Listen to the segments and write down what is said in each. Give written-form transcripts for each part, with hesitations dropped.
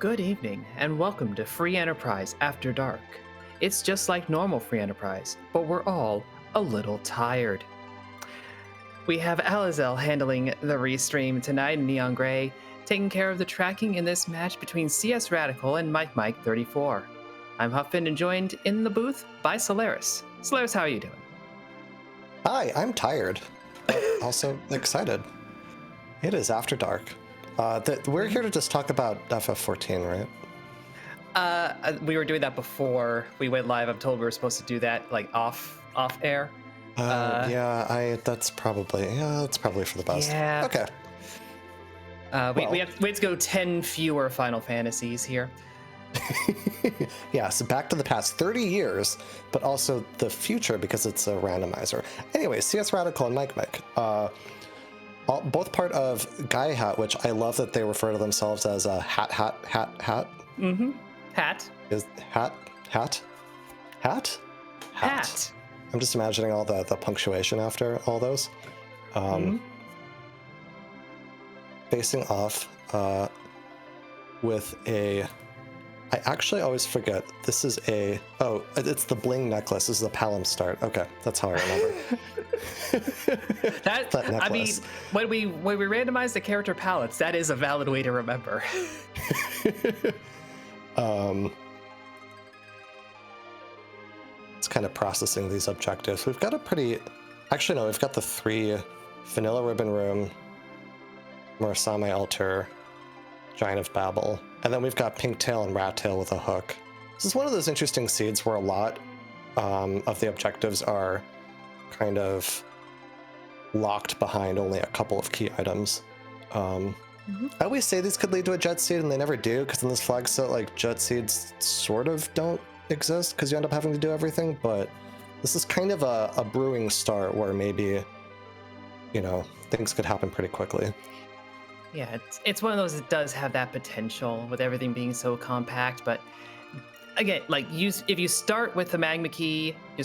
Good evening, and welcome to Free Enterprise After Dark. It's just like normal Free Enterprise, but we're all a little tired. We have Alizel handling the restream tonight in Neon Gray, taking care of the tracking in this match between CSRadical and mikemike34. I'm Huffin and joined in the booth by Solaris. Solaris, how are you doing? Hi, I'm tired, but also excited. It is After Dark. We're here to just talk about FF14, right? We were doing that before we went live. I'm told we were supposed to do that like off air. That's probably for the best. Yeah. Okay. We have to go 10 fewer Final Fantasies here. Yeah, so back to the past 30 years, but also the future because it's a randomizer. Anyway, CSRadical and mikemike. Both part of Gaea Hat, which I love that they refer to themselves as a hat. Mm-hmm. Hat. Is hat? I'm just imagining all the punctuation after all those. Facing off with a... I actually always forget. This is it's the bling necklace. This is the Palom start. Okay, that's how I remember. that necklace. I mean, when we randomize the character palettes, that is a valid way to remember. It's kind of processing these objectives. We've got we've got the 3 Vanilla Ribbon Room, Murasame Altar, Giant of Babel, and then we've got Pink Tail and Rat Tail with a hook. This is one of those interesting seeds where a lot of the objectives are kind of locked behind only a couple of key items. I always say these could lead to a jet seed, and they never do, because in this flag set, like, jet seeds sort of don't exist, because you end up having to do everything, but this is kind of a brewing start where maybe, things could happen pretty quickly. Yeah, it's one of those that does have that potential with everything being so compact, but again, like if you start with the magma key, we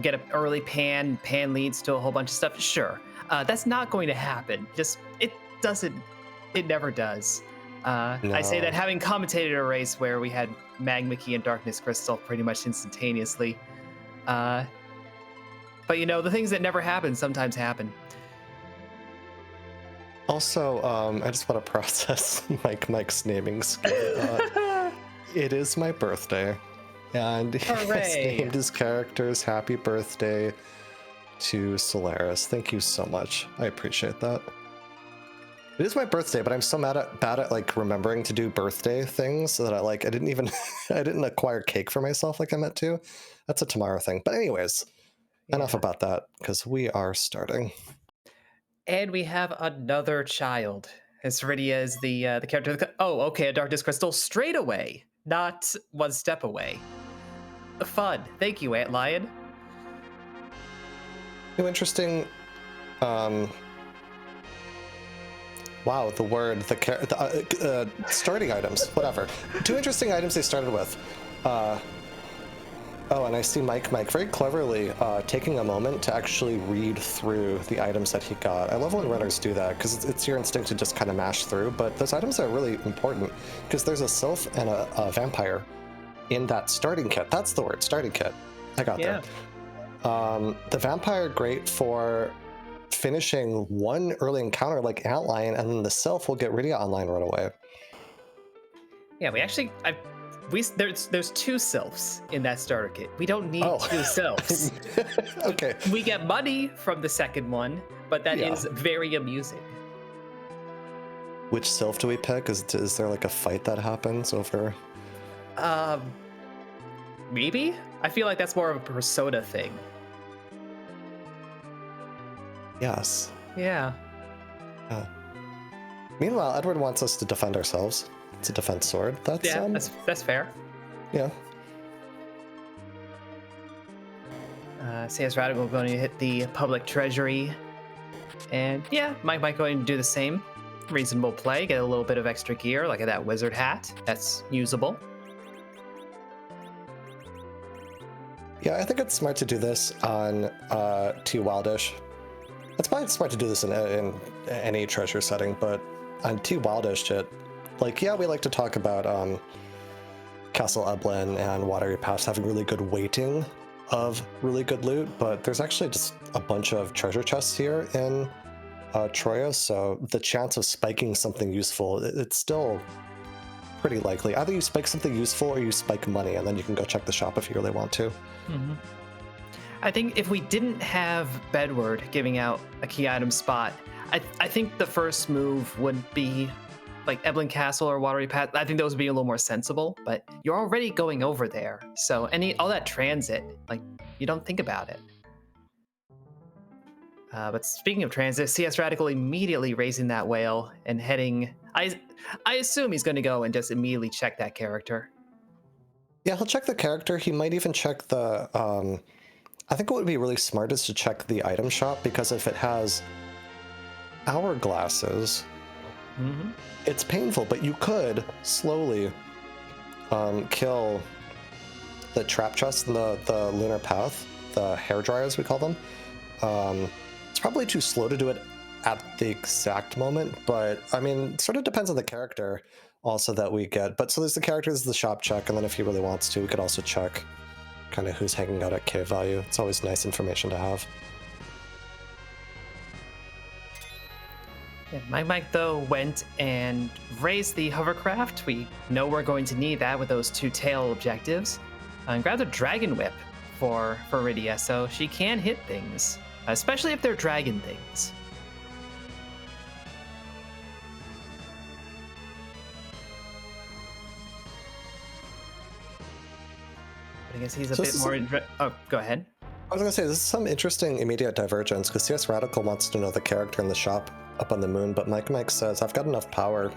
get an early pan leads to a whole bunch of stuff, sure. That's not going to happen. It never does. No. I say that having commentated a race where we had magma key and darkness crystal pretty much instantaneously. But the things that never happen sometimes happen. Also, I just want to process Mike's naming skill. It is my birthday, and he has named his characters Happy Birthday to Solaris. Thank you so much. I appreciate that. It is my birthday, but I'm so bad at like remembering to do birthday things that I didn't acquire cake for myself like I meant to. That's a tomorrow thing. But anyways, enough about that, because we are starting. And we have another child. Asridia is the character. A Darkness Crystal straight away, not one step away. Fun. Thank you, Ant Lion. Interesting. Wow, the word, starting items, whatever. 2 interesting items they started with. And I see Mike very cleverly taking a moment to actually read through the items that he got. I love when runners do that, because it's your instinct to just kind of mash through, but those items are really important, because there's a sylph and a vampire in that starting kit. That's the word, starting kit. I got there. The vampire, great for finishing one early encounter like Antlion, and then the sylph will get rid of you online right away. Yeah, there's 2 sylphs in that starter kit. We don't need 2 sylphs. Okay. We get money from the second one, but that is very amusing. Which sylph do we pick? Is there like a fight that happens over? Maybe? I feel like that's more of a Persona thing. Yes. Yeah. Meanwhile, Edward wants us to defend ourselves. It's a defense sword. That's fair. Yeah. CSRadical going to hit the public treasury, and Mike going to do the same. Reasonable play. Get a little bit of extra gear, like that wizard hat. That's usable. Yeah, I think it's smart to do this on T Wildish. It's probably smart to do this in any treasure setting, but on T Wildish, like, yeah, we like to talk about Castle Eblin and Watery Pass having really good weighting of really good loot, but there's actually just a bunch of treasure chests here in Troya, so the chance of spiking something useful, it's still pretty likely. Either you spike something useful or you spike money, and then you can go check the shop if you really want to. Mm-hmm. I think if we didn't have Bedward giving out a key item spot, I think the first move would be like Eblin Castle or Watery Path. I think those would be a little more sensible, but you're already going over there. So all that transit, like, you don't think about it. But speaking of transit, CSRadical immediately raising that whale and heading... I assume he's going to go and just immediately check that character. Yeah, he'll check the character. He might even check the... I think what would be really smart is to check the item shop, because if it has hourglasses, it's painful, but you could slowly kill the trap chest in the Lunar Path, the hair dryers we call them. It's probably too slow to do it at the exact moment, but I mean, it sort of depends on the character also that we get. But so there's the characters, the shop check, and then if he really wants to, we could also check kind of who's hanging out at K value. It's always nice information to have. Yeah, Mike, though, went and raised the hovercraft. We know we're going to need that with those 2 tail objectives. And grabbed a Dragon Whip for Rydia, so she can hit things, especially if they're dragon things. I guess he's a bit more... Oh, go ahead. I was going to say, this is some interesting immediate divergence, because CSRadical wants to know the character in the shop up on the moon, but Mike says, I've got enough power.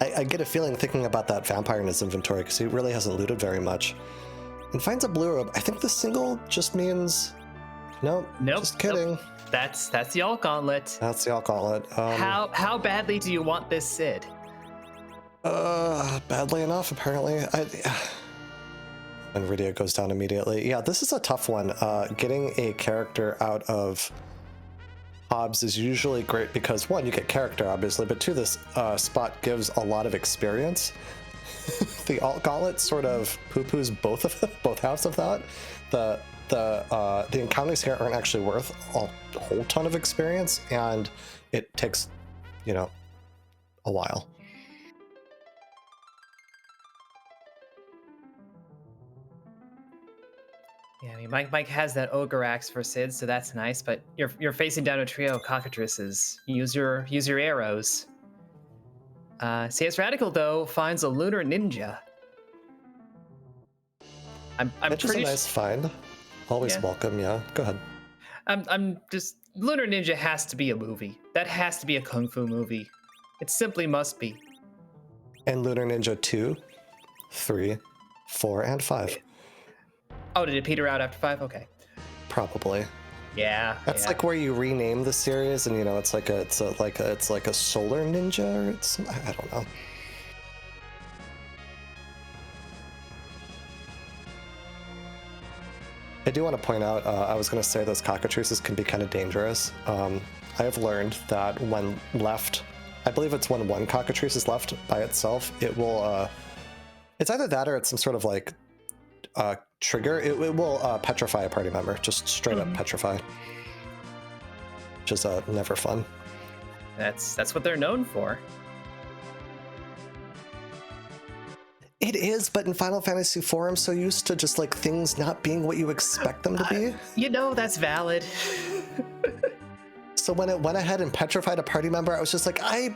I get a feeling thinking about that vampire in his inventory, because he really hasn't looted very much. And finds a blue robe. I think the single just means... Nope, just kidding. Nope. That's the Alt Gauntlet. That's the Alt Gauntlet. How badly do you want this Sid? Badly enough, apparently. And Rydia goes down immediately. Yeah, this is a tough one. Getting a character out of Hobbs is usually great because, 1, you get character, obviously, but 2, this spot gives a lot of experience. The Alt Gauntlet sort of poo-poos both halves of that. The encounters here aren't actually worth a whole ton of experience, and it takes, a while. Yeah, I mean, Mike has that Ogre Axe for Sid, so that's nice, but you're facing down a trio of cockatrices. Use your arrows. CSRadical, though, finds a Lunar Ninja. I'm Which is a nice find. Always welcome, yeah. Go ahead. I'm just... Lunar Ninja has to be a movie. That has to be a Kung Fu movie. It simply must be. And Lunar Ninja 2, 3, 4, and 5. Oh, did it peter out after 5? Okay. Probably. Yeah. That's like where you rename the series, and it's like a solar ninja, or it's, I don't know. I do want to point out, I was going to say those cockatrices can be kind of dangerous. I have learned that when left, I believe it's when one cockatrice is left by itself, it will, it's either that or it's some sort of like trigger. It will petrify a party member, just straight up petrify, which is never fun. That's what they're known for. It is, but in Final Fantasy IV, I'm so used to just like things not being what you expect them to be. That's valid. So when it went ahead and petrified a party member, I was just like, you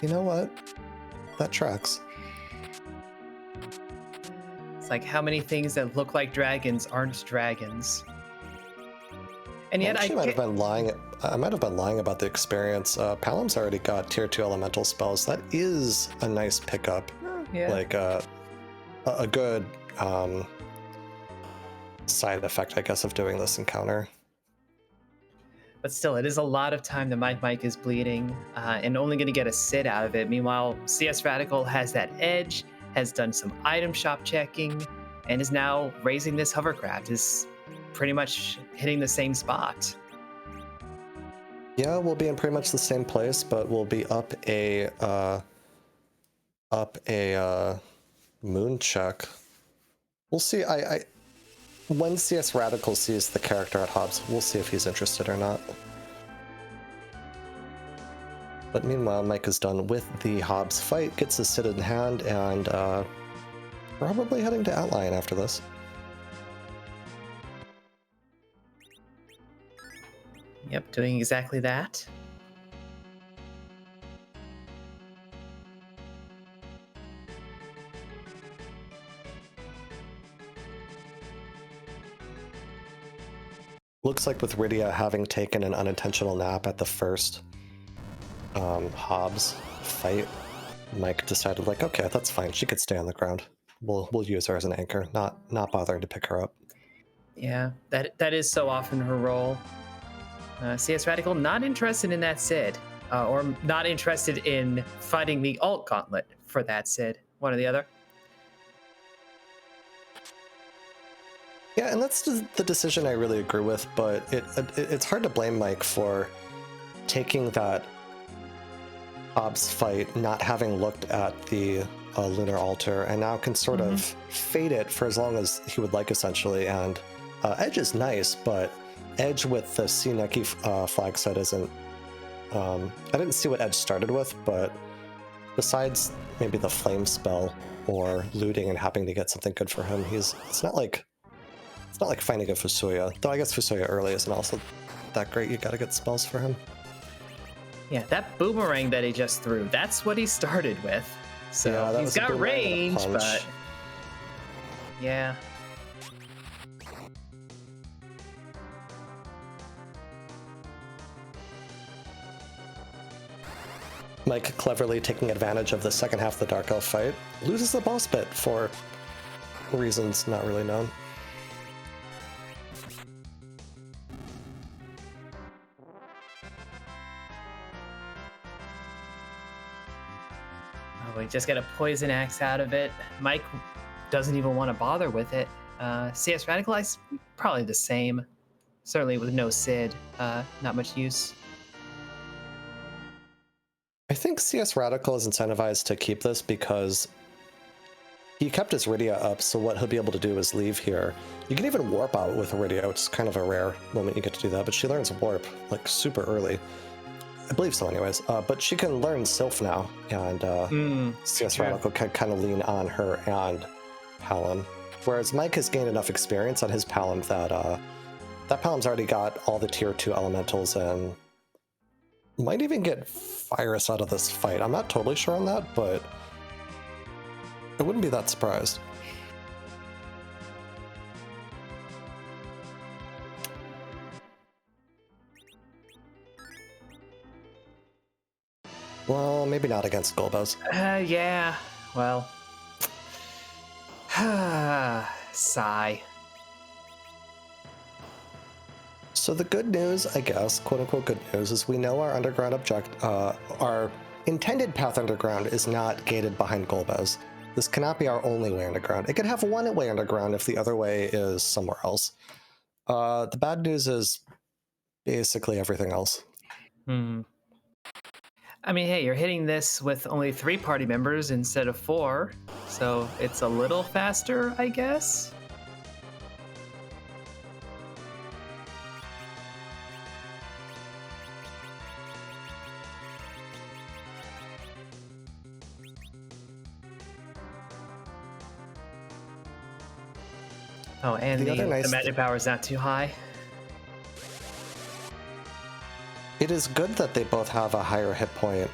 know what? That tracks. It's like, how many things that look like dragons aren't dragons? And yet I might have been lying. I might have been lying about the experience. Palam's already got tier 2 elemental spells. That is a nice pickup. Yeah. Like a good side effect, I guess, of doing this encounter. But still, it is a lot of time that Mike is bleeding and only going to get a sit out of it. Meanwhile, CSRadical has that edge, has done some item shop checking, and is now raising this hovercraft. Is pretty much hitting the same spot. Yeah, we'll be in pretty much the same place, but we'll be up a moon check. We'll see. When CSRadical sees the character at Hobbs, we'll see if he's interested or not. But meanwhile, Mike is done with the Hobbs fight, gets his Sid in hand, and probably heading to Outline after this. Yep, doing exactly that. Looks like with Rydia having taken an unintentional nap at the first Hobbs fight, Mike decided, like, okay, that's fine. She could stay on the ground. We'll use her as an anchor, not bothering to pick her up. Yeah, that is so often her role. CSRadical not interested in that Sid, or not interested in fighting the alt gauntlet for that Sid. One or the other. Yeah, and that's the decision I really agree with, but it's hard to blame Mike for taking that Hobbs fight, not having looked at the Lunar altar, and now can sort of fade it for as long as he would like, essentially. And Edge is nice, but Edge with the Sineki flag set isn't... I didn't see what Edge started with, but besides maybe the flame spell or looting and happening to get something good for him, it's not like finding a Fusuya, though I guess Fusuya early isn't also that great. You gotta get spells for him. Yeah, that boomerang that he just threw, that's what he started with. So yeah, he's got range, but yeah. Mike cleverly taking advantage of the second half of the Dark Elf fight, loses the boss bit for reasons not really known. We just get a poison axe out of it. Mike doesn't even want to bother with it. CSRadical, probably the same. Certainly with no Sid, not much use. I think CSRadical is incentivized to keep this because he kept his Rydia up, so what he'll be able to do is leave here. You can even warp out with Rydia, which is kind of a rare moment you get to do that, but she learns warp, like, super early. I believe so anyways, but she can learn Sylph now, and CSRadical can kind of lean on her and Palom. Whereas Mike has gained enough experience on his Palom that Palom's already got all the tier 2 elementals and might even get Virus out of this fight. I'm not totally sure on that, but I wouldn't be that surprised. Well, maybe not against Golbez. Yeah, well. Sigh. So the good news, I guess, quote-unquote good news, is we know our underground our intended path underground is not gated behind Golbez. This cannot be our only way underground. It could have one way underground if the other way is somewhere else. The bad news is basically everything else. I mean, hey, you're hitting this with only 3 party members instead of 4, so it's a little faster, I guess. Oh, and the magic power is not too high. It is good that they both have a higher hit point,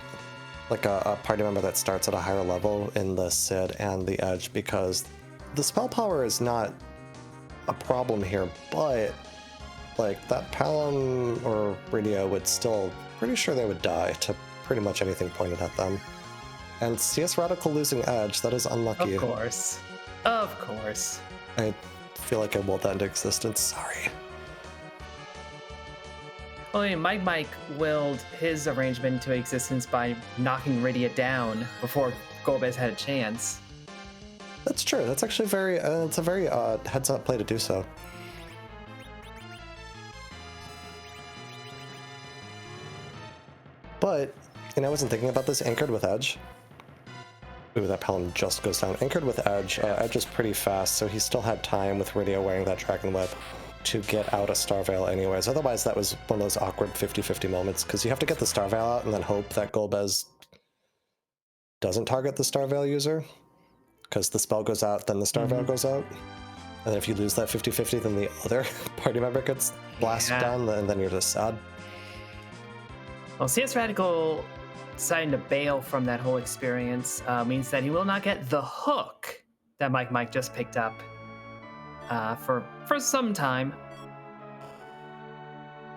like a party member that starts at a higher level in the Sid and the Edge, because the spell power is not a problem here, but like that Palom or Rydia would still, pretty sure they would die to pretty much anything pointed at them. And CSRadical losing Edge, that is unlucky. Of course. Of course. I feel like I willed that into existence, sorry. Well, I mean, Mike willed his arrangement into existence by knocking Rydia down before Golbez had a chance. That's true. That's actually it's a very heads-up play to do so. But, and I wasn't thinking about this, anchored with edge. Ooh, that Pelham just goes down. Anchored with edge. Edge is pretty fast, so he still had time with Radio wearing that Dragon Whip to get out a Star Veil anyways. Otherwise, that was one of those awkward 50-50 moments, because you have to get the Star Veil out and then hope that Golbez doesn't target the Star Veil user, because the spell goes out, then the Star Veil goes out. And then if you lose that 50-50, then the other party member gets blasted down, and then you're just sad. Well, CSRadical deciding to bail from that whole experience means that he will not get the hook that Mike just picked up for some time.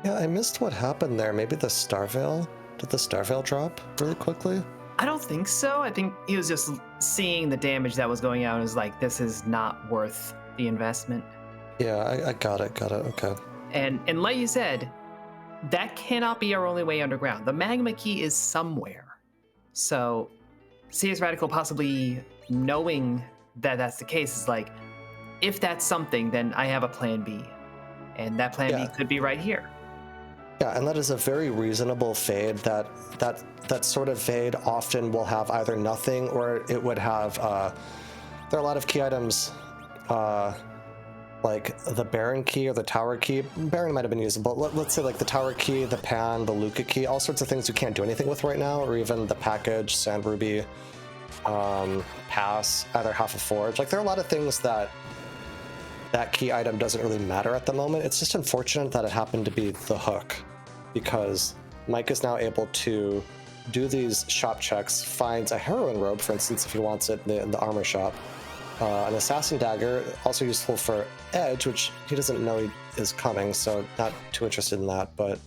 Yeah, I missed what happened there. Maybe the Star Veil? Did the Star Veil drop really quickly? I don't think so. I think he was just seeing the damage that was going out and was like, this is not worth the investment. Yeah, I got it, okay. And like you said, that cannot be our only way underground. The magma key is somewhere. So CSRadical possibly knowing that that's the case is like, if that's something, then I have a plan B. And that plan B could be right here. Yeah, and that is a very reasonable fade. That sort of fade often will have either nothing or it would have, there are a lot of key items, like the Baron key or the Tower key. Baron might have been usable. Let's say like the Tower key, the Pan, the Luca key, all sorts of things you can't do anything with right now, or even the package, Sand Ruby, Pass, either half of Forge. Like there are a lot of things that key item doesn't really matter at the moment. It's just unfortunate that it happened to be the hook, because Mike is now able to do these shop checks, finds a heroine robe, for instance, if he wants it in the armor shop, an assassin dagger, also useful for edge, which he doesn't know is coming, so not too interested in that, but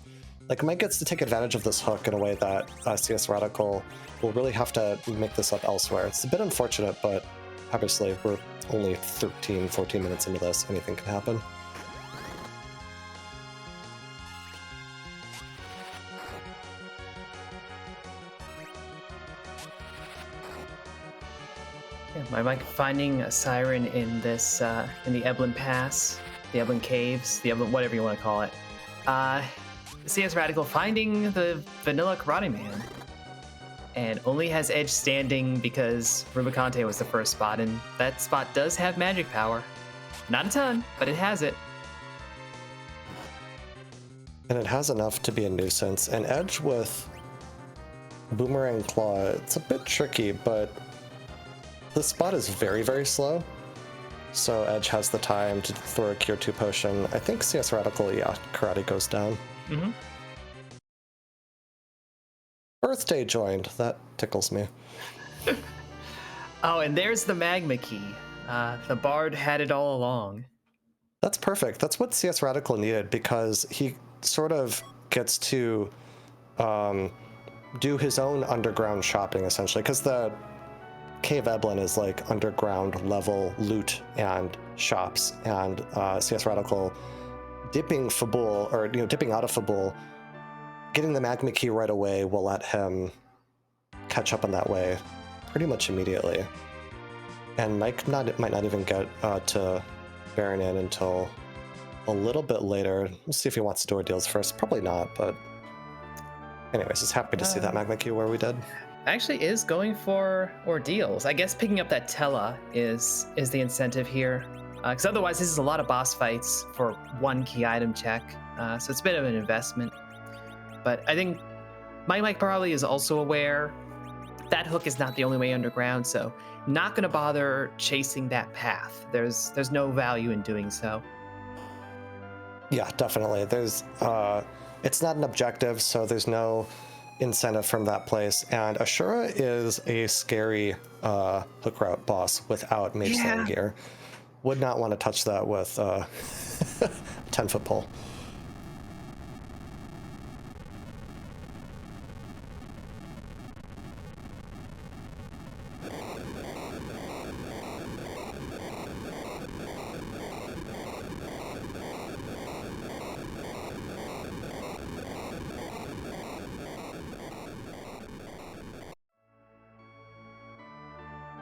like Mike gets to take advantage of this hook in a way that CSRadical will really have to make this up elsewhere. It's a bit unfortunate, but obviously we're only 13, 14 minutes into this. Anything can happen. Yeah, my Mike finding a siren in this, in the Eblin Pass, the Eblin Caves, the Eblin, whatever you want to call it. CSRadical finding the vanilla Karate Man. And only has edge standing because Rubicante was the first spot, and that spot does have magic power. Not a ton, but it has it. And it has enough to be a nuisance. And edge with Boomerang Claw, it's a bit tricky, but the spot is very, very slow. So edge has the time to throw a Cure 2 potion. I think CSRadical, yeah, Karate goes down. Mm-hmm. Birthday joined. That tickles me. Oh, and there's the magma key. The Bard had it all along. That's perfect. That's what CSRadical needed, because he sort of gets to do his own underground shopping, essentially, because the Cave Eblin is like underground level loot and shops, and CSRadical dipping Fabul, or dipping out of Fabul, getting the magma key right away will let him catch up in that way pretty much immediately. And Mike might not even get to Baron in until a little bit later. We'll see if he wants to do Ordeals first. Probably not, but anyways, just happy to see that magma key where we did. Actually is going for Ordeals. I guess picking up that Tella is the incentive here. Because otherwise this is a lot of boss fights for one key item check. So it's a bit of an investment. But I think Mike probably is also aware that hook is not the only way underground, so not going to bother chasing that path. There's no value in doing so. Yeah, definitely. It's not an objective, so there's no incentive from that place. And Ashura is a scary hook route boss without Mage Slaying gear. Would not want to touch that with 10-foot pole.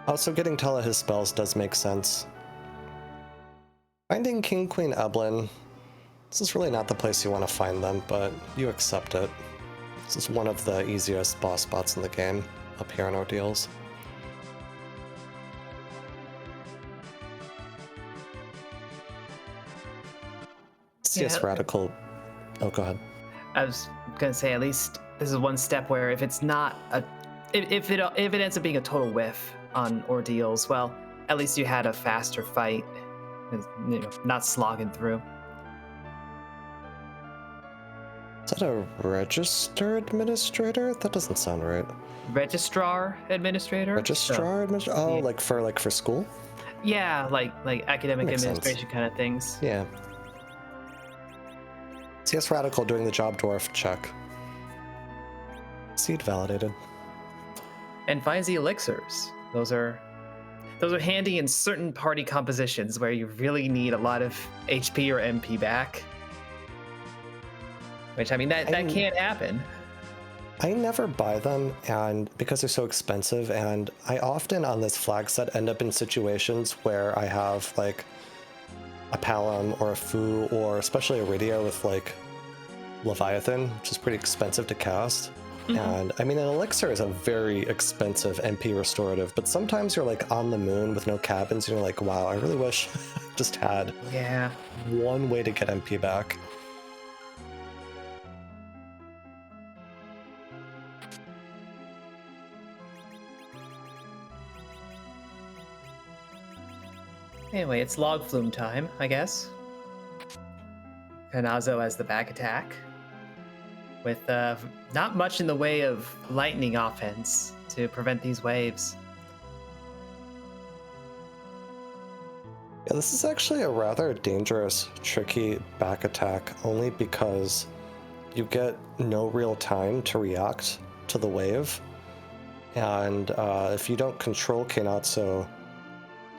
Also, getting Tella his spells does make sense. Finding King Queen Eblin, this is really not the place you want to find them, but you accept it. This is one of the easiest boss spots in the game, up here in Ordeals. CSRadical. Oh, go ahead. I was gonna say, at least this is one step where if it's not a, if it ends up being a total whiff on Ordeals, well, at least you had a faster fight, you know, not slogging through. Is that a register administrator? That doesn't sound right. Registrar administrator. Registrar administrator? Oh, yeah. like for school? Yeah, like academic Makes administration sense. kind of things. Yeah. CSRadical doing the job dwarf check. Seed validated. And finds the elixirs. Those are handy in certain party compositions where you really need a lot of HP or MP back. Which, I mean, that can't happen. I never buy them, and because they're so expensive, and I often on this flag set end up in situations where I have like a Palom or a Fu, or especially a Radio with like Leviathan, which is pretty expensive to cast. Mm-hmm. And I mean, an elixir is a very expensive MP restorative, but sometimes you're like on the moon with no cabins, and you're like, wow, I really wish I just had one way to get MP back. Anyway, it's log flume time, I guess. Kanazo as the back attack, with not much in the way of lightning offense to prevent these waves. Yeah, this is actually a rather dangerous, tricky back attack, only because you get no real time to react to the wave. And if you don't control Kanazo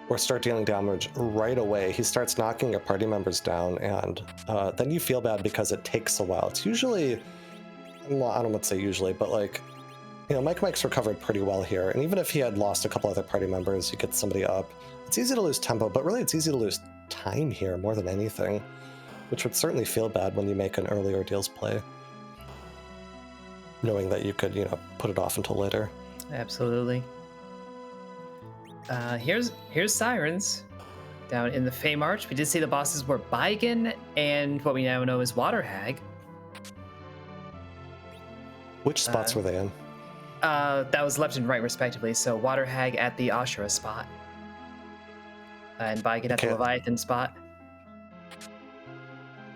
or start dealing damage right away, he starts knocking your party members down, and then you feel bad because it takes a while. It's usually, well, I don't want to say usually, but like, you know, Mike's recovered pretty well here, and even if he had lost a couple other party members, you get somebody up. It's easy to lose tempo, but really it's easy to lose time here more than anything, which would certainly feel bad when you make an early Ordeals play, knowing that you could, you know, put it off until later. Absolutely. Here's Sirens. Down in the Fey March, we did see the bosses were Bygan and what we now know as Water Hag. Which spots were they in? That was left and right respectively. So Water Hag at the Ashura spot, and Bygan at the Leviathan spot.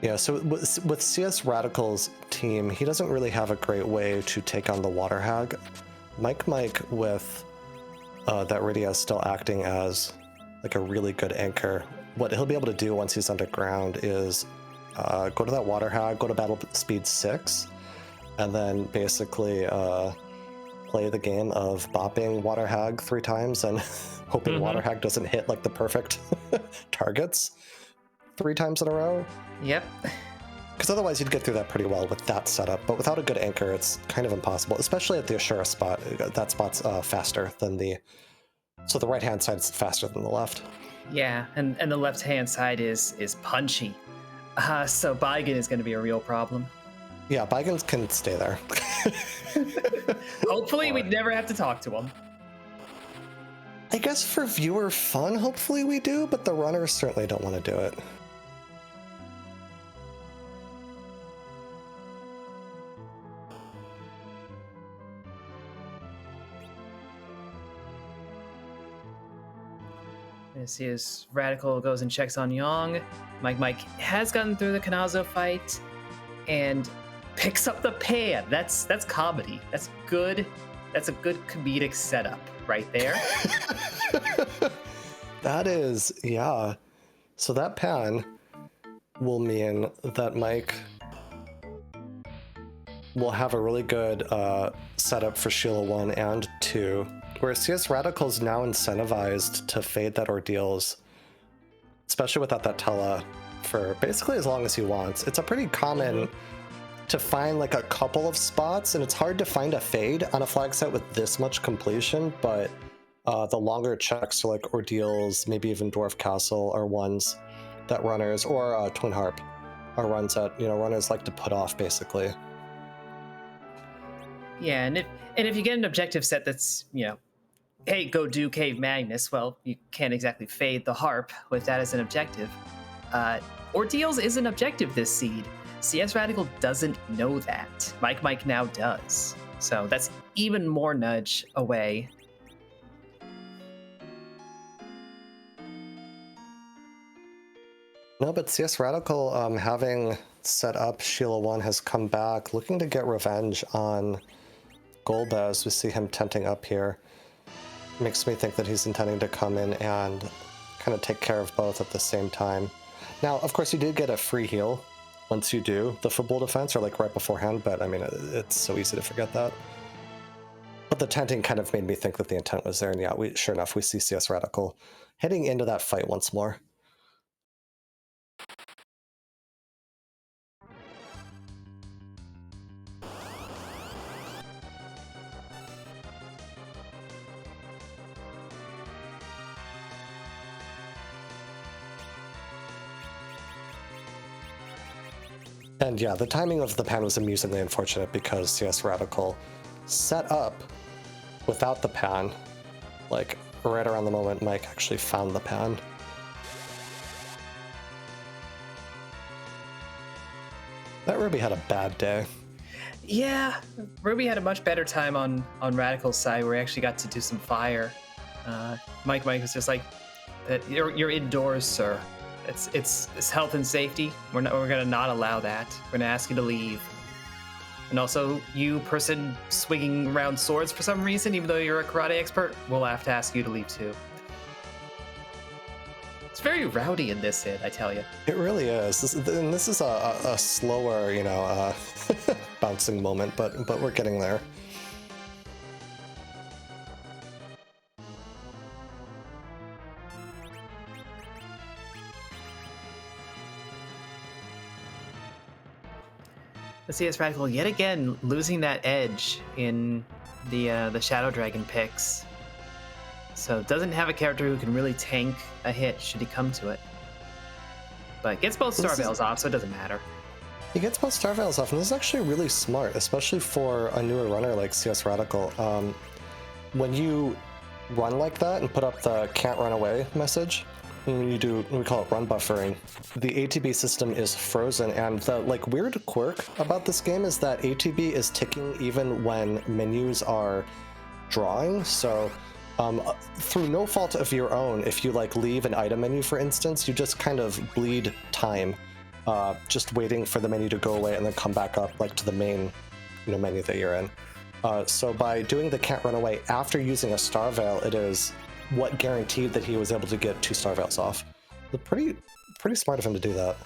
Yeah, so with CSRadical's team, he doesn't really have a great way to take on the Water Hag. Mike with that Rydia is still acting as like a really good anchor. What he'll be able to do once he's underground is go to that Water Hag, go to battle speed 6, and then basically play the game of bopping Water Hag 3 times and hoping Water Hag doesn't hit like the perfect targets 3 times in a row. Yep. Because otherwise you'd get through that pretty well with that setup, but without a good anchor, it's kind of impossible, especially at the Ashura spot. That spot's faster than the... So the right-hand side is faster than the left. Yeah, and the left-hand side is punchy. So Bygan is going to be a real problem. Yeah, Bygan can stay there. Hopefully we'd never have to talk to him. I guess for viewer fun, hopefully we do, but the runners certainly don't want to do it. See as Radical goes and checks on Yong. Mike has gotten through the Kanazo fight and picks up the pan. That's comedy. That's good. That's a good comedic setup right there. That is, yeah. So that pan will mean that Mike will have a really good setup for Sheila 1 and 2. Where CSRadical is now incentivized to fade that Ordeals, especially without that Tela, for basically as long as he wants. It's a pretty common to find like a couple of spots, and it's hard to find a fade on a flag set with this much completion, but the longer checks, so like Ordeals, maybe even Dwarf Castle, are ones that runners, or Twin Harp, are runs that, you know, runners like to put off, basically. Yeah, and if you get an objective set that's, hey, go do Cave Magnus, well, you can't exactly fade the harp with that as an objective. Ordeals is an objective this seed. CSRadical doesn't know that. Mike now does. So that's even more nudge away. No, but CSRadical, having set up Sheila 1, has come back, looking to get revenge on Golbez. We see him tenting up here. Makes me think that he's intending to come in and kind of take care of both at the same time. Now, of course, you did get a free heal once you do the football defense, or like right beforehand, but I mean, it's so easy to forget that. But the tenting kind of made me think that the intent was there, and yeah, sure enough, we see CSRadical heading into that fight once more. And yeah, the timing of the pan was amusingly unfortunate because CSRadical set up without the pan, like right around the moment Mike actually found the pan. That Ruby had a bad day. Yeah, Ruby had a much better time on Radical's side where he actually got to do some fire. Mike was just like, you're indoors, sir. It's health and safety. We're gonna not allow that. We're gonna ask you to leave. And also, you person swinging around swords for some reason, even though you're a karate expert, we'll have to ask you to leave too. It's very rowdy in this hit, I tell you. It really is. This is a slower, bouncing moment, but we're getting there. The CSRadical yet again losing that edge in the Shadow Dragon picks. So doesn't have a character who can really tank a hit should he come to it. But gets both Star Veils off, so it doesn't matter. He gets both Star Veils off, and this is actually really smart, especially for a newer runner like CSRadical. When you run like that and put up the can't run away message, when you do, we call it run buffering, the ATB system is frozen, and the weird quirk about this game is that ATB is ticking even when menus are drawing. So through no fault of your own, if you leave an item menu, for instance, you just kind of bleed time, just waiting for the menu to go away and then come back up to the main menu that you're in. So by doing the can't run away after using a Star Veil, it is what guaranteed that he was able to get 2 Star Veils off. Pretty smart of him to do that.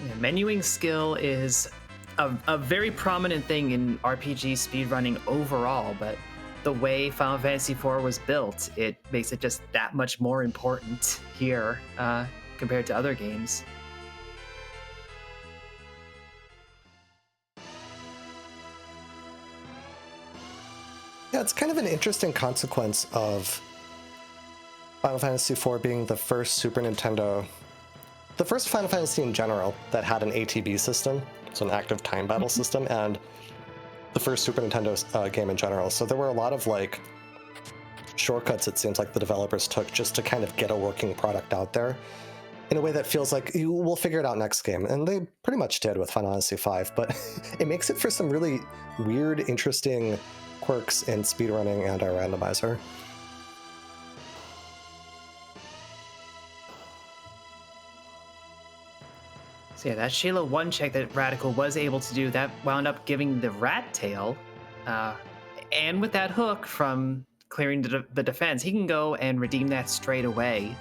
Yeah, menuing skill is a very prominent thing in RPG speedrunning overall, but the way Final Fantasy IV was built, it makes it just that much more important here compared to other games. Yeah, it's kind of an interesting consequence of Final Fantasy IV being the first Super Nintendo, the first Final Fantasy in general that had an ATB system, so an active time battle system, and the first Super Nintendo game in general. So there were a lot of shortcuts, it seems like the developers took just to kind of get a working product out there in a way that feels like we'll figure it out next game. And they pretty much did with Final Fantasy V, but it makes it for some really weird, interesting quirks in speedrunning and our randomizer. So yeah, that Sheila 1 check that Radical was able to do, that wound up giving the rat tail, and with that hook from clearing the defense, he can go and redeem that straight away.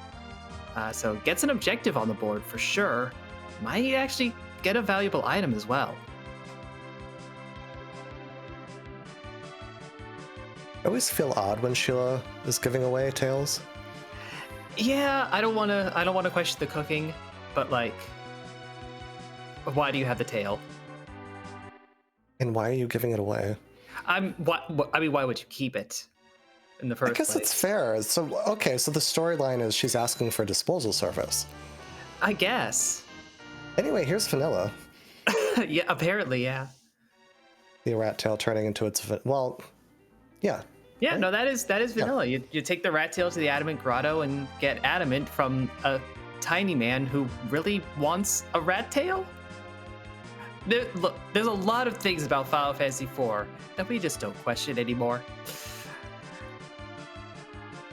So gets an objective on the board for sure. Might actually get a valuable item as well. I always feel odd when Sheila is giving away tails. Yeah, I don't want to question the cooking, but why do you have the tail? And why are you giving it away? I mean, why would you keep it in the first place? I guess it's fair. So, okay, so the storyline is she's asking for disposal service. I guess. Anyway, here's Vanilla. Yeah, apparently, yeah. The rat tail turning into its well, yeah. Yeah, right? no, that is vanilla. You take the rat tail to the Adamant Grotto and get adamant from a tiny man who really wants a rat tail. Look, there's a lot of things about Final Fantasy IV that we just don't question anymore.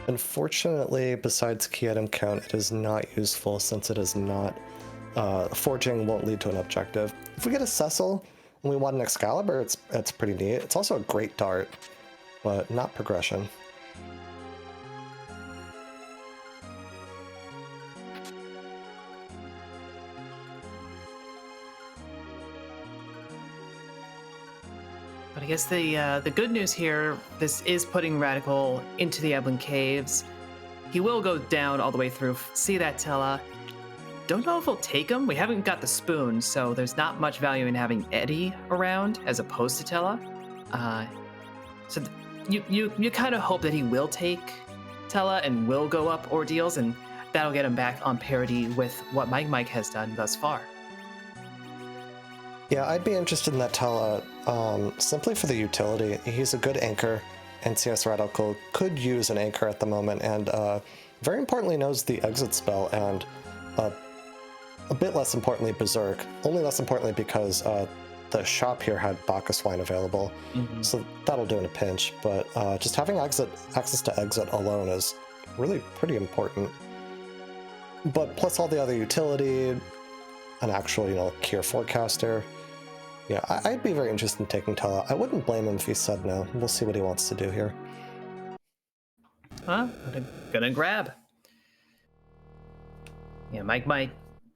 Unfortunately, besides key item count, it is not useful since it is not forging won't lead to an objective. If we get a Cecil and we want an Excalibur, it's pretty neat. It's also a great dart, but not progression. But I guess the good news here, this is putting Radical into the Eblan Caves. He will go down all the way through, see that Tella. Don't know if he'll take him. We haven't got the spoon, so there's not much value in having Eddie around as opposed to Tella. So you kind of hope that he will take Tella and will go up Ordeals, and that'll get him back on parity with what Mike has done thus far. Yeah, I'd be interested in that Tella simply for the utility. He's a good anchor, and CSRadical could use an anchor at the moment, and very importantly knows the exit spell, and a bit less importantly, Berserk. Only less importantly because the shop here had Bacchus wine available, so that'll do in a pinch. But just having access to exit alone is really pretty important. But plus all the other utility, an actual, Kier forecaster. Yeah, I'd be very interested in taking Tella. I wouldn't blame him if he said no. We'll see what he wants to do here. Gonna grab. Yeah, Mike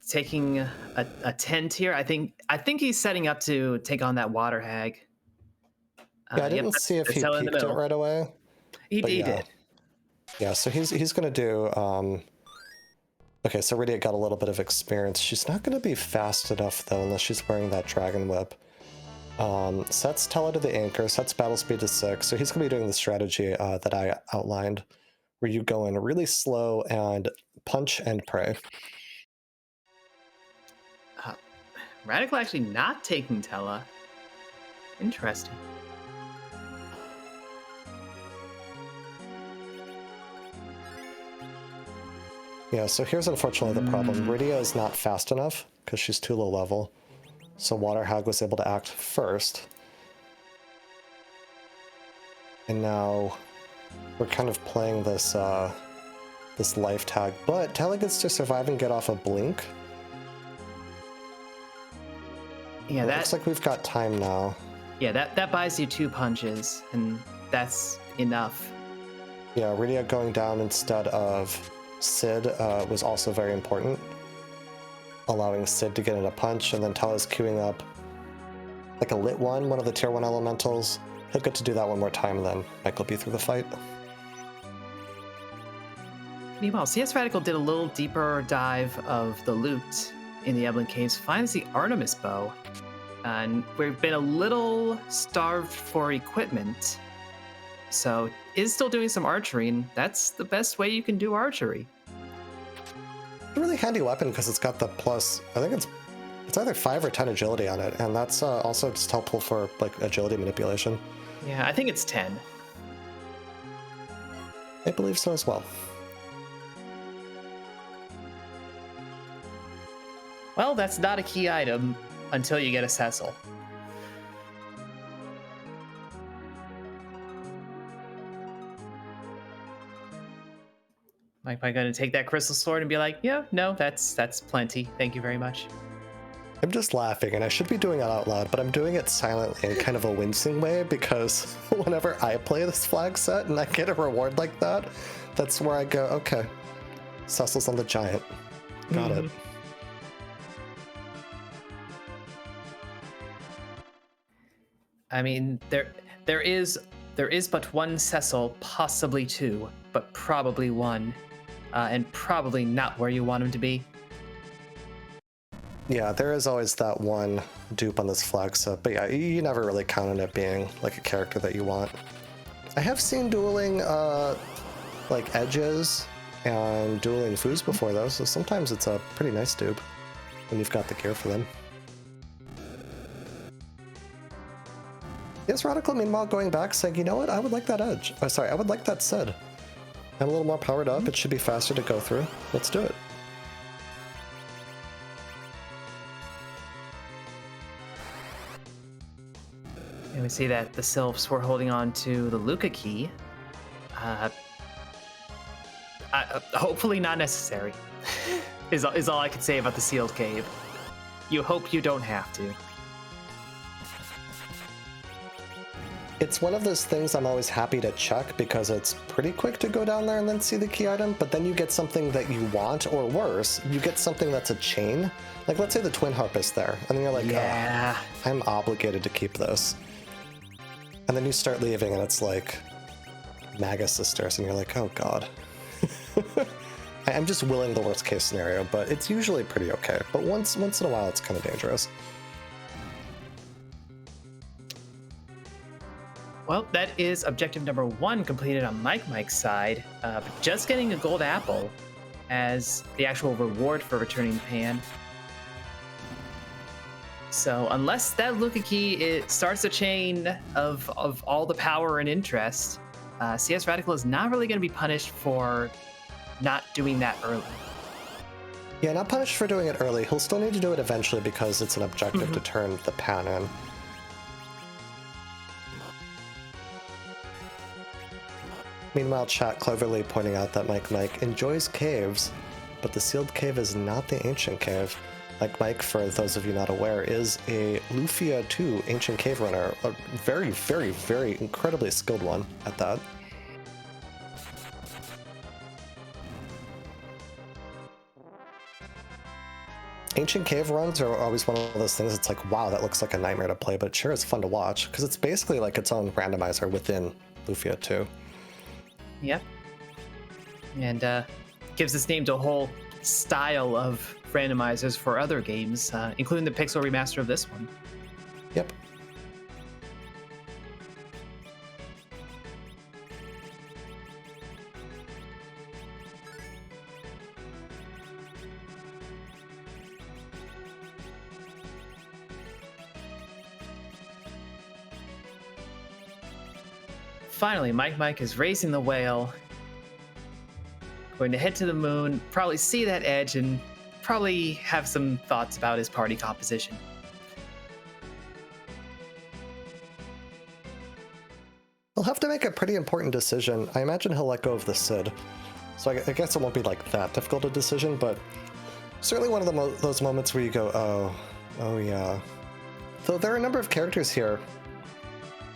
taking a 10 tier. I think he's setting up to take on that water hag. Yeah, I didn't see if he peeked it right away. He did. Yeah, so he's gonna do. Okay, so Rydia got a little bit of experience. She's not gonna be fast enough though, unless she's wearing that Dragon Whip. Sets Tella to the anchor, sets battle speed to 6. So he's gonna be doing the strategy that I outlined, where you go in really slow and punch and pray. Radical actually not taking Tella. Interesting. Yeah, so here's unfortunately the problem. Rydia is not fast enough because she's too low level. So Water Hag was able to act first. And now we're kind of playing this this life tag, but Tella gets to survive and get off a blink. Yeah, that looks like we've got time now. Yeah, that buys you 2 punches, and that's enough. Yeah, Rydia going down instead of Sid was also very important. Allowing Sid to get in a punch, and then Tella's queuing up like a lit one of the tier 1 elementals. He'll get to do that one more time, and then Mike will be through the fight. Meanwhile, CSRadical did a little deeper dive of the loot in the Eblan Caves, finds the Artemis bow, and we've been a little starved for equipment, so is still doing some archery, and that's the best way you can do archery. It's a really handy weapon because it's got the plus, I think it's either 5 or 10 agility on it, and that's also just helpful for like agility manipulation. Yeah, I think it's 10. I believe so as well. Well, that's not a key item until you get a Cecil. Am I going to take that crystal sword and be like, yeah, no, that's plenty. Thank you very much. I'm just laughing, and I should be doing it out loud, but I'm doing it silently in kind of a wincing way, because whenever I play this flag set and I get a reward like that, that's where I go, okay, Cecil's on the giant. Got it. I mean, there is but one Cecil, possibly 2, but probably 1, and probably not where you want him to be. Yeah, there is always that one dupe on this flag set, but yeah, you never really count on it being like a character that you want. I have seen dueling like edges and dueling foos before though, so sometimes it's a pretty nice dupe when you've got the gear for them. CSRadical, meanwhile, going back, saying, you know what, I would like that edge. Oh, sorry, I would like that Sid. I'm a little more powered up. It should be faster to go through. Let's do it. And we see that the Sylphs were holding on to the Luca key. Hopefully not necessary, is all I could say about the sealed cave. You hope you don't have to. It's one of those things I'm always happy to check because it's pretty quick to go down there and then see the key item, but then you get something that you want, or worse, you get something that's a chain. Like, let's say the Twin Harp is there, and then you're like, yeah, oh, I'm obligated to keep this. And then you start leaving, and it's like Magus Sisters, and you're like, oh god. I'm just willing the worst case scenario, but it's usually pretty okay. But once in a while, it's kind of dangerous. Well, that is objective number 1 completed on Mike's side. But just getting a gold apple as the actual reward for returning the pan. So unless that Luca key starts a chain of all the power and interest, CSRadical is not really going to be punished for not doing that early. Yeah, not punished for doing it early. He'll still need to do it eventually because it's an objective to turn the pan in. Meanwhile, chat cleverly pointing out that Mike enjoys caves, but the sealed cave is not the ancient cave. Mike, for those of you not aware, is a Lufia 2 ancient cave runner, a very, very, very incredibly skilled one at that. Ancient cave runs are always one of those things. It's like, wow, that looks like a nightmare to play, but sure, it's fun to watch because it's basically like its own randomizer within Lufia 2. Yep. And gives its name to a whole style of randomizers for other games, including the pixel remaster of this one. Yep. Finally, Mike is raising the whale, going to head to the moon, probably see that edge, and probably have some thoughts about his party composition. He'll have to make a pretty important decision. I imagine he'll let go of the Sid. So I guess it won't be like that difficult a decision, but certainly one of those moments where you go, oh yeah. Though there are a number of characters here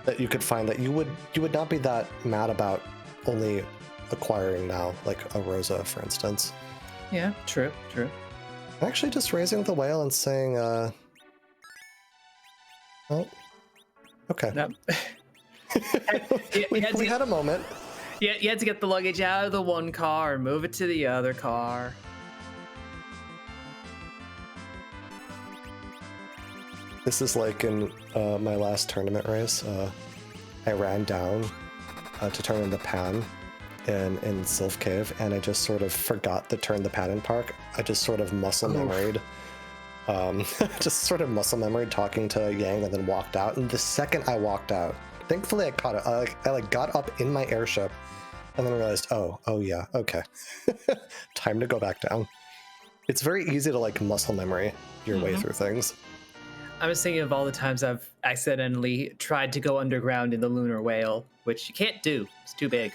that you could find that you would not be that mad about only acquiring now, like a Rosa, for instance. Yeah, true. Actually, just raising the whale and saying, oh, okay. No. we had a moment. Yeah, you had to get the luggage out of the one car and move it to the other car. This is like in my last tournament race. I ran down to turn in the pan in Sylph Cave, and I just sort of forgot to turn the pan in park. I just sort of muscle memoried. Talking to Yang and then walked out. And the second I walked out, thankfully I caught it. I got up in my airship and then realized, oh yeah, okay. Time to go back down. It's very easy to muscle memory your way through things. I was thinking of all the times I've accidentally tried to go underground in the Lunar Whale, which you can't do. It's too big.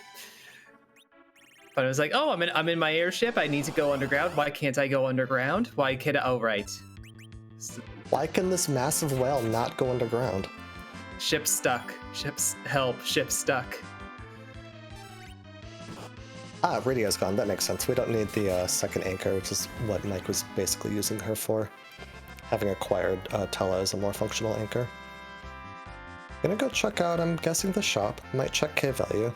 But I was like, oh, I'm in my airship. I need to go underground. Why can't I go underground? Why can't I? Oh, right. Why can this massive whale not go underground? Ship stuck. Help. Ship stuck. Radio's gone. That makes sense. We don't need the second anchor, which is what Mike was basically using her for. Having acquired Tella as a more functional anchor. Gonna go check out, I'm guessing, the shop. Might check cave value.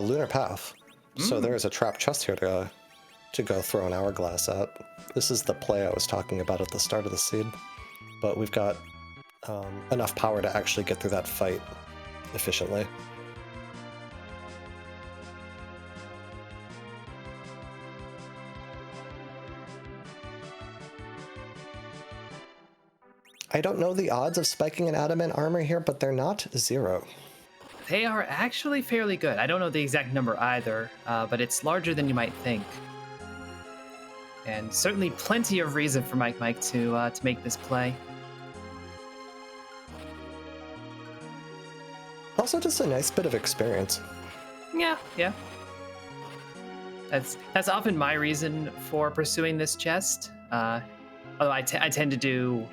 Lunar Path. So there is a trap chest here to go throw an hourglass at. This is the play I was talking about at the start of the seed. But we've got enough power to actually get through that fight efficiently. I don't know the odds of spiking an adamant armor here, but they're not 0. They are actually fairly good. I don't know the exact number either, but it's larger than you might think. And certainly plenty of reason for Mike to make this play. Also just a nice bit of experience. Yeah. That's often my reason for pursuing this chest. Although I tend to do,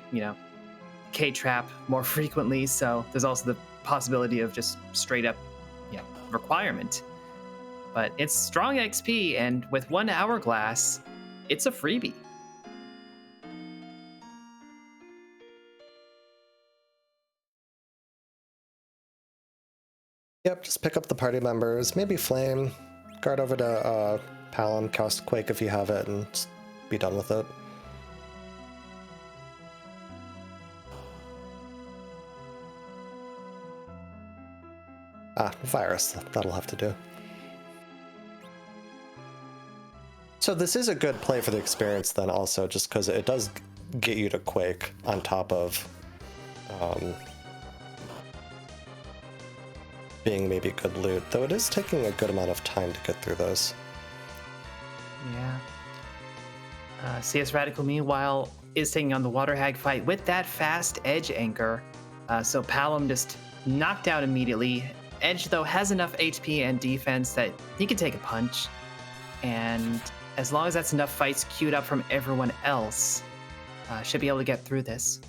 K-trap more frequently, so there's also the possibility of just straight up, requirement. But it's strong XP, and with 1 hourglass, it's a freebie. Yep, just pick up the party members, maybe flame, guard over to Palom, cast Quake if you have it, and just be done with it. Virus, that'll have to do. So this is a good play for the experience then also, just because it does get you to Quake on top of being maybe good loot, though it is taking a good amount of time to get through those. Yeah. CSRadical, meanwhile, is taking on the Water Hag fight with that fast Edge anchor. So Palom just knocked out immediately. Edge, though, has enough HP and defense that he can take a punch. And as long as that's enough fights queued up from everyone else, should be able to get through this.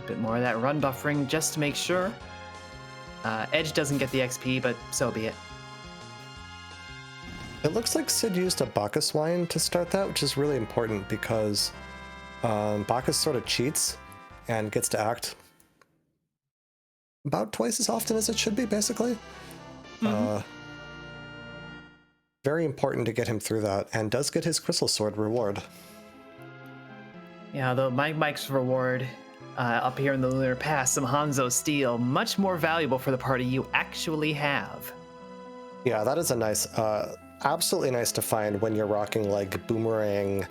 A bit more of that run buffering just to make sure. Edge doesn't get the XP, but so be it. It looks like Sid used a Bacchus wine to start that, which is really important because Bacchus sort of cheats and gets to act about twice as often as it should be, basically. Very important to get him through that, and does get his Crystal Sword reward. Yeah, though Mike's reward up here in the Lunar Pass, some Hanzo steel, much more valuable for the party you actually have. Yeah, that is a nice, absolutely nice to find when you're rocking like boomerang.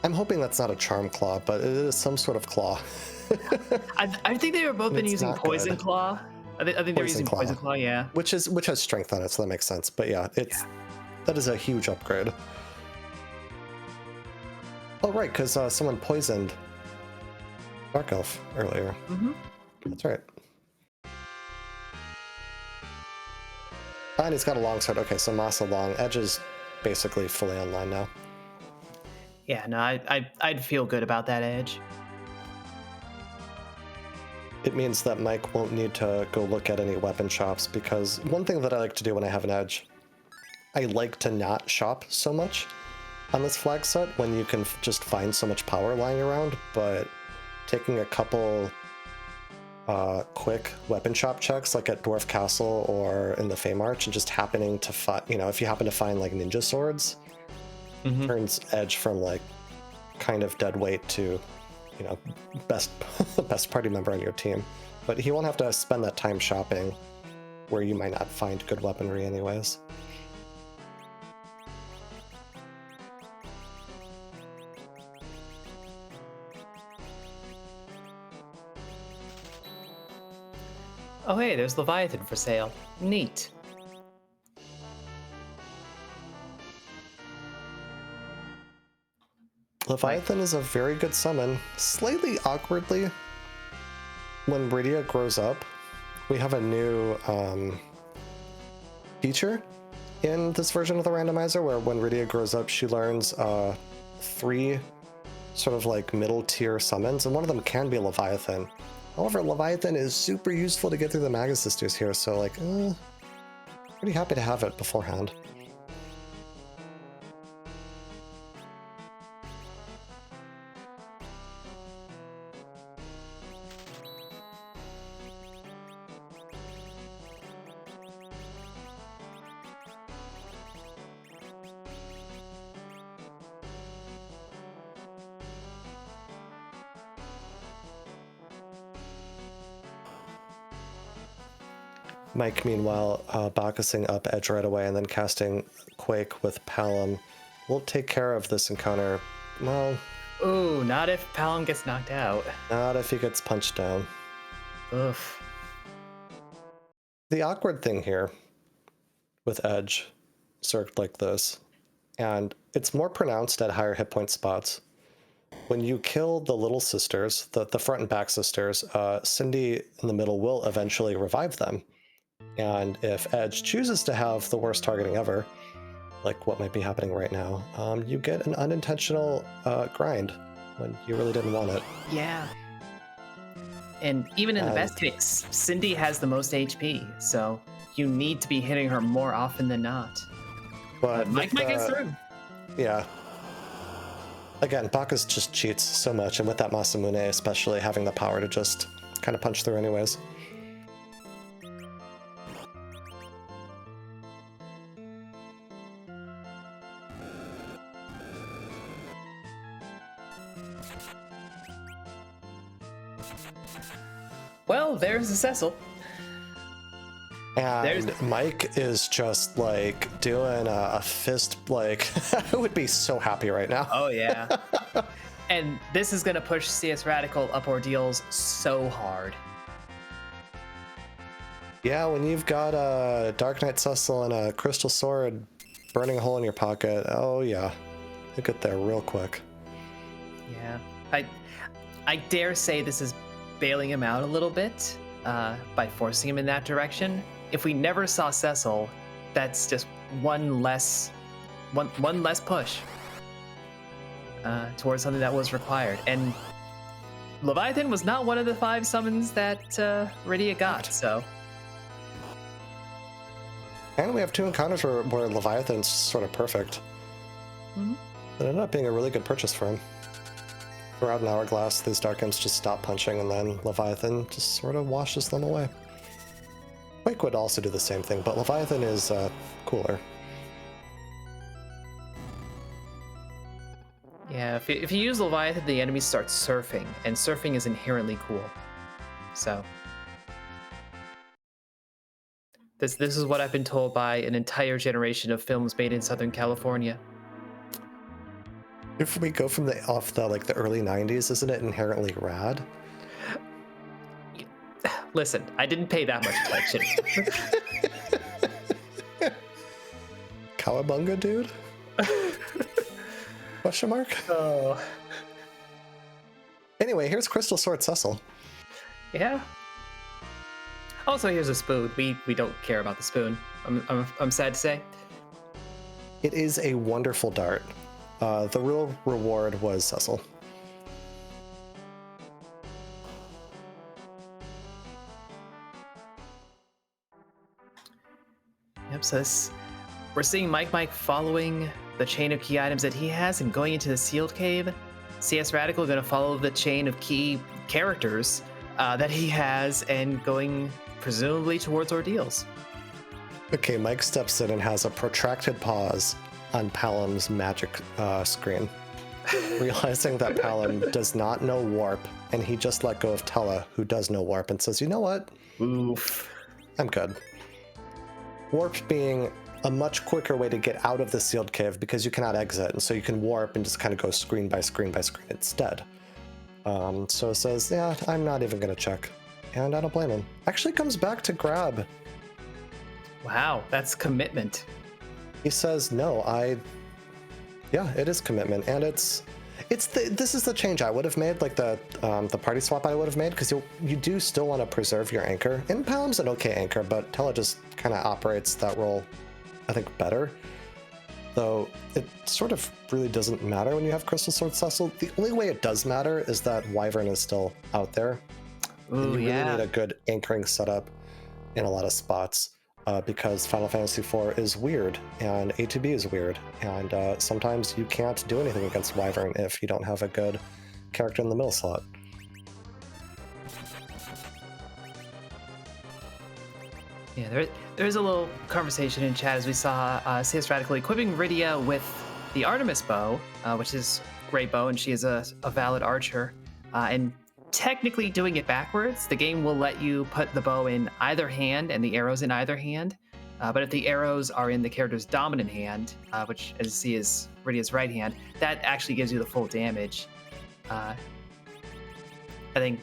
I'm hoping that's not a charm claw, but it is some sort of claw. I think they were both been using Poison good. Claw. I think they're using Poison Claw, yeah. Which has strength on it, so that makes sense. But yeah, that is a huge upgrade. Oh right, because someone poisoned Dark Elf earlier. That's right. And he's got a long sword. Okay, so Masa long. Edge is basically fully online now. Yeah, no, I'd feel good about that Edge. It means that Mike won't need to go look at any weapon shops, because one thing that I like to do when I have an Edge, I like to not shop so much on this flag set when you can just find so much power lying around, but taking a couple quick weapon shop checks like at Dwarf Castle or in the Feymarch and just happening to find, if you happen to find like ninja swords, turns Edge from like kind of dead weight to best party member on your team. But he won't have to spend that time shopping where you might not find good weaponry anyways. Oh hey, there's Leviathan for sale. Neat. Leviathan is a very good summon. Slightly awkwardly, when Rydia grows up, we have a new feature in this version of the randomizer where when Rydia grows up, she learns 3 sort of like middle tier summons, and one of them can be Leviathan. However, Leviathan is super useful to get through the Magnus Sisters here, so like, pretty happy to have it beforehand. Mike, meanwhile, Bacchusing up edge right away and then casting Quake with Palom. We'll take care of this encounter. Well, Ooh, not if Palom gets knocked out. not if he gets punched down. Oof. The awkward thing here with Edge circled like this, and it's more pronounced at higher hit point spots. When you kill the little sisters, the front and back sisters, Cindy in the middle will eventually revive them. And if Edge chooses to have the worst targeting ever, like what might be happening right now, you get an unintentional grind when you really didn't want it. Yeah. And even in the best case, Cindy has the most HP, so you need to be hitting her more often than not. But Mike might get through. Yeah. Again, Bacchus just cheats so much, and with that Masamune especially, having the power to just kind of punch through anyways. Well, there's the Cecil. And Mike is just like doing a fist, like, I would be so happy right now. Oh, yeah. And this is going to push CSRadical up Ordeals so hard. Yeah, when you've got a Dark Knight Cecil and a Crystal Sword burning a hole in your pocket, oh yeah, you get there real quick. Yeah. I dare say this is bailing him out a little bit by forcing him in that direction. If we never saw Cecil, that's just one less push towards something that was required. And Leviathan was not one of the 5 summons that Rydia got, so. And we have 2 encounters where Leviathan's sort of perfect. Mm-hmm. It ended up being a really good purchase for him. Throughout an hourglass, these Dark Imps just stop punching, and then Leviathan just sort of washes them away. Quake would also do the same thing, but Leviathan is cooler. Yeah, if you use Leviathan, the enemy starts surfing, and surfing is inherently cool. So this is what I've been told by an entire generation of films made in Southern California. If we go from the early 90s, isn't it inherently rad? Listen, I didn't pay that much attention. Cowabunga, dude? Question mark? Oh. Anyway, here's Crystal Sword Cecil. Yeah. Also, here's a spoon. We don't care about the spoon. I'm sad to say. It is a wonderful dart. The real reward was Cecil. Yep, so we're seeing Mike following the chain of key items that he has and going into the sealed cave. CSRadical going to follow the chain of key characters that he has and going presumably towards Ordeals. Okay, Mike steps in and has a protracted pause on Palom's magic screen, realizing that Palom does not know warp, and he just let go of Tella, who does know warp, and says, you know what? Oof. I'm good. Warp being a much quicker way to get out of the sealed cave because you cannot exit, and so you can warp and just kind of go screen by screen by screen instead. So it says, yeah, I'm not even going to check, and I don't blame him. Actually comes back to grab. Wow, that's commitment. He says, no, yeah, it is commitment, and this is the change I would have made, like the party swap I would have made, because you do still want to preserve your anchor. And Palom's an okay anchor, but Tella just kind of operates that role, I think, better. Though it sort of really doesn't matter when you have Crystal Sword Cecil. The only way it does matter is that Wyvern is still out there. Ooh, and you yeah. really need a good anchoring setup in a lot of spots. Because Final Fantasy IV is weird, and A2B is weird, and sometimes you can't do anything against Wyvern if you don't have a good character in the middle slot. Yeah, there's a little conversation in chat as we saw CSRadical equipping Rydia with the Artemis bow, which is a great bow, and she is a valid archer, and technically doing it backwards. The game will let you put the bow in either hand and the arrows in either hand. But if the arrows are in the character's dominant hand, which as you see is Rydia's right hand, that actually gives you the full damage. I think,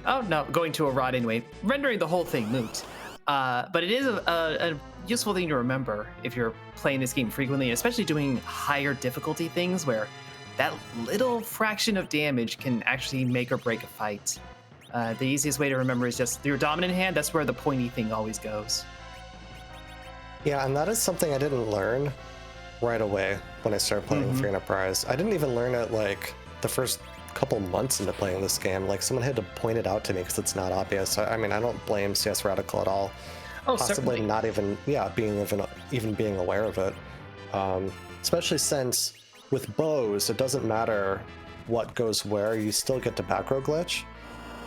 oh no, going to a rod anyway, rendering the whole thing moot. But it is a useful thing to remember if you're playing this game frequently, especially doing higher difficulty things where that little fraction of damage can actually make or break a fight. The easiest way to remember is just your dominant hand, that's where the pointy thing always goes. Yeah, and that is something I didn't learn right away when I started playing Free Enterprise. I didn't even learn it like the first couple months into playing this game. Like someone had to point it out to me because it's not obvious. I mean, I don't blame CSRadical at all. Oh, possibly certainly. not even, yeah, even being aware of it. Especially since with bows, it doesn't matter what goes where. You still get the back row glitch,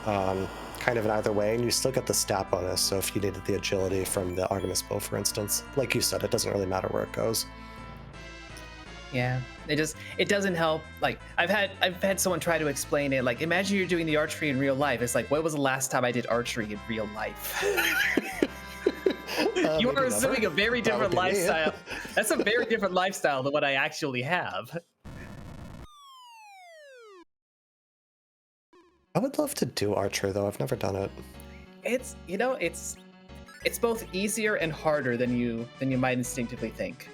kind of in either way, and you still get the stat bonus. So if you needed the agility from the Artemis bow, for instance, like you said, it doesn't really matter where it goes. Yeah, it doesn't help. Like I've had someone try to explain it. Like imagine you're doing the archery in real life. It's like, when was the last time I did archery in real life? You are assuming a very different lifestyle. That's a very different lifestyle than what I actually have. I would love to do archery though. I've never done it. It's it's both easier and harder than you might instinctively think.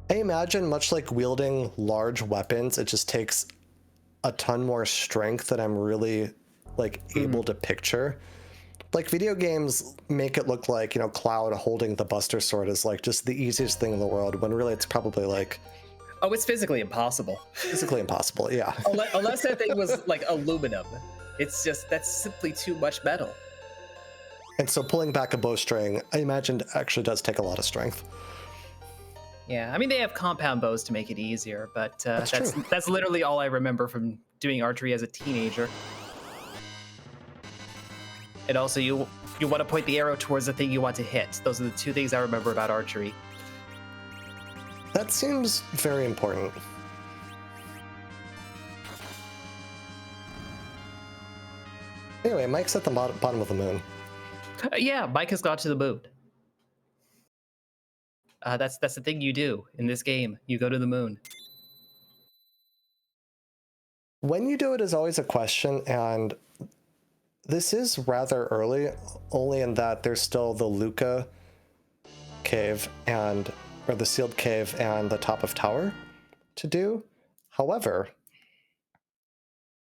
I imagine, much like wielding large weapons, it just takes a ton more strength that I'm really like able to picture. Like video games make it look like, you know, Cloud holding the Buster Sword is like just the easiest thing in the world, when really it's probably like... Oh, it's physically impossible. Physically impossible, yeah. Unless that thing was like aluminum. It's just, that's simply too much metal. And so pulling back a bowstring, I imagine, actually does take a lot of strength. Yeah, I mean, they have compound bows to make it easier, but true. that's literally all I remember from doing archery as a teenager. And also, you want to point the arrow towards the thing you want to hit. Those are the two things I remember about archery. That seems very important. Anyway, Mike's at the bottom of the moon. Yeah, Mike has got to the moon. That's the thing you do in this game. You go to the moon. When you do it is always a question, and this is rather early, only in that there's still the Luca cave or the sealed cave and the top of tower to do. However,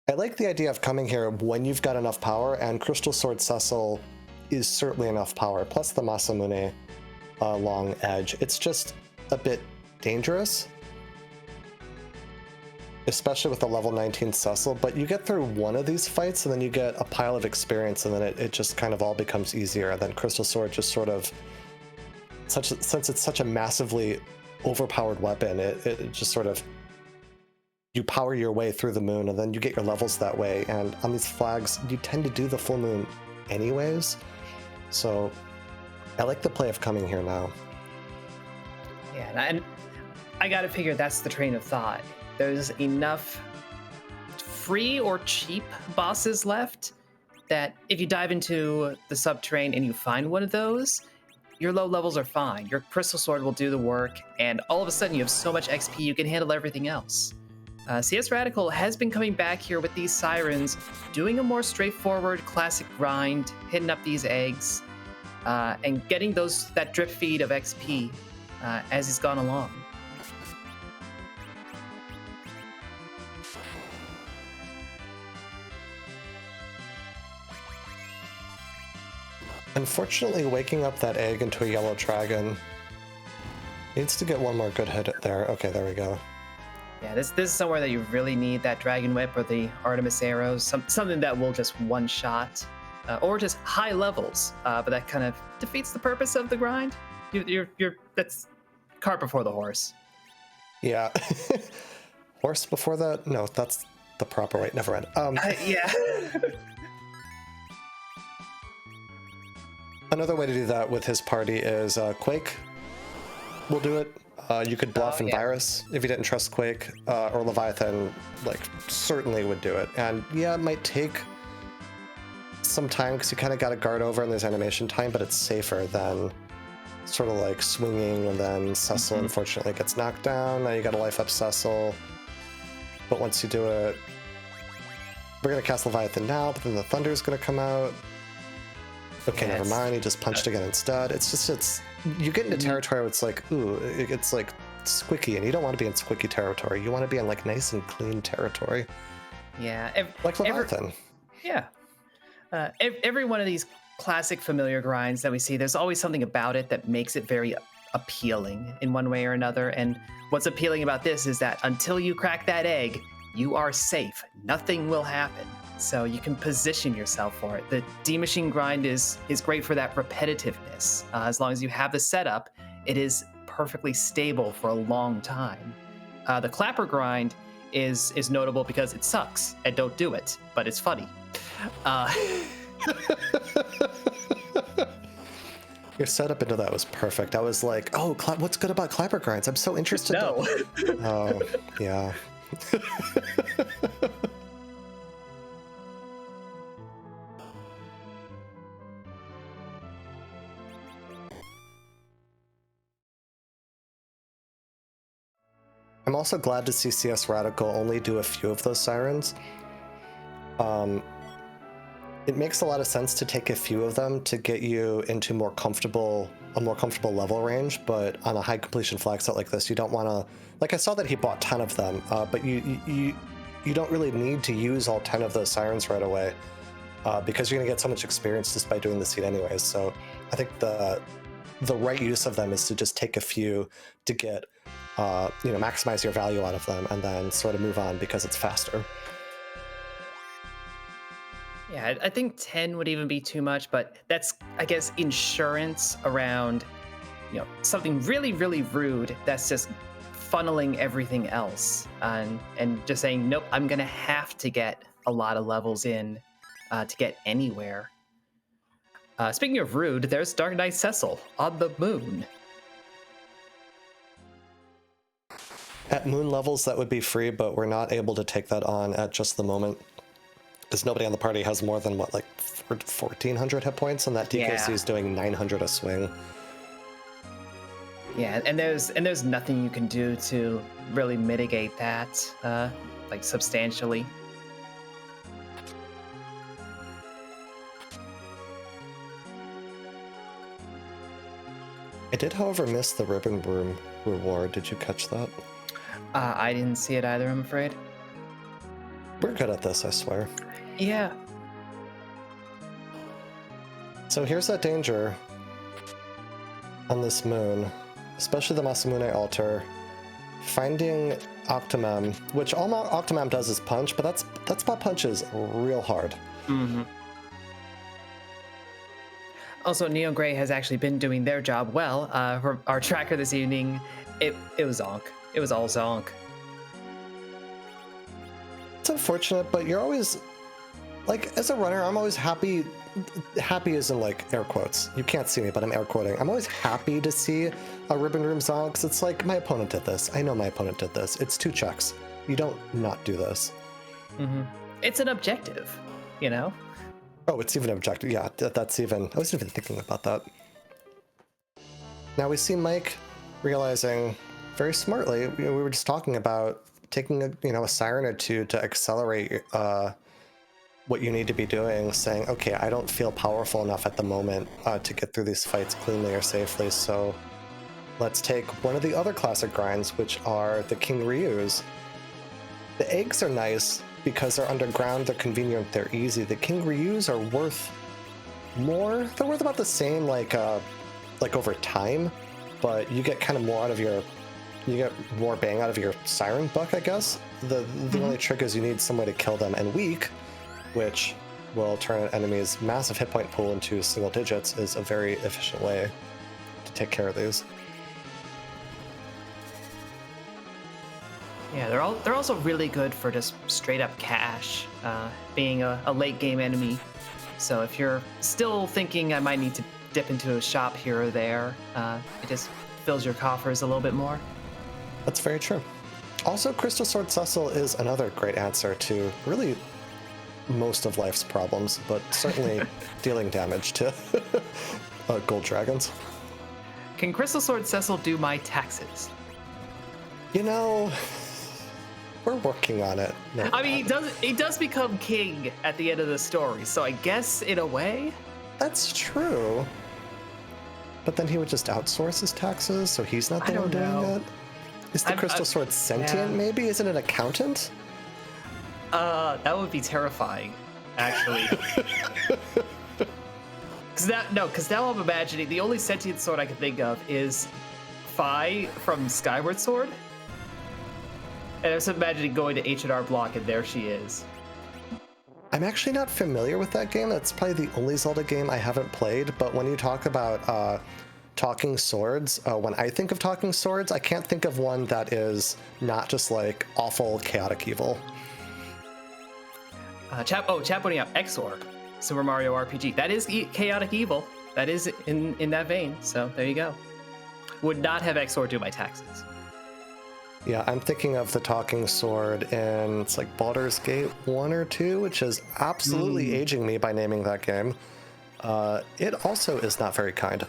I like the idea of coming here when you've got enough power, and Crystal Sword Cecil is certainly enough power, plus the Masamune long edge. It's just a bit dangerous, especially with the level 19 Cecil, but you get through one of these fights and then you get a pile of experience, and then it just kind of all becomes easier. And then Crystal Sword just sort of, since it's such a massively overpowered weapon, it just sort of, you power your way through the moon and then you get your levels that way. And on these flags, you tend to do the full moon anyways. So I like the play of coming here now. Yeah, and I gotta figure that's the train of thought. There's enough free or cheap bosses left that if you dive into the subterranean and you find one of those, your low levels are fine. Your Crystal Sword will do the work, and all of a sudden you have so much XP you can handle everything else. CSRadical has been coming back here with these sirens, doing a more straightforward classic grind, hitting up these eggs, and getting that drip feed of XP as he's gone along. Unfortunately, waking up that egg into a yellow dragon needs to get one more good hit there. Okay, there we go. Yeah, this is somewhere that you really need that Dragon Whip or the Artemis arrows, something that will just one-shot, or just high levels, but that kind of defeats the purpose of the grind. That's cart before the horse. Yeah. Horse before that? No, that's the proper way. Never mind. Yeah. Another way to do that with his party is Quake will do it. You could bluff yeah. Virus if you didn't trust Quake, or Leviathan, like, certainly would do it. And yeah, it might take some time because you kind of got to guard over and there's animation time, but it's safer than sort of like swinging and then Cecil unfortunately gets knocked down. Now you got to life up Cecil. But once you do it, we're going to cast Leviathan now, but then the Thunder's going to come out. Okay, Yeah, never mind. He just punched again instead. It's just, you get into territory where it's like, ooh, it's like squicky, and you don't want to be in squicky territory. You want to be in like nice and clean territory. Yeah. Like Leviathan. Yeah. Every one of these classic familiar grinds that we see, there's always something about it that makes it very appealing in one way or another. And what's appealing about this is that until you crack that egg, you are safe. Nothing will happen. So you can position yourself for it. The D-Machine grind is great for that repetitiveness. As long as you have the setup, it is perfectly stable for a long time. The Clapper grind is notable because it sucks and don't do it, but it's funny. Your setup into that was perfect. I was like, oh, what's good about Clapper grinds? I'm so interested. No. Oh, yeah. I'm also glad to see CSRadical only do a few of those sirens. It makes a lot of sense to take a few of them to get you into a more comfortable level range, but on a high completion flag set like this, you don't want to, like I saw that he bought 10 of them, but you don't really need to use all 10 of those sirens right away, because you're going to get so much experience just by doing the seed anyways. So I think the right use of them is to just take a few to get, maximize your value out of them and then sort of move on because it's faster. Yeah, I think 10 would even be too much, but that's, I guess, insurance around, something really, really rude that's just funneling everything else and just saying, nope, I'm going to have to get a lot of levels in to get anywhere. Speaking of rude, there's Dark Knight Cecil on the moon. At moon levels, that would be free, but we're not able to take that on at just the moment. Because nobody on the party has more than, 1,400 hit points, and that DKC is doing 900 a swing. Yeah, and there's nothing you can do to really mitigate that, substantially. I did, however, miss the ribbon room reward. Did you catch that? I didn't see it either, I'm afraid. We're good at this, I swear. Yeah. So here's that danger on this moon, especially the Masamune altar. Finding Octomam, which all Octomam does is punch, but that spot punches real hard. Mm-hmm. Also, Neo Gray has actually been doing their job well. For our tracker this evening, it was zonk. It was all zonk. It's unfortunate, but you're always, as a runner, I'm always happy as in air quotes. You can't see me, but I'm air quoting. I'm always happy to see a ribbon room zonk, because it's like, my opponent did this. I know my opponent did this. It's 2 checks. You don't not do this. Mm-hmm. It's an objective, Oh, it's even objective. Yeah, that's even, I wasn't even thinking about that. Now we see Mike realizing very smartly, we were just talking about taking a siren or two to accelerate what you need to be doing, saying, okay, I don't feel powerful enough at the moment to get through these fights cleanly or safely, so let's take one of the other classic grinds, which are the King Ryus. The eggs are nice because they're underground, they're convenient, they're easy. The King Ryus are worth more. They're worth about the same, over time, but you get kind of more out of you get more bang out of your siren buck, I guess. The only trick is you need somewhere to kill them, and weak, which will turn an enemy's massive hit point pool into single digits, is a very efficient way to take care of these. Yeah, they're also really good for just straight up cash, being a late game enemy. So if you're still thinking I might need to dip into a shop here or there, it just fills your coffers a little bit more. That's very true. Also, Crystal Sword Cecil is another great answer to really most of life's problems, but certainly dealing damage to gold dragons. Can Crystal Sword Cecil do my taxes? You know, we're working on it. No, I mean, he does become king at the end of the story, so I guess in a way. that's true. But then he would just outsource his taxes, so he's not the one doing it. Is the Crystal Sword sentient, maybe? Isn't it an accountant? That would be terrifying, actually. Because now I'm imagining the only sentient sword I can think of is Fi from Skyward Sword. And I was imagining going to H&R Block, and there she is. I'm actually not familiar with that game. That's probably the only Zelda game I haven't played. But when you talk about talking swords, when I think of talking swords, I can't think of one that is not just like awful chaotic evil. Chap pointing out Exorb, Super Mario RPG. That is chaotic evil. That is in that vein. So there you go. Would not have Exorb do my taxes. Yeah, I'm thinking of the talking sword in, it's like Baldur's Gate 1 or 2, which is absolutely aging me by naming that game. It also is not very kind.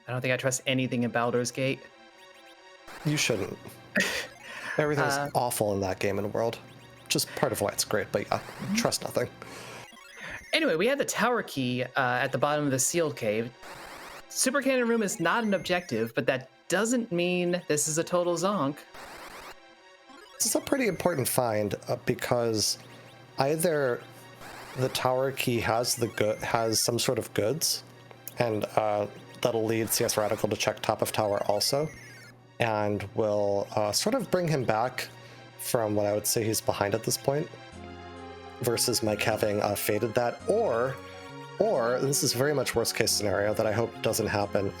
I don't think I trust anything in Baldur's Gate. You shouldn't. Everything's awful in that game and world. Which is part of why it's great, but yeah, trust nothing. Anyway, we had the tower key at the bottom of the sealed cave. Super Cannon Room is not an objective, but that doesn't mean this is a total zonk. This is a pretty important find because either the tower key has some sort of goods, and that'll lead CSRadical to check top of tower also, and will sort of bring him back from what I would say he's behind at this point, versus Mike having faded that, or this is very much worst case scenario that I hope doesn't happen.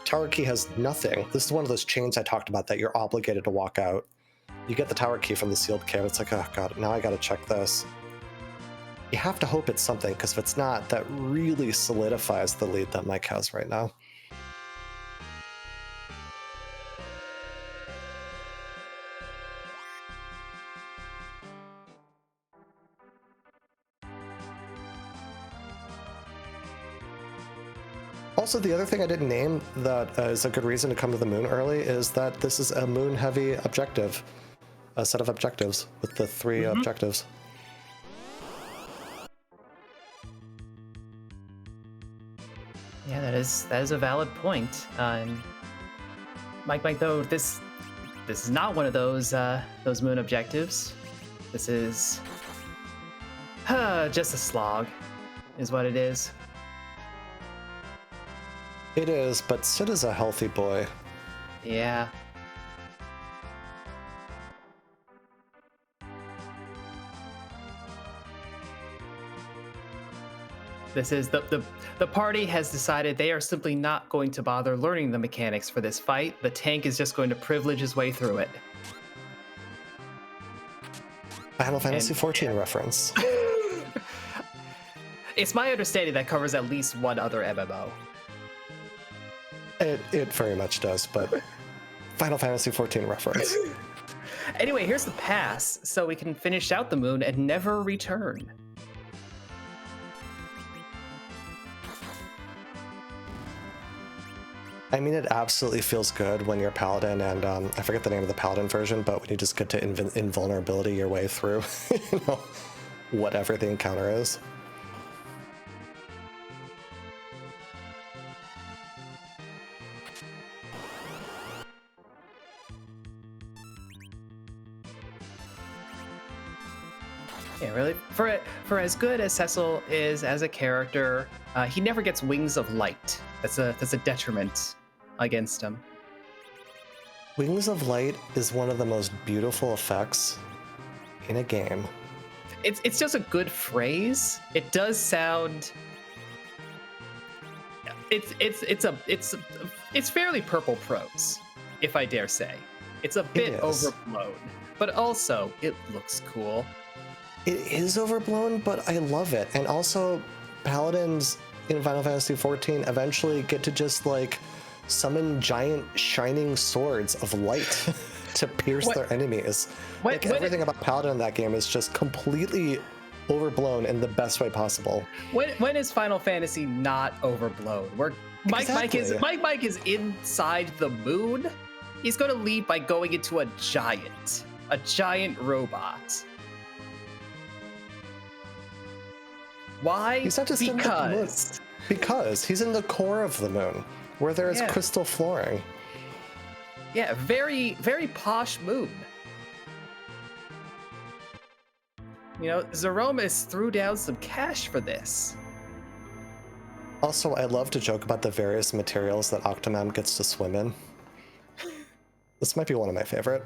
Tower key has nothing. This is one of those chains I talked about that you're obligated to walk out. You get the tower key from the sealed cave. It's like, oh god, now I gotta check this. You have to hope it's something, because if it's not, that really solidifies the lead that Mike has right now. Also, the other thing I didn't name that is a good reason to come to the moon early is that this is a moon-heavy objective, a set of objectives with the three objectives. Yeah, that is a valid point. Mike, though, this is not one of those moon objectives. This is just a slog, is what it is. It is, but Sid is a healthy boy. Yeah. This is the party has decided they are simply not going to bother learning the mechanics for this fight. The tank is just going to privilege his way through it. Final Fantasy XIV reference. It's my understanding that covers at least one other MMO. It very much does, but Final Fantasy XIV reference. Anyway, here's the pass, so we can finish out the moon and never return. I mean, it absolutely feels good when you're Paladin, and I forget the name of the Paladin version, but when you just get to invulnerability your way through, you know, whatever the encounter is. Yeah, really. For as good as Cecil is as a character, he never gets Wings of Light. That's a detriment against him. Wings of Light is one of the most beautiful effects in a game. It's just a good phrase. It does sound. It's fairly purple prose, if I dare say. It's a bit overblown, but also it looks cool. It is overblown, but I love it. And also, Paladins in Final Fantasy XIV eventually get to just, like, summon giant shining swords of light to pierce their enemies. Everything about Paladin in that game is just completely overblown in the best way possible. When is Final Fantasy not overblown? Mike Mike is inside the moon. He's going to lead by going into a giant robot. Why? He's not just because he's in the core of the moon, where there is crystal flooring. Yeah, very, very posh moon. You know, Zeromus threw down some cash for this. Also, I love to joke about the various materials that Octomam gets to swim in. This might be one of my favorite.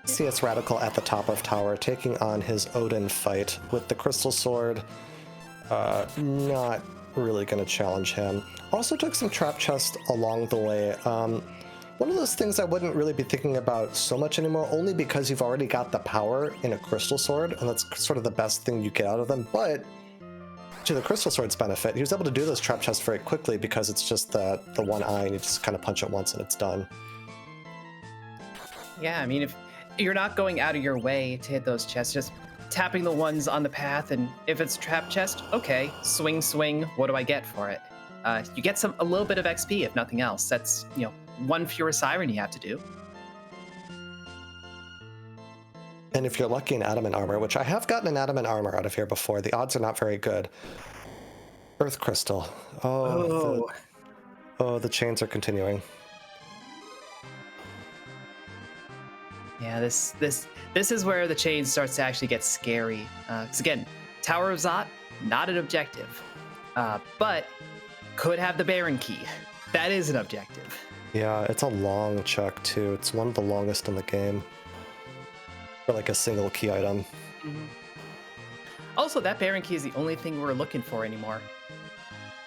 CSRadical at the top of tower, taking on his Odin fight with the Crystal Sword. Not really going to challenge him. Also took some trap chest along the way. One of those things I wouldn't really be thinking about so much anymore, only because you've already got the power in a Crystal Sword, and that's sort of the best thing you get out of them. But to the Crystal Sword's benefit, he was able to do those trap chests very quickly because it's just the one eye, and you just kind of punch it once and it's done. Yeah, I mean, if you're not going out of your way to hit those chests, just tapping the ones on the path, and if it's trap chest, okay, swing, what do I get for it? You get a little bit of XP, if nothing else. That's, you know, one fewer siren you have to do. And if you're lucky in adamant armor, which I have gotten an adamant armor out of here before, the odds are not very good. Earth crystal. Oh, the chains are continuing. Yeah, this is where the chain starts to actually get scary. Because again, Tower of Zot, not an objective, but could have the Baron key. That is an objective. Yeah, it's a long check too. It's one of the longest in the game for like a single key item. Mm-hmm. Also, that Baron key is the only thing we're looking for anymore.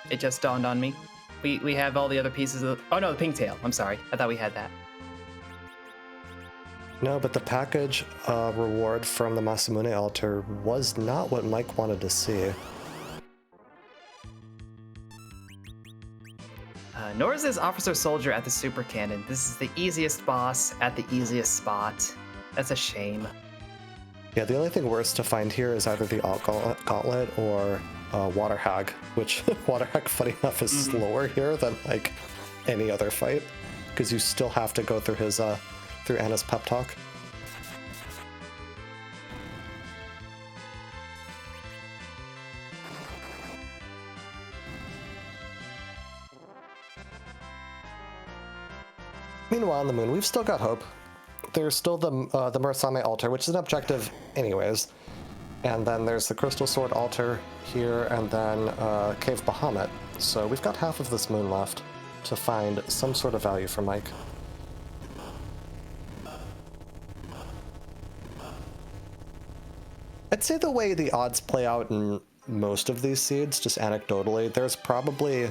It just dawned on me. We have all the other pieces of... Oh no, the Pigtail. I'm sorry. I thought we had that. No, but the package reward from the Masamune altar was not what Mike wanted to see. Norz is Officer Soldier at the Super Cannon. This is the easiest boss at the easiest spot. That's a shame. Yeah, the only thing worse to find here is either the Gauntlet or Water Hag, which Water Hag, funny enough, is slower here than like any other fight, because you still have to go through his through Anna's pep talk. Meanwhile, on the moon, we've still got hope. There's still the Murasame altar, which is an objective anyways. And then there's the Crystal Sword altar here, and then Cave Bahamut. So we've got half of this moon left to find some sort of value for Mike. I'd say the way the odds play out in most of these seeds, just anecdotally, there's probably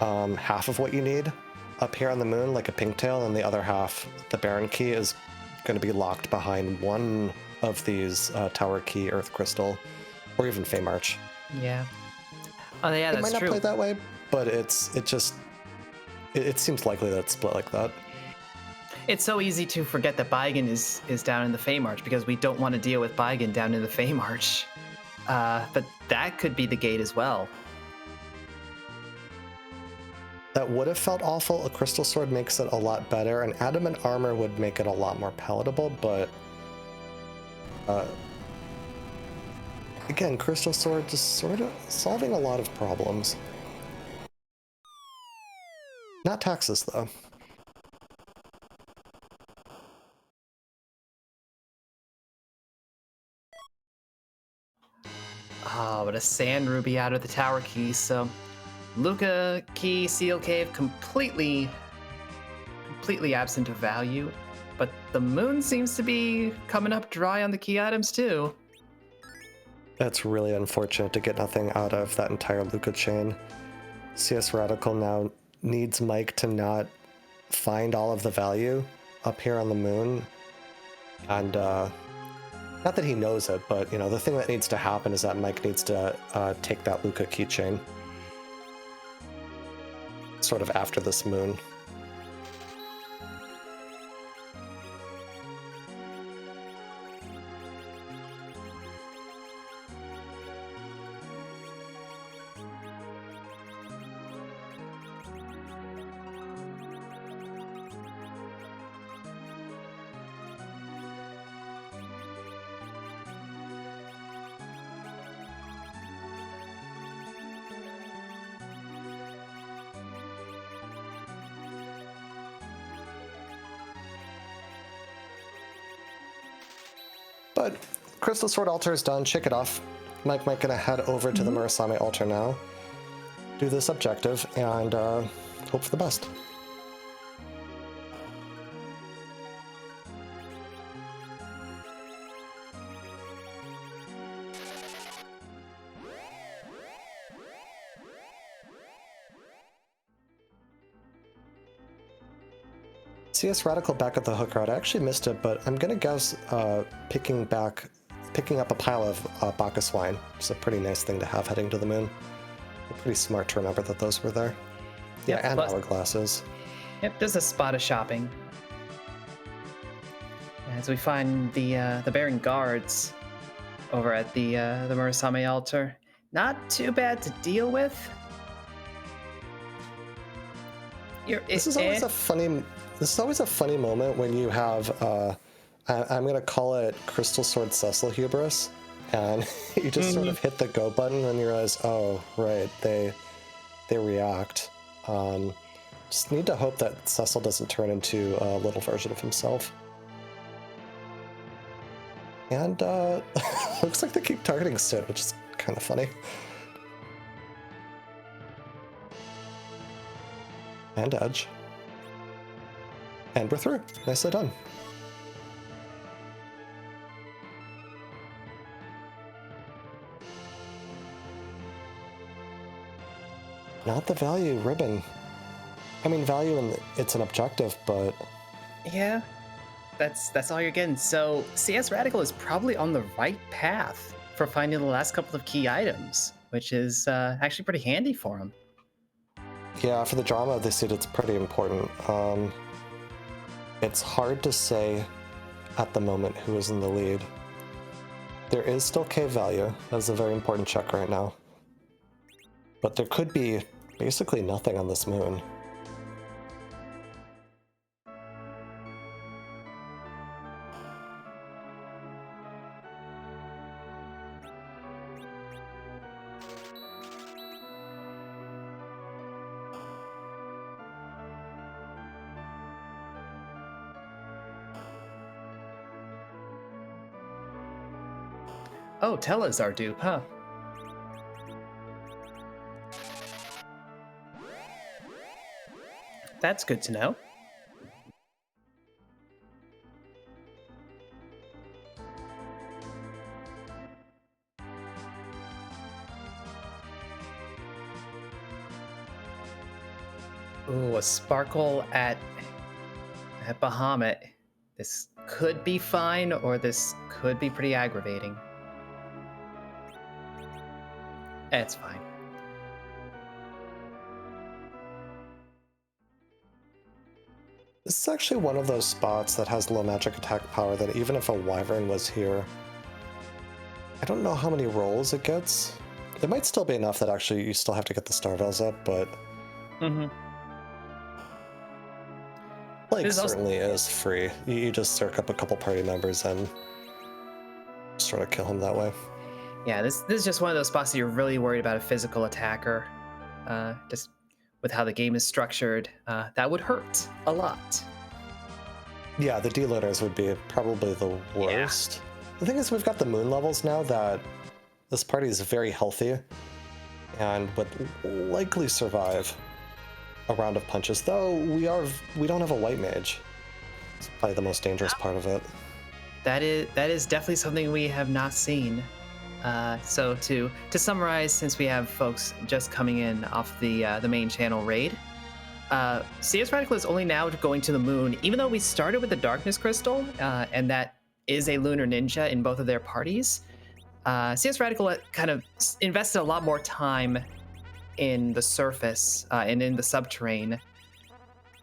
half of what you need up here on the moon, like a Pinktail, and the other half, the Baron Key, is going to be locked behind one of these Tower Key, Earth Crystal, or even Feymarch. Yeah. Oh yeah, that's true. It might not play that way, but it seems likely that it's split like that. It's so easy to forget that Bygan is down in the Feymarch because we don't want to deal with Bygan down in the Feymarch. But that could be the gate as well. That would have felt awful. A Crystal Sword makes it a lot better, and Adamant Armor would make it a lot more palatable, but again, Crystal Sword just sort of solving a lot of problems. Not taxes, though. Oh, but a Sand Ruby out of the Tower Key, so... Luca Key, Seal Cave, completely absent of value, but the moon seems to be coming up dry on the key items too. That's really unfortunate to get nothing out of that entire Luca chain. CSRadical now needs Mike to not find all of the value up here on the moon, and Not that he knows it, but, you know, the thing that needs to happen is that Mike needs to take that Luca keychain. Sort of after this moon. But Crystal Sword altar is done. Shake it off. Mike might gonna head over to the Murasame altar now. Do this objective and hope for the best. CSRadical back at the hook route. I actually missed it, but I'm gonna guess picking up a pile of Bacchus wine. It's a pretty nice thing to have heading to the moon. Pretty smart to remember that those were there. Yeah, yep, and hourglasses. Yep, there's a spot of shopping. As we find the Baron guards over at the Murasame altar. Not too bad to deal with. This is always a funny moment when you have, I'm going to call it Crystal Sword Cecil hubris, and you just sort of hit the go button and you realize, oh, right, they react. Just need to hope that Cecil doesn't turn into a little version of himself. And looks like they keep targeting Sid, which is kind of funny. And Edge. And we're through. Nicely done. Not the value ribbon. I mean, value and it's an objective, but yeah, that's all you're getting. So CSRadical is probably on the right path for finding the last couple of key items, which is actually pretty handy for him. Yeah, for the drama of this seed, it's pretty important. It's hard to say at the moment who is in the lead. There is still K value. That's a very important check right now. But there could be basically nothing on this moon. Oh, Tella's our dupe, huh? That's good to know. Ooh, a sparkle at Bahamut. This could be fine, or this could be pretty aggravating. It's fine. This is actually one of those spots that has low magic attack power that even if a Wyvern was here, I don't know how many rolls it gets. There might still be enough that actually you still have to get the Star Veils up, but Blake certainly is free. You just circ up a couple party members and sort of kill him that way. Yeah, this is just one of those spots that you're really worried about a physical attacker. Just with how the game is structured, that would hurt a lot. Yeah, the deloaders would be probably the worst. Yeah. The thing is, we've got the moon levels now that this party is very healthy and would likely survive a round of punches, though we don't have a white mage. It's probably the most dangerous part of it. That is definitely something we have not seen. So to summarize, since we have folks just coming in off the main channel raid, CSRadical is only now going to the moon, even though we started with the Darkness Crystal, and that is a Lunar Ninja in both of their parties, CSRadical kind of invested a lot more time in the surface and in the subterrane,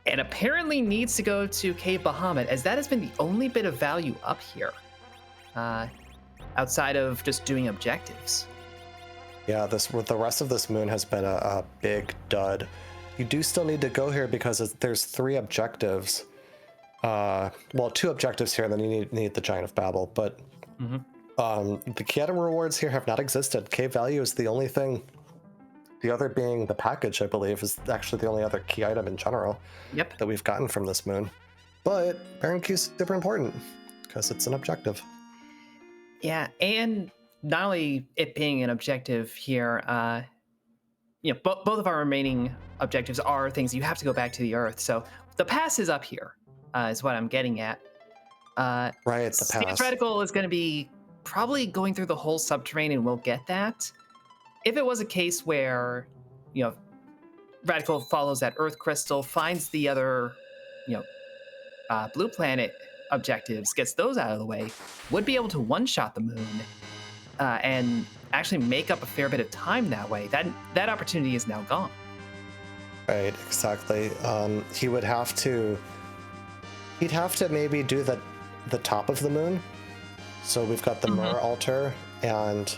and apparently needs to go to Cave Bahamut, as that has been the only bit of value up here, outside of just doing objectives. Yeah, the rest of this moon has been a big dud. You do still need to go here because there's 3 objectives. Well, 2 objectives here, and then you need the Giant of Babel. But the key item rewards here have not existed. Cave value is the only thing. The other being the package, I believe, is actually the only other key item in general that we've gotten from this moon. But Baron Key is super important because it's an objective. Yeah, and not only it being an objective here, both of our remaining objectives are things you have to go back to the Earth. So the pass is up here, is what I'm getting at. Right, the pass. CSRadical is going to be probably going through the whole subterranean, and we'll get that. If it was a case where, Radical follows that Earth crystal, finds the other, blue planet objectives, gets those out of the way, would be able to one-shot the moon, and actually make up a fair bit of time that way. That opportunity is now gone. Right, exactly. He'd have to maybe do the top of the moon. So we've got the mirror altar and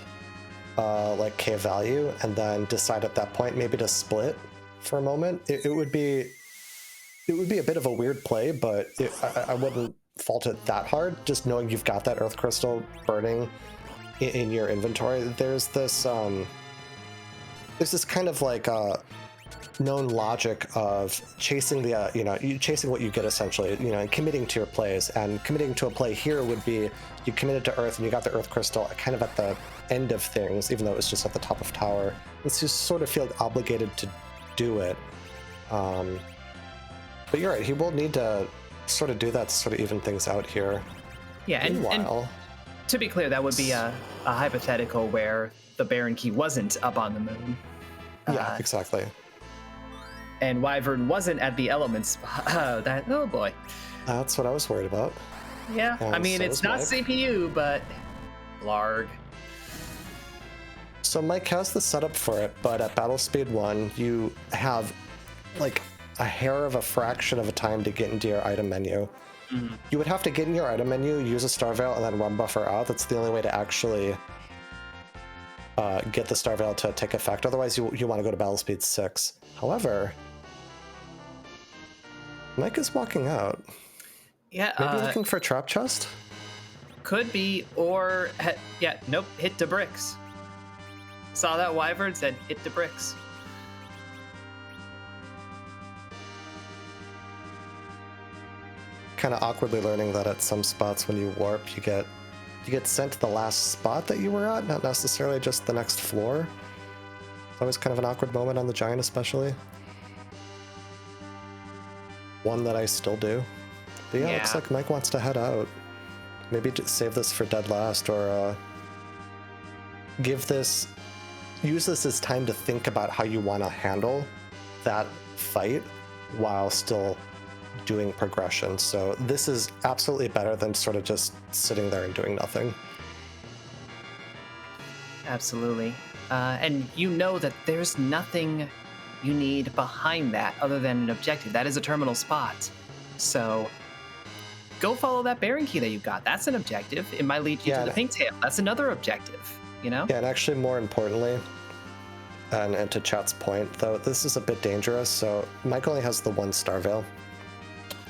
like Cave value, and then decide at that point maybe to split for a moment. It would be a bit of a weird play, but I wouldn't fault it that hard. Just knowing you've got that Earth crystal burning in your inventory. There's this kind of like known logic of chasing chasing what you get, essentially, and committing to your plays. And committing to a play here would be you committed to Earth and you got the Earth crystal kind of at the end of things, even though it was just at the top of tower. It's just sort of feel obligated to do it. But you're right, he will need to sort of do that to sort of even things out here. Yeah, and to be clear, that would be a hypothetical where the Baron Key wasn't up on the moon. Yeah, exactly. And Wyvern wasn't at the elements. Oh boy. That's what I was worried about. Yeah, and I mean, it's not Mike. CPU, but larg. So Mike has the setup for it, but at battle speed 1, you have like a hair of a fraction of a time to get into your item menu. You would have to get in your item menu, use a Star Veil, and then run buffer out. That's the only way to actually get the Star Veil to take effect. Otherwise, you want to go to battle speed 6. However, Mike is walking out. Yeah. Maybe looking for a trap chest? Could be, or nope, hit the bricks. Saw that Wyvern, said hit the bricks. Kind of awkwardly learning that at some spots when you warp, you get sent to the last spot that you were at, not necessarily just the next floor. It's always kind of an awkward moment on the Giant, especially. One that I still do. But yeah, looks like Mike wants to head out. Maybe just save this for dead last, or use this as time to think about how you want to handle that fight while still doing progression. So this is absolutely better than sort of just sitting there and doing nothing. Absolutely. And you know that there's nothing you need behind that other than an objective. That is a terminal spot. So go follow that Baron Key that you got. That's an objective. It might lead you to the Pink Tail. That's another objective, Yeah, and actually more importantly, and to chat's point, though, this is a bit dangerous. So Mike only has the 1 Star Veil.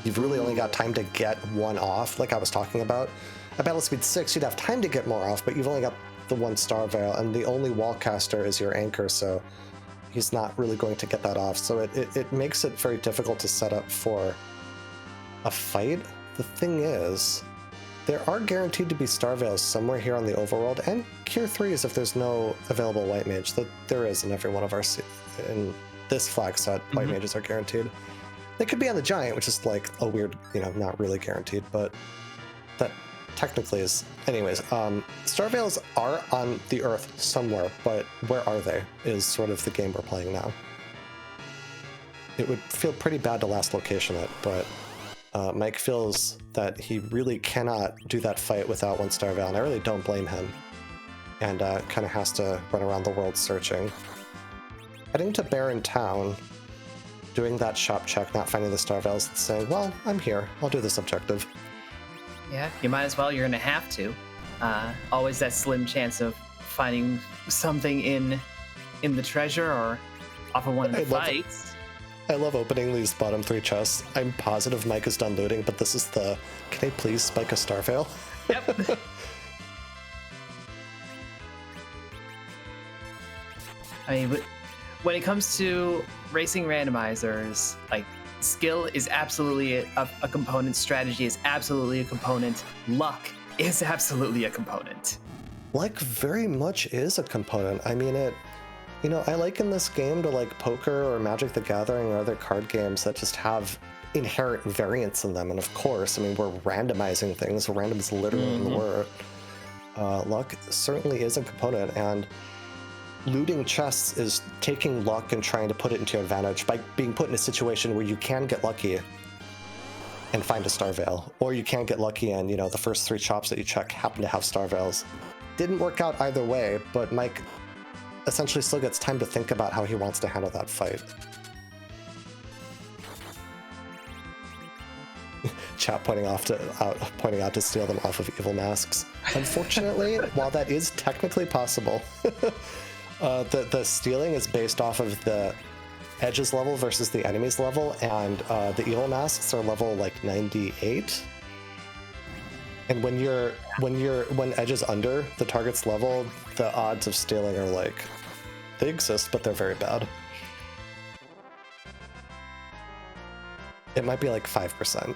You've really only got time to get 1 off, like I was talking about. At battle speed 6, you'd have time to get more off, but you've only got the 1 Star Veil, and the only wall caster is your anchor, so he's not really going to get that off. So it makes it very difficult to set up for a fight. The thing is, there are guaranteed to be Star Veils somewhere here on the overworld, and Cure 3s if there's no available White Mage. That there is in every one of our... In this flag set, White Mages are guaranteed. They could be on the Giant, which is like a weird, not really guaranteed, but that technically is. Anyways, Star Veils are on the Earth somewhere, but where are they is sort of the game we're playing now. It would feel pretty bad to last location it, but Mike feels that he really cannot do that fight without 1-star Veil, and I really don't blame him. And kind of has to run around the world searching. Heading to Barren Town, doing that shop check, not finding the Star Veils, and saying, well, I'm here, I'll do this objective. Yeah, you might as well, you're gonna have to. Always that slim chance of finding something in the treasure or off of one of the fights. I love opening these bottom 3 chests. I'm positive Mike is done looting, but this is the, can I please spike a Star Veil? Yep. I mean, when it comes to racing randomizers, like, skill is absolutely a component, strategy is absolutely a component, luck is absolutely a component. Luck very much is a component. I mean, I liken this game to like poker or Magic the Gathering or other card games that just have inherent variance in them. And of course, I mean, we're randomizing things. Random is literally in the word. Luck certainly is a component, and looting chests is taking luck and trying to put it into your advantage by being put in a situation where you can get lucky and find a Star Veil, or you can get lucky and, the first 3 shops that you check happen to have Star Veils. Didn't work out either way, but Mike essentially still gets time to think about how he wants to handle that fight. Chat pointing out to steal them off of evil masks. Unfortunately, while that is technically possible, the stealing is based off of the Edge's level versus the enemy's level, and the evil masks are level like 98. And when Edge is under the target's level, the odds of stealing are like, they exist, but they're very bad. It might be like 5%.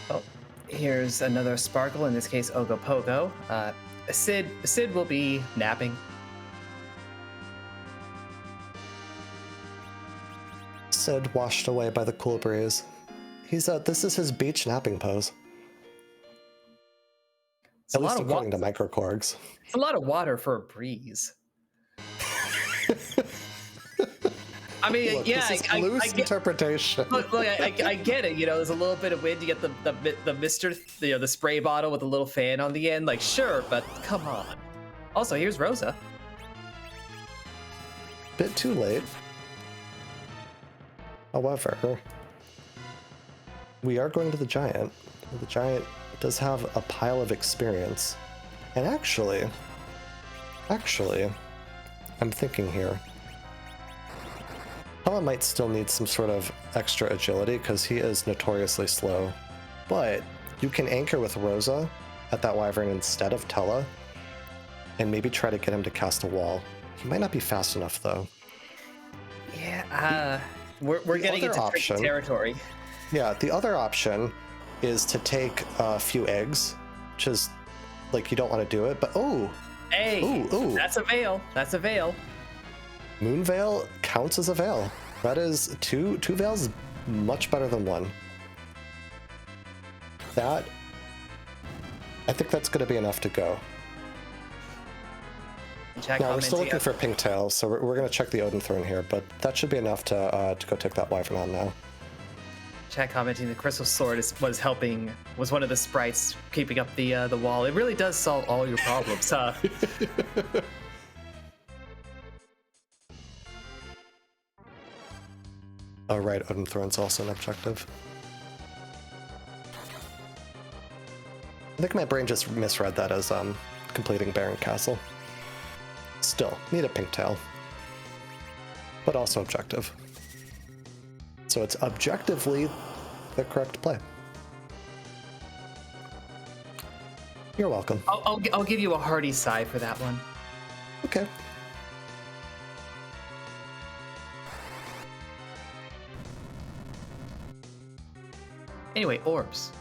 Oh, here's another sparkle, in this case Ogopogo. Sid will be napping. Sid washed away by the cool breeze. This is his beach napping pose. At least according to microcorgs. It's a lot of water for a breeze. I mean, Look, yeah, this is loose interpretation. Look, I get it. There's a little bit of wind. You get the mister, the spray bottle with a little fan on the end. Like, sure, but come on. Also, here's Rosa. Bit too late. However, we are going to the Giant. The Giant does have a pile of experience. And actually, I'm thinking here. Pella might still need some sort of extra agility because he is notoriously slow. But you can anchor with Rosa at that Wyvern instead of Tella and maybe try to get him to cast a wall. He might not be fast enough though. Yeah, we're getting into tricky territory. Yeah, the other option is to take a few eggs, which is like you don't want to do it, but hey, that's a veil. That's a veil. Moon Veil counts as a veil. That is two veils, much better than one. I think that's going to be enough to go. Now we're still looking for Pink Tail, so we're going to check the Odin Throne here, but that should be enough to go take that Wyvern on now. Chat commenting the Crystal Sword was one of the sprites keeping up the wall. It really does solve all your problems, huh? Oh right, Odin Throne's also an objective. I think my brain just misread that as completing Barren Castle. Still, need a Pink Tail. But also objective. So it's objectively the correct play. You're welcome. I'll give you a hearty sigh for that one. Okay. Anyway, orbs.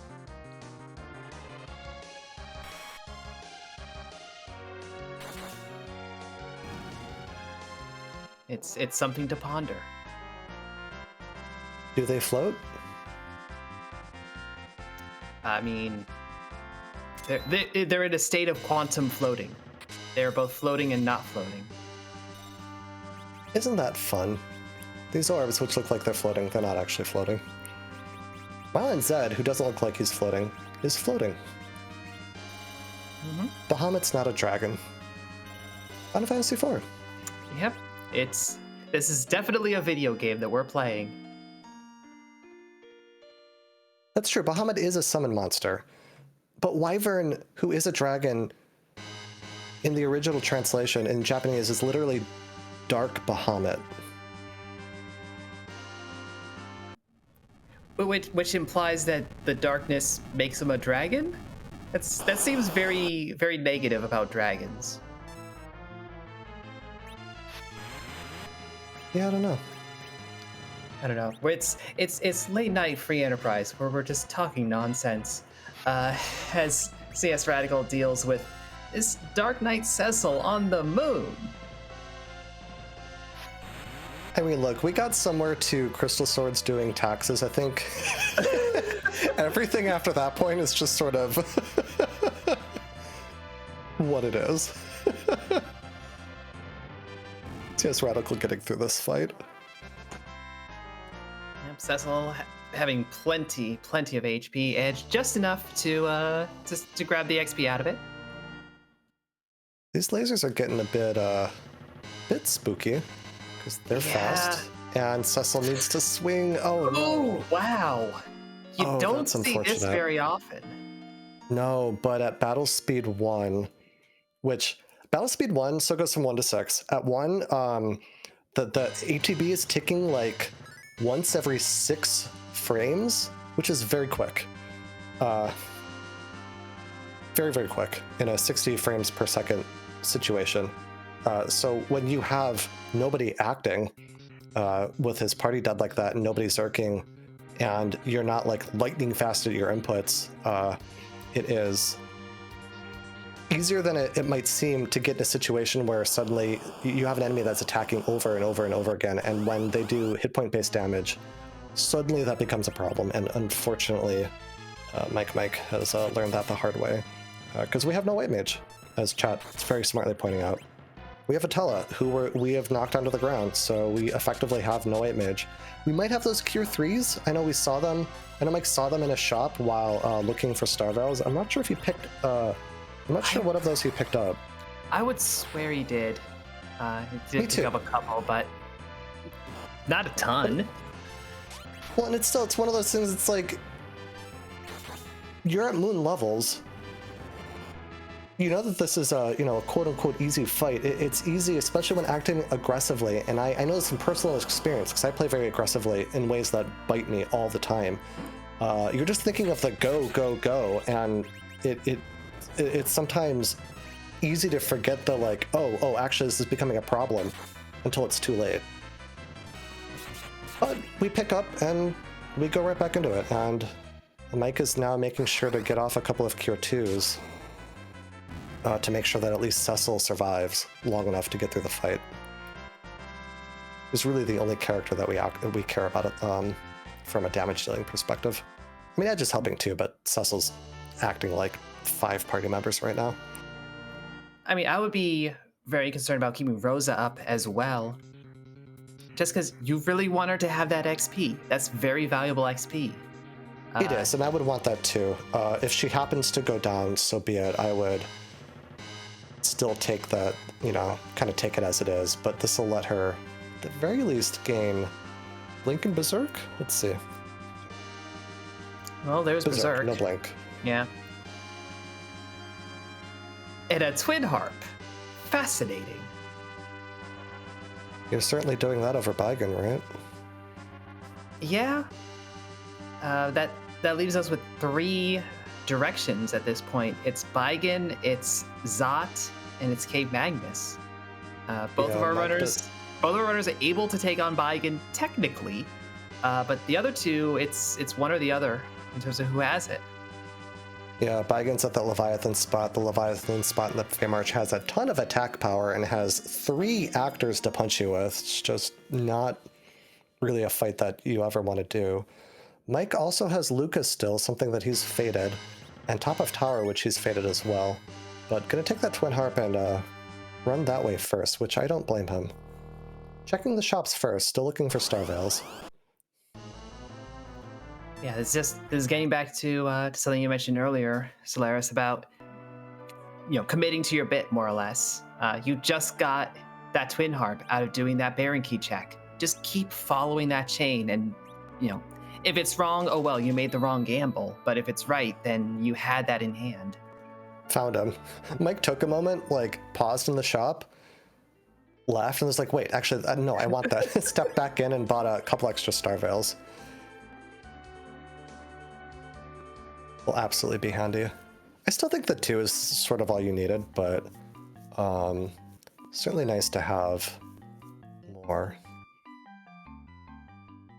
It's something to ponder. Do they float? I mean, they're in a state of quantum floating. They're both floating and not floating. Isn't that fun? These orbs, which look like they're floating, they're not actually floating. While Zed, who doesn't look like he's floating, is floating. Bahamut's not a dragon. Final Fantasy IV. Yep, this is definitely a video game that we're playing. That's true, Bahamut is a summon monster. But Wyvern, who is a dragon, in the original translation in Japanese is literally Dark Bahamut. Which implies that the darkness makes him a dragon? That seems very, very negative about dragons. Yeah, I don't know. It's late night free enterprise where we're just talking nonsense. As CSRadical deals with this Dark Knight Cecil on the moon. I mean, look, we got somewhere to Crystal Swords doing taxes, I think. Everything after that point is just sort of what it is. CSRadical getting through this fight. Yep, Cecil having plenty of HP, edge just enough to grab the XP out of it. These lasers are getting a bit spooky because they're fast, and Cecil needs to swing. Oh no! Oh wow! You don't see this very often. No, but at battle speed 1, which battle speed 1 so goes from 1 to 6. At 1, the ATB is ticking like once every 6 frames, which is very quick. Very, very quick in a 60 frames per second situation. So when you have nobody acting with his party dead like that and nobody zerking, and you're not like lightning fast at your inputs, it is easier than it might seem to get in a situation where suddenly you have an enemy that's attacking over and over and over again, and when they do hit point based damage, suddenly that becomes a problem. And unfortunately, Mike has learned that the hard way, because we have no white mage, as chat is very smartly pointing out. We have Atella, who we have knocked onto the ground, so we effectively have no white mage. We might have those Cure 3s. I know we saw them. I know Mike saw them in a shop while looking for Star Vales. I'm not sure if he picked... I'm not sure what of those he picked up. I would swear he did. He did pick up a couple, but not a ton. Well, and it's one of those things, it's like... You're at moon levels. You know that this is a, a quote-unquote easy fight. It's easy, especially when acting aggressively, and I know this from personal experience, because I play very aggressively in ways that bite me all the time. You're just thinking of the go, go, go, and it's sometimes easy to forget the, like, oh, actually this is becoming a problem, until it's too late. But we pick up, and we go right back into it, and Mike is now making sure to get off a couple of Cure 2s. To make sure that at least Cecil survives long enough to get through the fight. Is really the only character that we care about from a damage dealing perspective. I mean, Edge is helping too, but Cecil's acting like 5 party members right now. I mean, I would be very concerned about keeping Rosa up as well. Just because you really want her to have that XP. That's very valuable XP. It is, and I would want that too. If she happens to go down, so be it. I would still take that, kind of take it as it is, but this will let her, at the very least, gain Blink and Berserk? Let's see. Well, there's Berserk. No Blink. Yeah. And a Twin Harp. Fascinating. You're certainly doing that over Bygan, right? Yeah. That leaves us with 3 directions at this point. It's Bygan, it's Zot, and it's Cape Magnus. Both of our runners are able to take on Bygan technically, but the other 2, it's one or the other in terms of who has it. Yeah, Bygan's at that Leviathan spot. The Leviathan spot in the Feymarch has a ton of attack power and has 3 actors to punch you with. It's just not really a fight that you ever want to do. Mike also has Lucas still, something that he's faded, and Top of Tower, which he's faded as well. But gonna take that Twin Harp and run that way first, which I don't blame him. Checking the shops first, still looking for Star Veils. Yeah, this is getting back to something you mentioned earlier, Solaris, about committing to your bit more or less. You just got that twin harp out of doing that Baron key check. Just keep following that chain, and if it's wrong, oh well, you made the wrong gamble. But if it's right, then you had that in hand. Found him. Mike took a moment, like paused in the shop, laughed, and was like, "Wait, actually, no, I want that." Stepped back in and bought a couple extra Star Veils. Will absolutely be handy. I still think the 2 is sort of all you needed, but certainly nice to have more.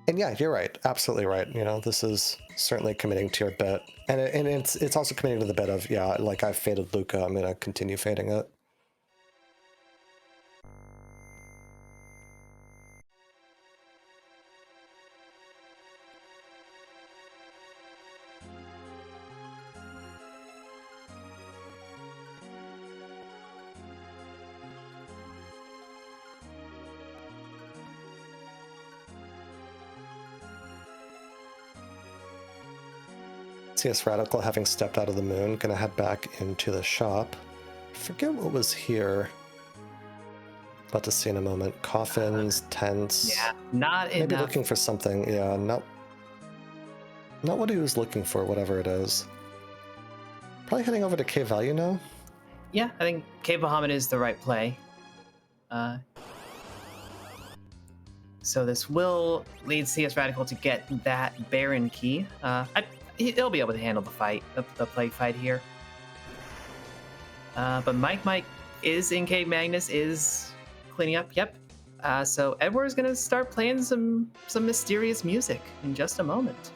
And yeah, you're right, absolutely right. This is certainly committing to your bit, and it's also committing to the bit of, yeah, like I've faded Luca, I'm gonna continue fading it. CSRadical having stepped out of the moon, gonna head back into the shop. Forget what was here. About to see in a moment. Coffins, tents. Yeah, not enough. Maybe looking for something. Yeah, not what he was looking for, whatever it is. Probably heading over to K Value now. Yeah, I think Cave Bahamut is the right play. So this will lead CSRadical to get that Baron key. He'll be able to handle the fight, the plague fight here. But Mike is in Cave. Magnus is cleaning up. Yep. So Edward's gonna start playing some mysterious music in just a moment.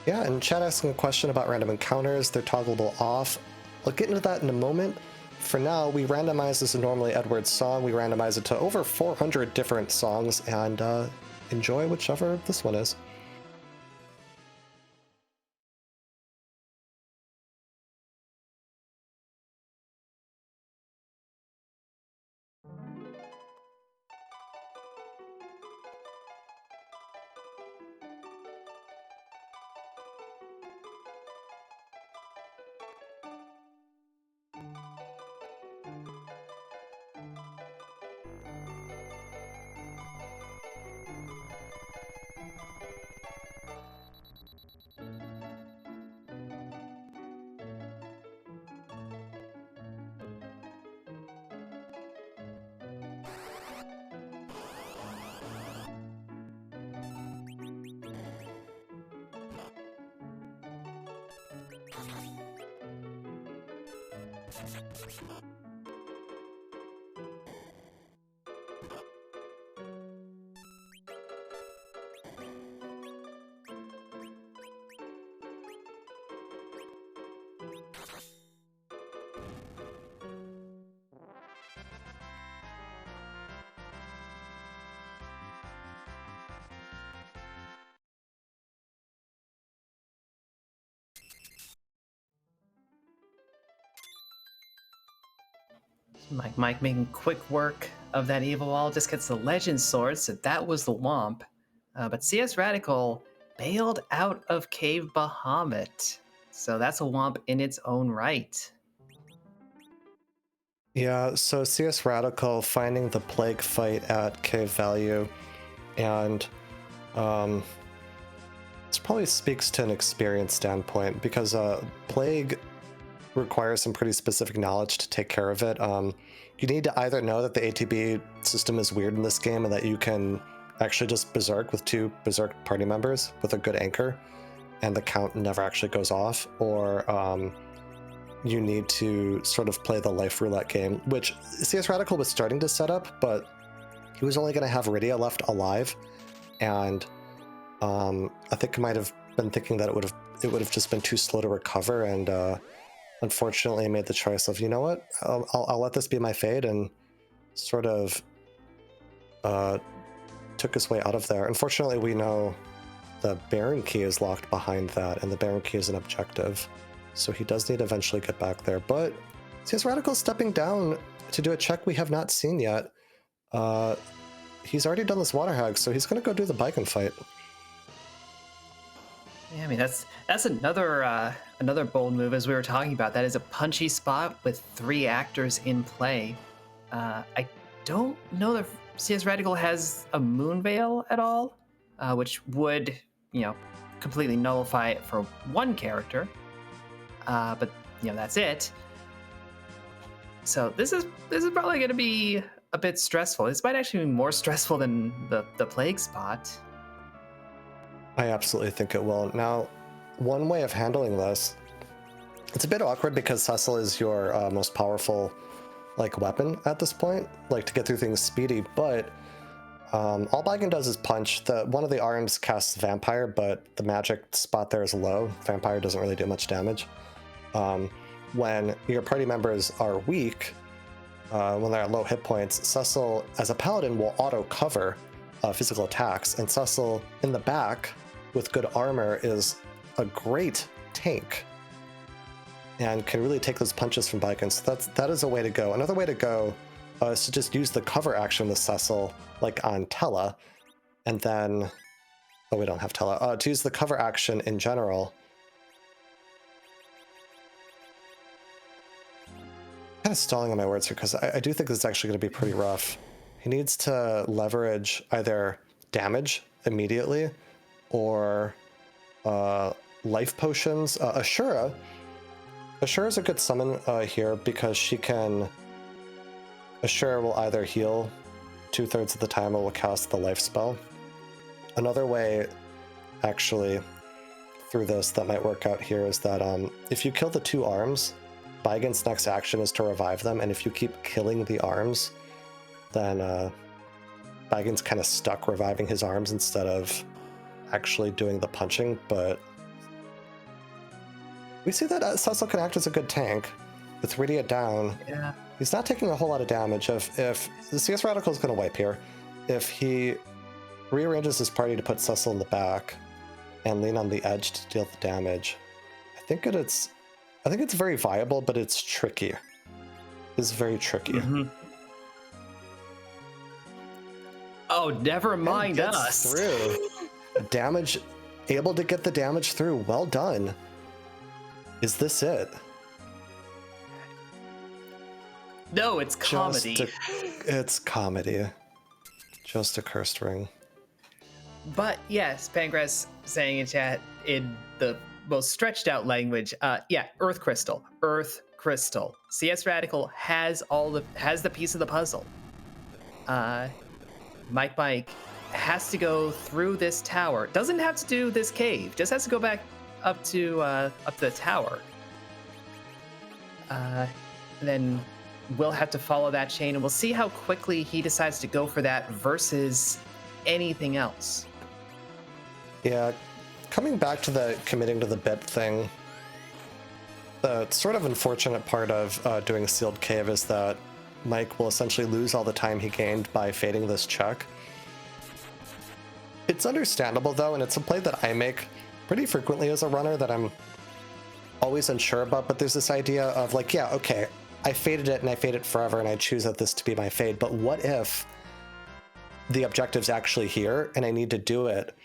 Yeah, and chat asking a question about random encounters. They're toggleable off. I'll get into that in a moment. For now, we randomize as a normally Edward's song. We randomize it to over 400 different songs, and enjoy whichever this one is. Mike making quick work of that evil wall, just gets the legend sword, so that was the womp. But CSRadical bailed out of Cave Bahamut, so that's a womp in its own right. Yeah, so CSRadical finding the plague fight at Cave Value, and this probably speaks to an experience standpoint, because plague requires some pretty specific knowledge to take care of it. You need to either know that the ATB system is weird in this game and that you can actually just berserk with 2 berserk party members with a good anchor and the count never actually goes off, or you need to sort of play the life roulette game, which CSRadical was starting to set up, but he was only going to have Rydia left alive, and I think he might have been thinking that it would have just been too slow to recover, and unfortunately made the choice of, you know what, I'll let this be my fate, and sort of took his way out of there. Unfortunately, we know the Baron key is locked behind that, and the Baron key is an objective, so he does need to eventually get back there. But CSRadical stepping down to do a check we have not seen yet. he's already done this water hag, so he's gonna go do the Bygan fight. Yeah, I mean that's another bold move, as we were talking about. That is a punchy spot with 3 actors in play. I don't know if CSRadical has a Moon Veil at all, which would, completely nullify it for 1 character. But that's it. So this is probably going to be a bit stressful. This might actually be more stressful than the plague spot. I absolutely think it will. Now, one way of handling this, it's a bit awkward because Cecil is your most powerful weapon at this point, to get through things speedy, but all Bygan does is punch. One of the arms casts Vampire, but the magic spot there is low. Vampire doesn't really do much damage. When your party members are weak, when they're at low hit points, Cecil, as a paladin, will auto-cover physical attacks, and Cecil, in the back, with good armor, is a great tank and can really take those punches from Bygan. So that is a way to go. Another way to go is to just use the cover action with Cecil, on Tella, and then... Oh, we don't have Tella. To use the cover action in general. Kind of stalling on my words here, because I do think this is actually going to be pretty rough. He needs to leverage either damage immediately or life potions. Ashura is a good summon here because she can... Ashura will either heal 2/3 of the time or will cast the life spell. Another way, actually, through this that might work out here is that if you kill the 2 arms, Bygan's next action is to revive them, and if you keep killing the arms, then Bygan's kind of stuck reviving his arms instead of actually doing the punching, but we see that Cecil can act as a good tank with Rydia down. Yeah. He's not taking a whole lot of damage. If the CSRadical is going to wipe here, if he rearranges his party to put Cecil in the back and lean on the edge to deal the damage, I think it's very viable, but it's tricky. It's very tricky. Mm-hmm. Oh, never mind us. Through. Damage, able to get the damage through. Well done. Is this it? No, it's comedy. It's comedy. Just a cursed ring. But yes, Pancras saying in chat in the most stretched out language, Earth Crystal. CSRadical has the piece of the puzzle. Mike has to go through this tower. Doesn't have to do this cave. Just has to go back up to the tower. Then we'll have to follow that chain, and we'll see how quickly he decides to go for that versus anything else. Yeah, coming back to the committing to the bit thing, the sort of unfortunate part of doing Sealed Cave is that Mike will essentially lose all the time he gained by fading this check. It's understandable though, and it's a play that I make pretty frequently as a runner that I'm always unsure about, but there's this idea of okay, I faded it and I fade it forever and I choose this to be my fade, but what if the objective's actually here and I need to do it,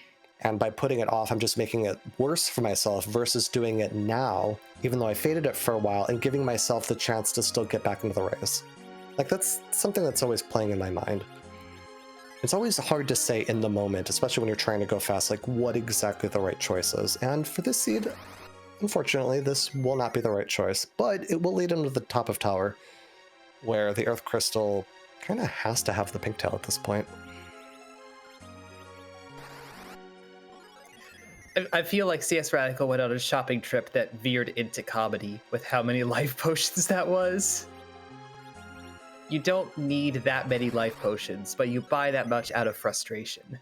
and by putting it off I'm just making it worse for myself versus doing it now, even though I faded it for a while, and giving myself the chance to still get back into the race. That's something that's always playing in my mind. It's always hard to say in the moment, especially when you're trying to go fast, what exactly the right choice is. And for this seed, unfortunately, this will not be the right choice, but it will lead him to the top of tower, where the Earth Crystal kind of has to have the pink tail at this point. I feel like CSRadical went on a shopping trip that veered into comedy with how many life potions that was. You don't need that many life potions, but you buy that much out of frustration.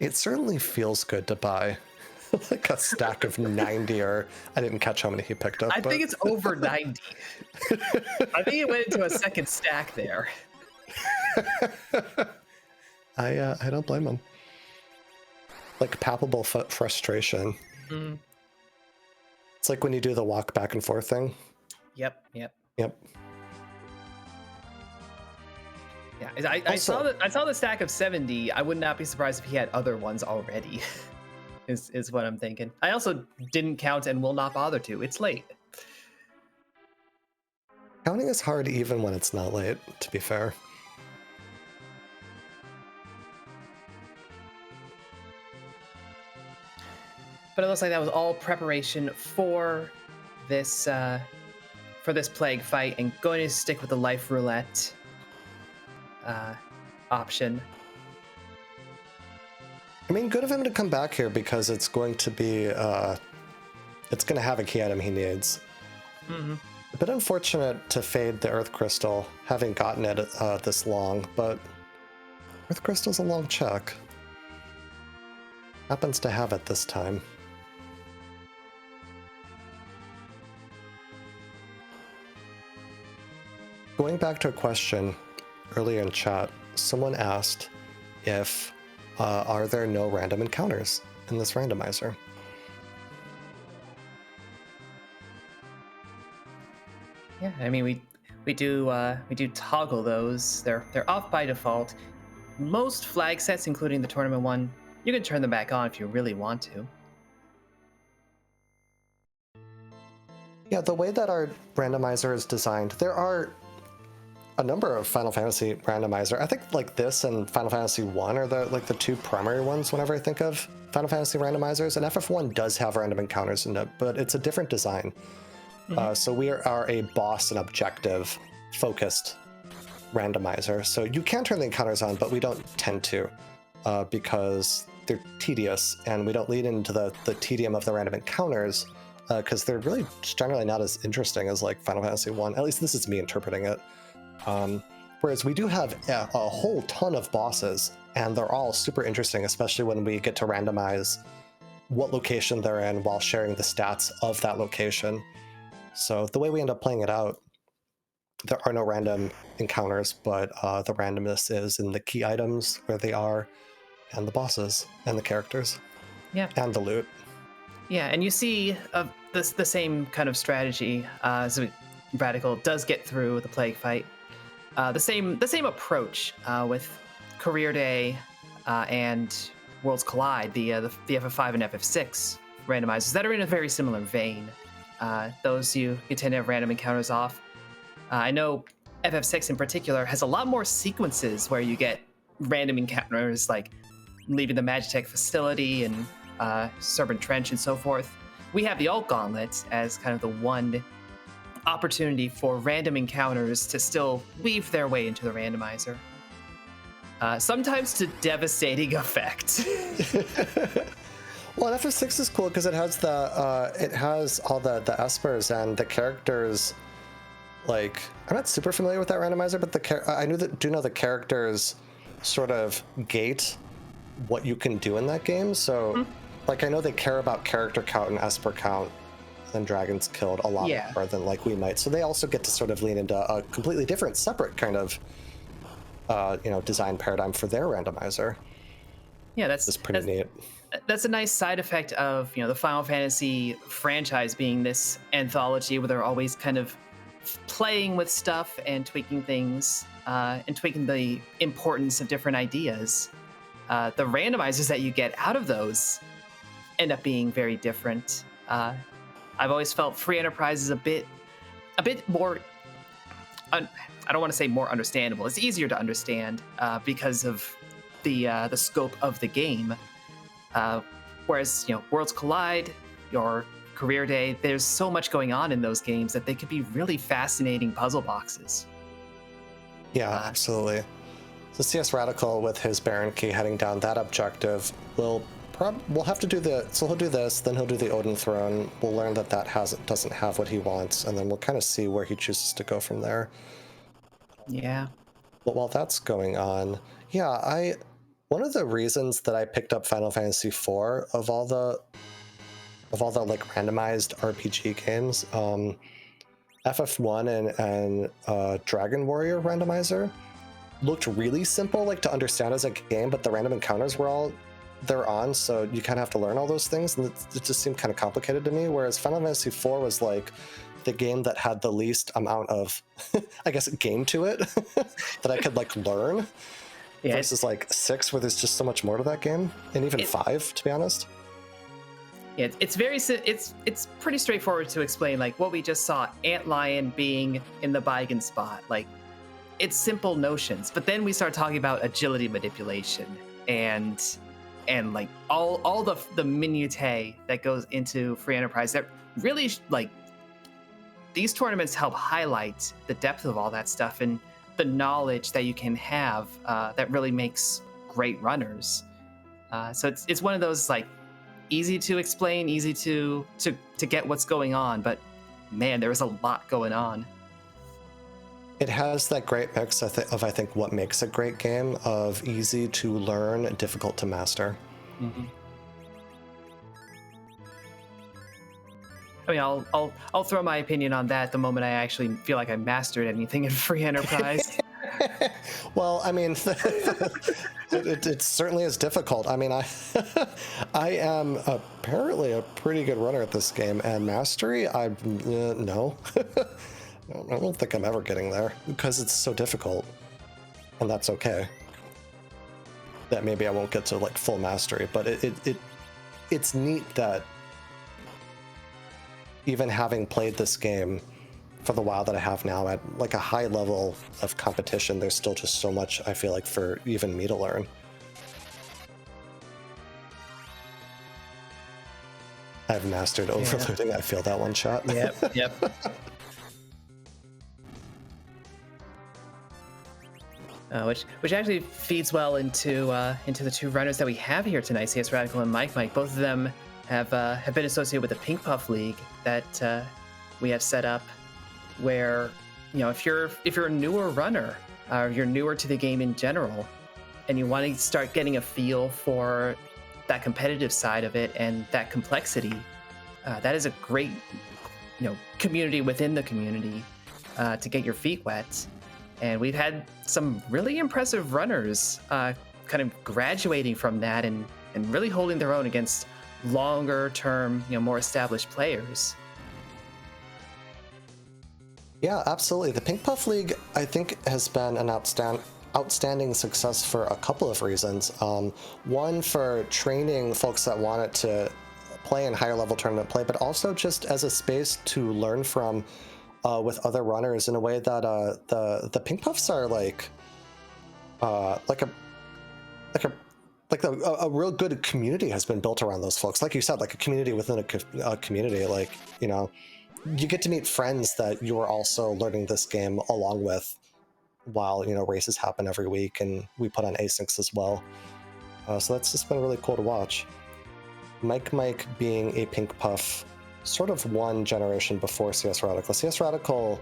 It certainly feels good to buy a stack of 90, or I didn't catch how many he picked up. I think it's over 90. I think it went into a second stack there. I don't blame him. Palpable frustration. Mm. It's like when you do the walk back and forth thing. Yep. Yep. Yeah, I saw the stack of 70. I would not be surprised if he had other ones already. is what I'm thinking. I also didn't count and will not bother to. It's late. Counting is hard even when it's not late, to be fair. But it looks like that was all preparation for this plague fight, and going to stick with the life roulette option. I mean, good of him to come back here because it's going to be, it's going to have a key item he needs. Mm-hmm. A bit unfortunate to fade the Earth Crystal, having gotten it this long, but Earth Crystal's a long check. Happens to have it this time. Going back to a question earlier in chat, someone asked if are there no random encounters in this randomizer? Yeah, I mean we do toggle those. They're off by default. Most flag sets, including the tournament one, you can turn them back on if you really want to. Yeah, the way that our randomizer is designed, there are a number of Final Fantasy randomizer. I think like this and Final Fantasy 1 are the two primary ones whenever I think of Final Fantasy randomizers. And FF1 does have random encounters in it, but it's a different design. Mm-hmm. So we are a boss and objective focused randomizer. So you can turn the encounters on, but we don't tend to because they're tedious, and we don't lead into the tedium of the random encounters because they're really generally not as interesting as like Final Fantasy 1. At least this is me interpreting it. Whereas we do have a whole ton of bosses, and they're all super interesting, especially when we get to randomize what location they're in while sharing the stats of that location. So the way we end up playing it out, there are no random encounters, but the randomness is in the key items, where they are, and the bosses, and the characters, yeah, and the loot. Yeah, and you see the same kind of strategy. So Radical does get through the plague fight. The same approach with Career Day and Worlds Collide, the FF5 and FF6 randomizers that are in a very similar vein. Those you tend to have random encounters off. I know FF6 in particular has a lot more sequences where you get random encounters, like leaving the Magitech facility and Serpent Trench and so forth. We have the Alt Gauntlet as kind of the one opportunity for random encounters to still weave their way into the randomizer. Sometimes to devastating effect. Well, FF6 is cool because it has all the espers and the characters. Like, I'm not super familiar with that randomizer, but I do know the characters sort of gate what you can do in that game. So, like, I know they care about character count and esper count and dragons killed a lot more than like we might. So they also get to sort of lean into a completely different, separate kind of, design paradigm for their randomizer. Yeah, that's pretty neat. That's a nice side effect of the Final Fantasy franchise being this anthology where they're always kind of playing with stuff and tweaking things and tweaking the importance of different ideas. The randomizers that you get out of those end up being very different. I've always felt Free Enterprise is a bit more. I don't want to say more understandable. It's easier to understand because of the scope of the game. Whereas Worlds Collide, your Career Day, there's so much going on in those games that they could be really fascinating puzzle boxes. Yeah, absolutely. So CSRadical with his Baron Key heading down that objective we'll have to do so he'll do this, then he'll do the Odin Throne. We'll learn that doesn't have what he wants, and then we'll kind of see where he chooses to go from there. Yeah. But while that's going on, one of the reasons that I picked up Final Fantasy IV of all the like randomized RPG games, FF1 and Dragon Warrior randomizer looked really simple, like to understand as a game, but the random encounters were they're on, so you kind of have to learn all those things, and it just seemed kind of complicated to me. Whereas Final Fantasy IV was like, the game that had the least amount of, I guess, game to it that I could like learn. Yeah, versus like 6, where there's just so much more to that game, and even 5, to be honest. Yeah, it's pretty straightforward to explain. Like what we just saw, Antlion being in the Bygan spot, like it's simple notions. But then we start talking about agility manipulation and like all the minutiae that goes into free enterprise. That really like these tournaments help highlight the depth of all that stuff and the knowledge that you can have that really makes great runners. So it's one of those like easy to explain, easy to get what's going on, but man, there is a lot going on. It has that great mix of I think what makes a great game of easy to learn, difficult to master. Mm-hmm. I mean, I'll throw my opinion on that the moment I actually feel like I mastered anything in free enterprise. Well, I mean, it certainly is difficult. I mean, I am apparently a pretty good runner at this game, and mastery, no. I don't think I'm ever getting there because it's so difficult, and that's okay. That maybe I won't get to like full mastery, but it's neat that even having played this game for the while that I have now at like a high level of competition, there's still just so much I feel like for even me to learn. I've mastered overloading. I feel that one shot. Yep. Which actually feeds well into the two runners that we have here tonight, CSRadical and Mike. Both of them have been associated with the Pink Puff League that we have set up, where if you're a newer runner, or you're newer to the game in general, and you want to start getting a feel for that competitive side of it and that complexity, that is a great community within the community to get your feet wet. And we've had some really impressive runners kind of graduating from that and really holding their own against longer term, more established players. Yeah, absolutely. The Pink Puff League, I think, has been an outstanding success for a couple of reasons. One, for training folks that wanted to play in higher level tournament play, but also just as a space to learn from with other runners in a way that the Pink Puffs are like a real good community has been built around those folks. Like you said, like a community within a community. Like you get to meet friends that you are also learning this game along with, while races happen every week, and we put on asyncs as well. So that's just been really cool to watch. Mike being a Pink Puff sort of one generation before CSRadical. CSRadical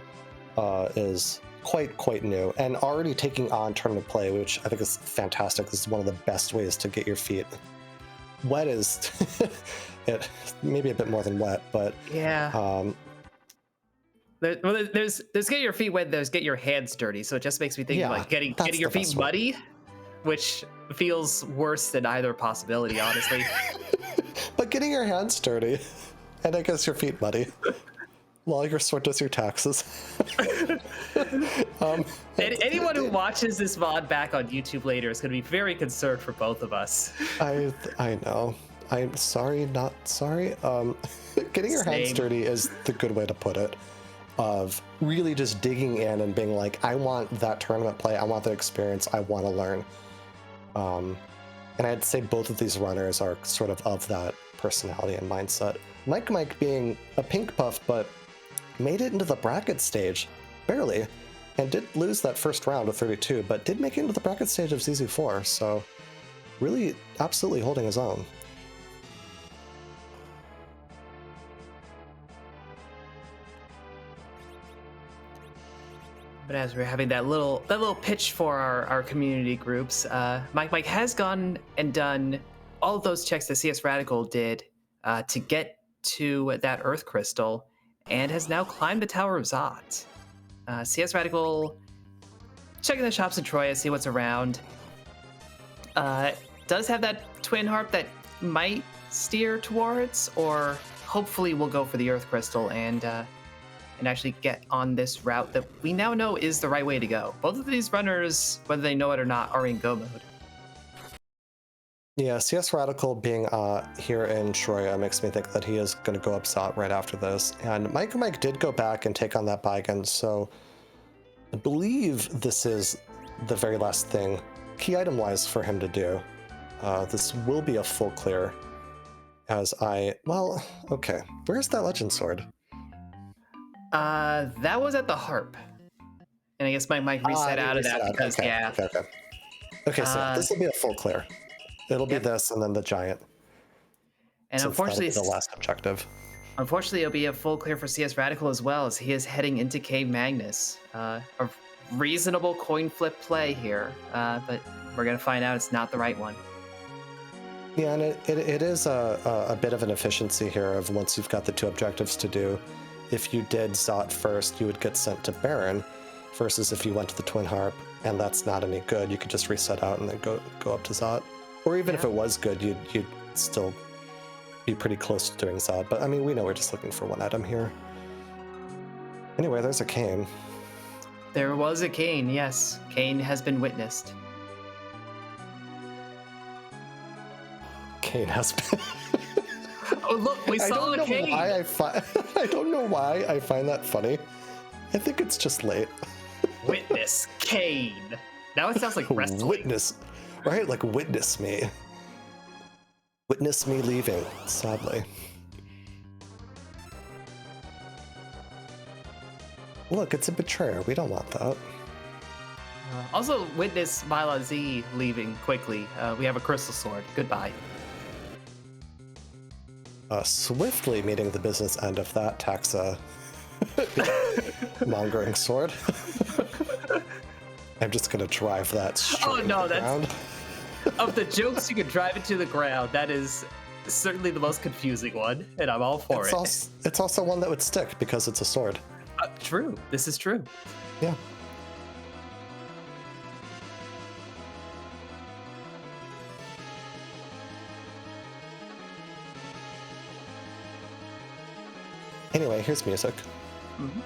is quite new and already taking on tournament play, which I think is fantastic. This is one of the best ways to get your feet wet. Is it maybe a bit more than wet, but yeah. There's get your feet wet, there's get your hands dirty. So it just makes me think like getting your feet muddy, which feels worse than either possibility, honestly. But getting your hands dirty, and I guess your feet muddy, while your sort does your taxes. Anyone who watches this VOD back on YouTube later is going to be very concerned for both of us. I know. I'm sorry, not sorry. Getting your hands dirty is the good way to put it. Of really just digging in and being like, I want that tournament play, I want that experience, I want to learn. And I'd say both of these runners are sort of that personality and mindset. Mike being a Pink Puff, but made it into the bracket stage, barely, and did lose that first round of 32, but did make it into the bracket stage of ZZ4, so really absolutely holding his own. But as we're having that little pitch for our community groups, Mike has gone and done all of those checks that CSRadical did to get to that Earth Crystal, and has now climbed the Tower of Zot. CSRadical checking the shops in Troya, see what's around. Does have that twin harp that might steer towards, or hopefully we'll go for the Earth Crystal and and actually get on this route that we now know is the right way to go. Both of these runners, whether they know it or not, are in go mode. Yeah, CSRadical being here in Shroya makes me think that he is going to go up Zot right after this. And Mike did go back and take on that Bygan, so I believe this is the very last thing, key item-wise, for him to do. This will be a full clear, as well, okay. Where's that Legend Sword? That was at the harp. And I guess my mic reset out of that because, okay, yeah. Okay, so this will be a full clear. It'll be this and then the giant. And So unfortunately, the last objective. Unfortunately, it'll be a full clear for CSRadical as well, as he is heading into Cave Magnus. A reasonable coin flip play here, but we're going to find out it's not the right one. Yeah, and it is a bit of an efficiency here of once you've got the two objectives to do. If you did Zot first, you would get sent to Baron, versus if you went to the Twin Harp, and that's not any good, you could just reset out and then go up to Zot. Or even if it was good, you'd still be pretty close to doing Zod, but I mean, we know we're just looking for one item here. Anyway, there's a Kayn. There was a Kayn, yes. Kayn has been witnessed. Kayn has been... Oh, look, we saw a Kayn! I don't know why I find that funny. I think it's just late. Witness Kayn. Now it sounds like wrestling. Witness, right? Like, witness me. Witness me leaving, sadly. Look, it's a betrayer. We don't want that. Also, witness Mila Z leaving quickly. We have a crystal sword. Goodbye. Swiftly meeting the business end of that taxa mongering sword. I'm just gonna drive that straight into the ground. Of the jokes you can drive it to the ground, that is certainly the most confusing one, and I'm all for it. It's also one that would stick because it's a sword. True. This is true. Yeah. Anyway, here's music. Mm-hmm.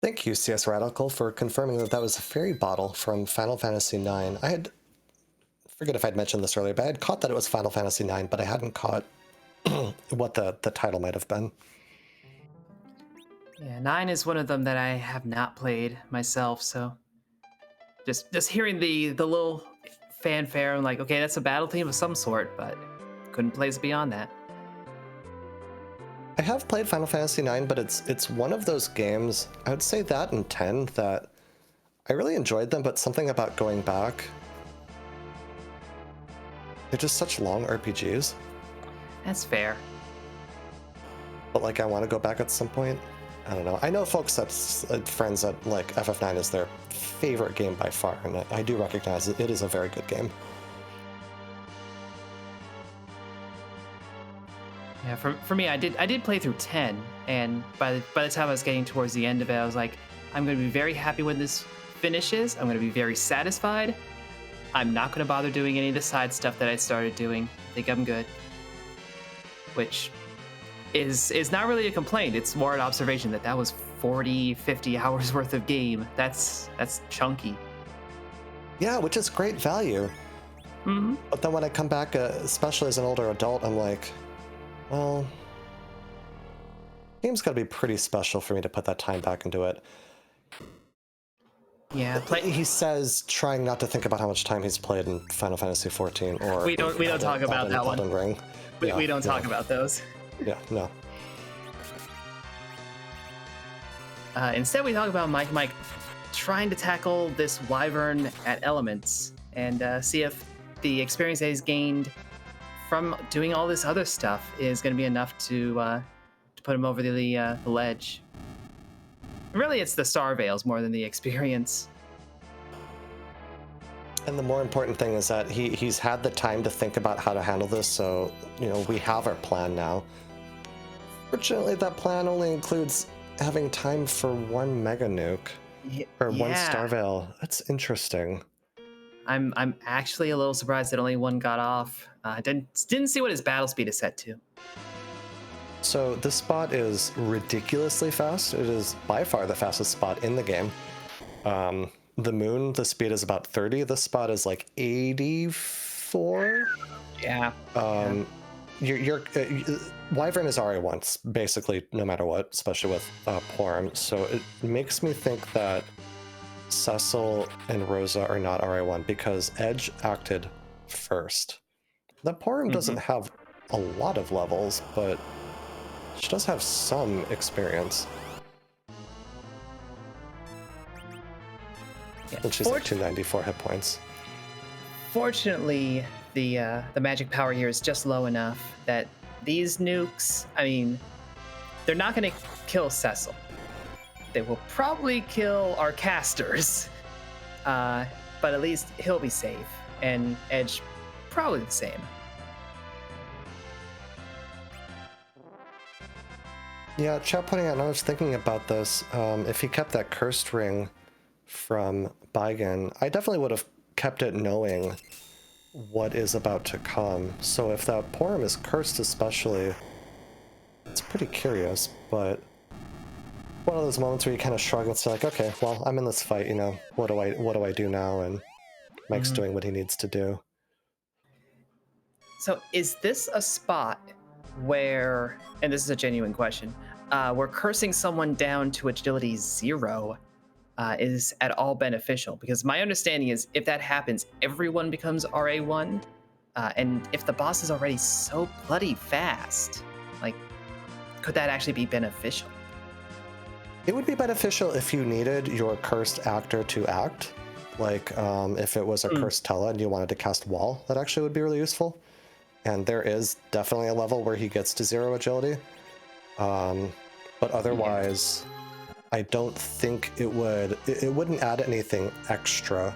Thank you, CSRadical, for confirming that that was a fairy bottle from Final Fantasy IX. I forget if I'd mentioned this earlier, but I had caught that it was Final Fantasy IX, but I hadn't caught what the title might have been. Yeah, 9 is one of them that I have not played myself, so just hearing the little fanfare, I'm like, okay, that's a battle theme of some sort, but couldn't place beyond that. I have played Final Fantasy IX, but it's one of those games, I would say that and 10, that I really enjoyed them, but something about going back. They're just such long RPGs. That's fair. But like, I want to go back at some point. I don't know. I know folks that's friends that like FF9 is their favorite game by far, and I do recognize it is a very good game. Yeah, for me, I did play through 10, and by the time I was getting towards the end of it, I was like, I'm going to be very happy when this finishes. I'm going to be very satisfied. I'm not going to bother doing any of the side stuff that I started doing. I think I'm good. Which is not really a complaint. It's more an observation that was 40, 50 hours worth of game. That's chunky. Yeah, which is great value. Mm-hmm. But then when I come back, especially as an older adult, I'm like, well, game's got to be pretty special for me to put that time back into it. Yeah, He says, trying not to think about how much time he's played in Final Fantasy XIV, or we don't talk about that one. Elden Ring. We don't talk about those. Yeah, no. Instead, we talk about Mike trying to tackle this wyvern at elements and see if the experience that he's gained from doing all this other stuff is going to be enough to put him over the ledge. Really, it's the star veils more than the experience. And the more important thing is that he's had the time to think about how to handle this, so, you know, we have our plan now. Fortunately, that plan only includes having time for one mega nuke. Or one star veil. That's interesting. I'm actually a little surprised that only one got off. Didn't see what his battle speed is set to. So this spot is ridiculously fast. It is by far the fastest spot in the game. The moon, the speed is about 30. This spot is like 84. Yeah. Wyvern is RA1 basically no matter what, especially with Porum. So it makes me think that Cecil and Rosa are not RA1 because Edge acted first. The Porum doesn't have a lot of levels, but she does have some experience. Yeah. And she's like 294 hit points. Fortunately, the magic power here is just low enough that these nukes, I mean, they're not going to kill Cecil. They will probably kill our casters, but at least he'll be safe, and Edge probably the same. Yeah, chat pointing out, and I was thinking about this, if he kept that cursed ring from Bygan, I definitely would have kept it knowing what is about to come. So if that Porum is cursed especially, it's pretty curious, but one of those moments where you kind of shrug and say like, okay, well, I'm in this fight, you know, what do I do now? And Mike's doing what he needs to do. So is this a spot where, and this is a genuine question, where cursing someone down to agility 0 is at all beneficial? Because my understanding is if that happens, everyone becomes RA1, and if the boss is already so bloody fast, like, could that actually be beneficial? It would be beneficial if you needed your cursed actor to act. Like, if it was a cursed Tella and you wanted to cast Wall, that actually would be really useful. And there is definitely a level where he gets to 0 agility. But otherwise, I don't think it wouldn't add anything extra.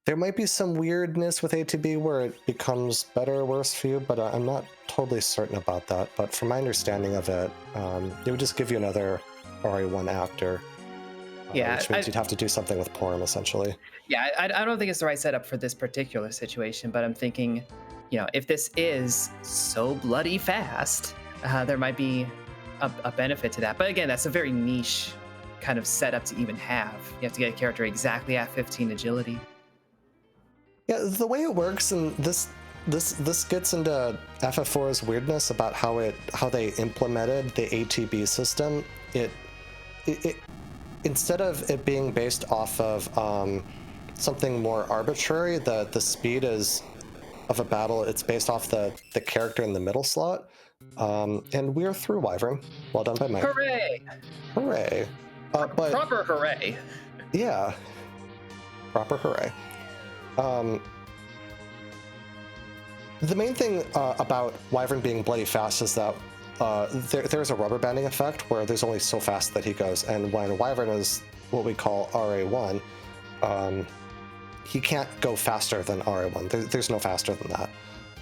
There might be some weirdness with ATB where it becomes better or worse for you, but I'm not totally certain about that. But from my understanding of it, it would just give you another RA1 actor. Which means you'd have to do something with Porum, essentially. Yeah, I don't think it's the right setup for this particular situation, but I'm thinking, you know, if this is so bloody fast, there might be a benefit to that. But again, that's a very niche kind of setup to even have. You have to get a character exactly at 15 agility. Yeah, the way it works, and this gets into FF4's weirdness about how they implemented the ATB system. It instead of it being based off of something more arbitrary, the speed is of a battle, it's based off the character in the middle slot. And we're through Wyvern. Well done by Mike. Hooray! Hooray. But proper hooray. Yeah. Proper hooray. The main thing about Wyvern being bloody fast is that there's a rubber banding effect where there's only so fast that he goes, and when Wyvern is what we call RA1, he can't go faster than RA1. There's no faster than that.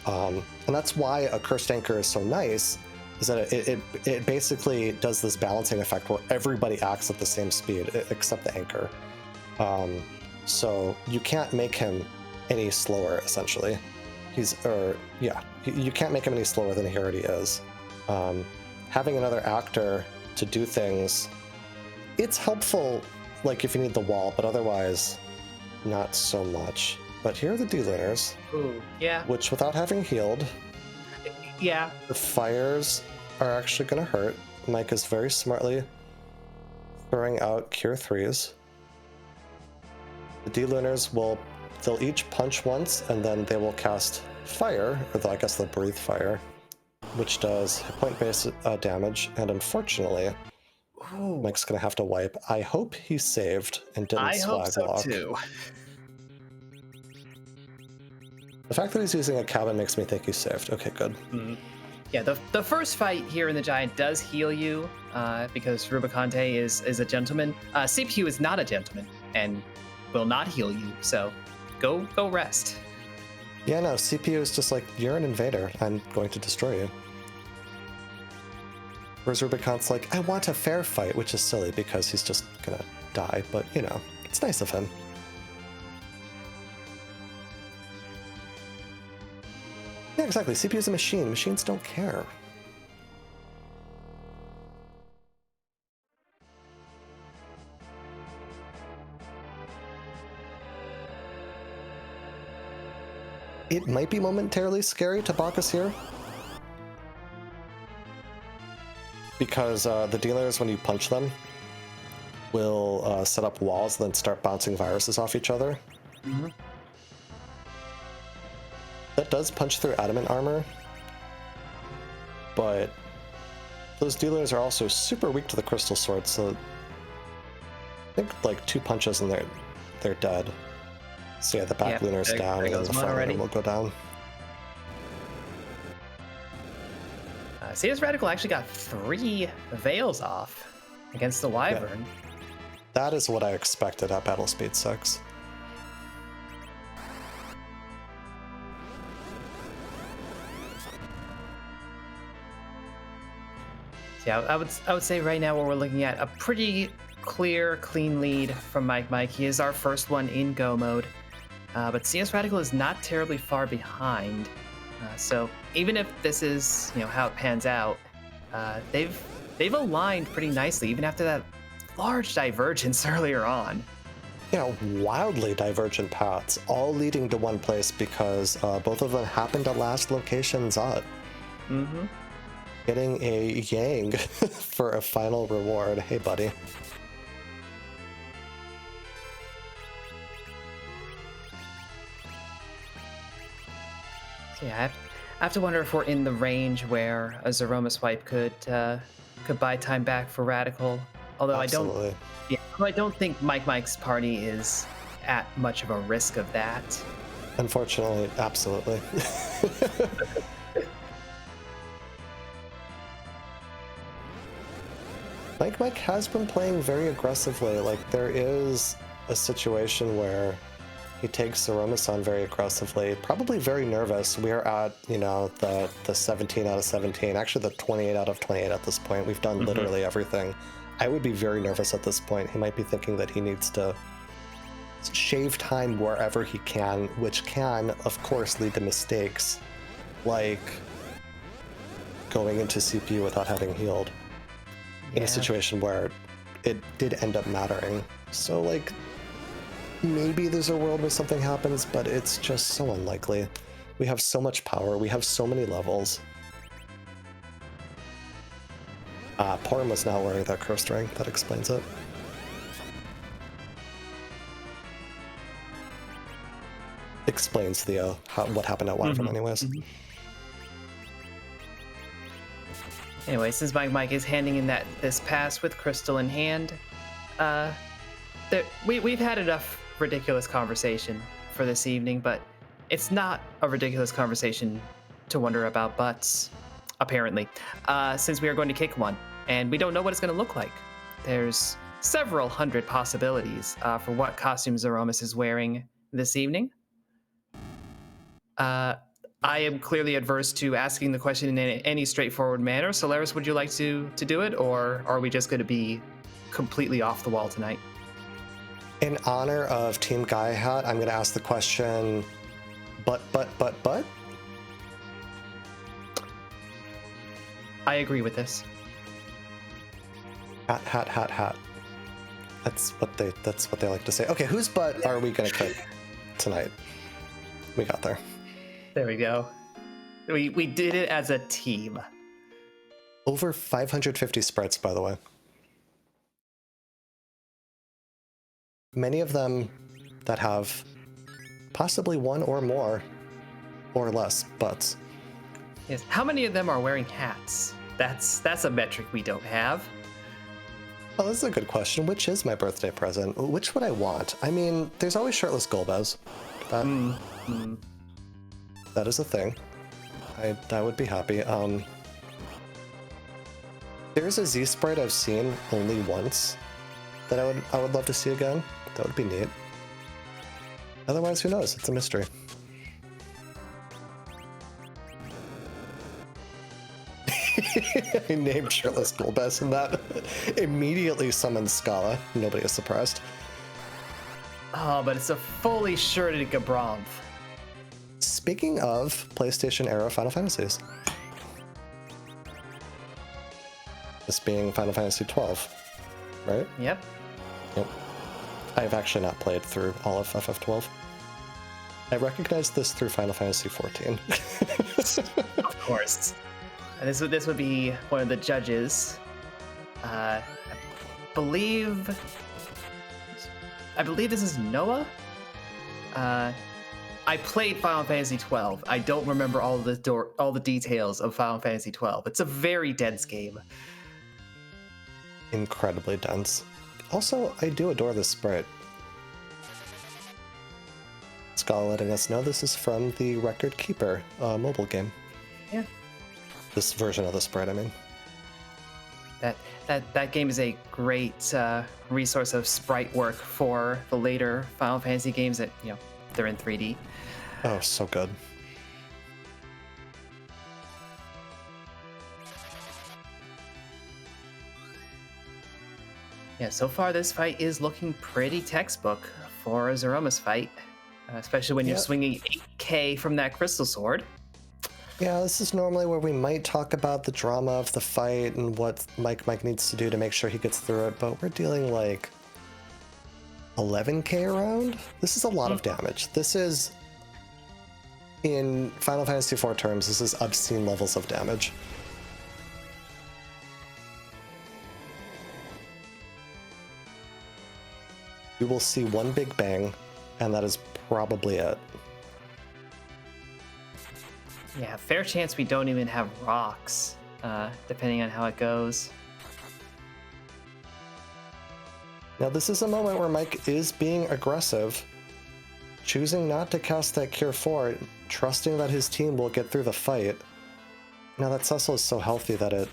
And that's why a Cursed Anchor is so nice, is that it basically does this balancing effect where everybody acts at the same speed except the Anchor. So you can't make him any slower, essentially. You can't make him any slower than he already is. Having another actor to do things, it's helpful, like if you need the wall, but otherwise, not so much. But here are the D-Lunars, Ooh, yeah. which without having healed, Yeah. the fires are actually going to hurt. Mike is very smartly throwing out Cure 3s. The D-Lunars they'll each punch once, and then they will cast Fire, or I guess they'll breathe Fire, which does hit point base damage, and unfortunately, Ooh. Mike's gonna have to wipe. I hope he saved and didn't I hope swag so walk. too. The fact that he's using a cabin makes me think he saved. Okay, good. Mm-hmm. Yeah, the first fight here in the Giant does heal you because Rubicante is a gentleman. CPU is not a gentleman and will not heal you, so go rest. Yeah, no, CPU is just like, you're an invader. I'm going to destroy you. Whereas Rubicon's like, I want a fair fight, which is silly because he's just gonna die, but you know, it's nice of him. Yeah, exactly. CPU's a machine. Machines don't care. It might be momentarily scary to Bacchus here. Because the dealers, when you punch them, will set up walls and then start bouncing viruses off each other. Mm-hmm. That does punch through adamant armor, but those dealers are also super weak to the crystal sword, so I think like 2 punches and they're dead. So yeah, the back Lunar's down, and then the front Lunar will go down. CSRadical actually got 3 veils off against the Wyvern. Yeah. That is what I expected at Battle Speed 6. Yeah, I would say right now what we're looking at a pretty clear, clean lead from Mike. He is our first one in go mode, but CSRadical is not terribly far behind. So even if this is how it pans out, they've aligned pretty nicely even after that large divergence earlier on. Yeah, wildly divergent paths, all leading to one place because both of them happen to last locations up. Mm-hmm. Getting a Yang for a final reward. Hey, buddy. So yeah, I have to wonder if we're in the range where a Zeroma swipe could buy time back for Radical. Although Absolutely. I don't think Mike's party is at much of a risk of that. Unfortunately, absolutely. Mike has been playing very aggressively. Like, there is a situation where he takes Zeromus very aggressively, probably very nervous. We are at, the 17 out of 17, actually the 28 out of 28 at this point. We've done literally everything. I would be very nervous at this point. He might be thinking that he needs to shave time wherever he can, which can, of course, lead to mistakes, like going into CPU without having healed. In a situation where it did end up mattering. So, like, maybe there's a world where something happens, but it's just so unlikely. We have so much power, we have so many levels. Porum was not wearing that cursed ring, that explains it. Explains the what happened at Wyvern anyways. Anyway, since Mike is handing in this pass with Crystal in hand, we've had enough ridiculous conversation for this evening, but it's not a ridiculous conversation to wonder about butts, apparently, since we are going to kick one, and we don't know what it's going to look like. There's several hundred possibilities for what costume Zeromus is wearing this evening. I am clearly adverse to asking the question in any straightforward manner. Solaris, would you like to do it, or are we just going to be completely off the wall tonight? In honor of Team Gaea Hat, I'm going to ask the question, but? I agree with this. Hat. That's what they like to say. Okay, whose butt are we going to kick tonight? We got there. There we go. We did it as a team. Over 550 sprites, by the way. Many of them that have possibly one or more or less butts. Yes. How many of them are wearing hats? That's a metric we don't have. Oh, this is a good question. Which is my birthday present? Which would I want? I mean, there's always shirtless Golbez. That is a thing. I would be happy. There's a Z sprite I've seen only once that I would love to see again. That would be neat. Otherwise, who knows? It's a mystery. I named shirtless Golbez, and that immediately summoned Scala. Nobody is surprised. Oh, but it's a fully shirted Gabranth. Speaking of PlayStation era Final Fantasies, this being Final Fantasy 12, right? Yep. I've actually not played through all of FF12. I recognized this through Final Fantasy 14. Of course. And this would be one of the judges. I believe this is Noah. I played Final Fantasy 12. I don't remember all the details of Final Fantasy 12. It's a very dense game. Incredibly dense. Also, I do adore this sprite. Scala letting us know this is from the Record Keeper mobile game. Yeah. This version of the sprite, I mean. That game is a great resource of sprite work for the later Final Fantasy games that, they're in 3D. Oh, so good. Yeah, so far this fight is looking pretty textbook for a Zeromus fight, especially when you're swinging 8K from that crystal sword. Yeah, this is normally where we might talk about the drama of the fight and what Mike needs to do to make sure he gets through it, but we're dealing like 11K around? This is a lot of damage. This is, in Final Fantasy IV terms, this is obscene levels of damage. We will see one big bang, and that is probably it. Yeah, fair chance we don't even have rocks, depending on how it goes. Now this is a moment where Mike is being aggressive, choosing not to cast that Cure 4, trusting that his team will get through the fight. Now that Cecil is so healthy that it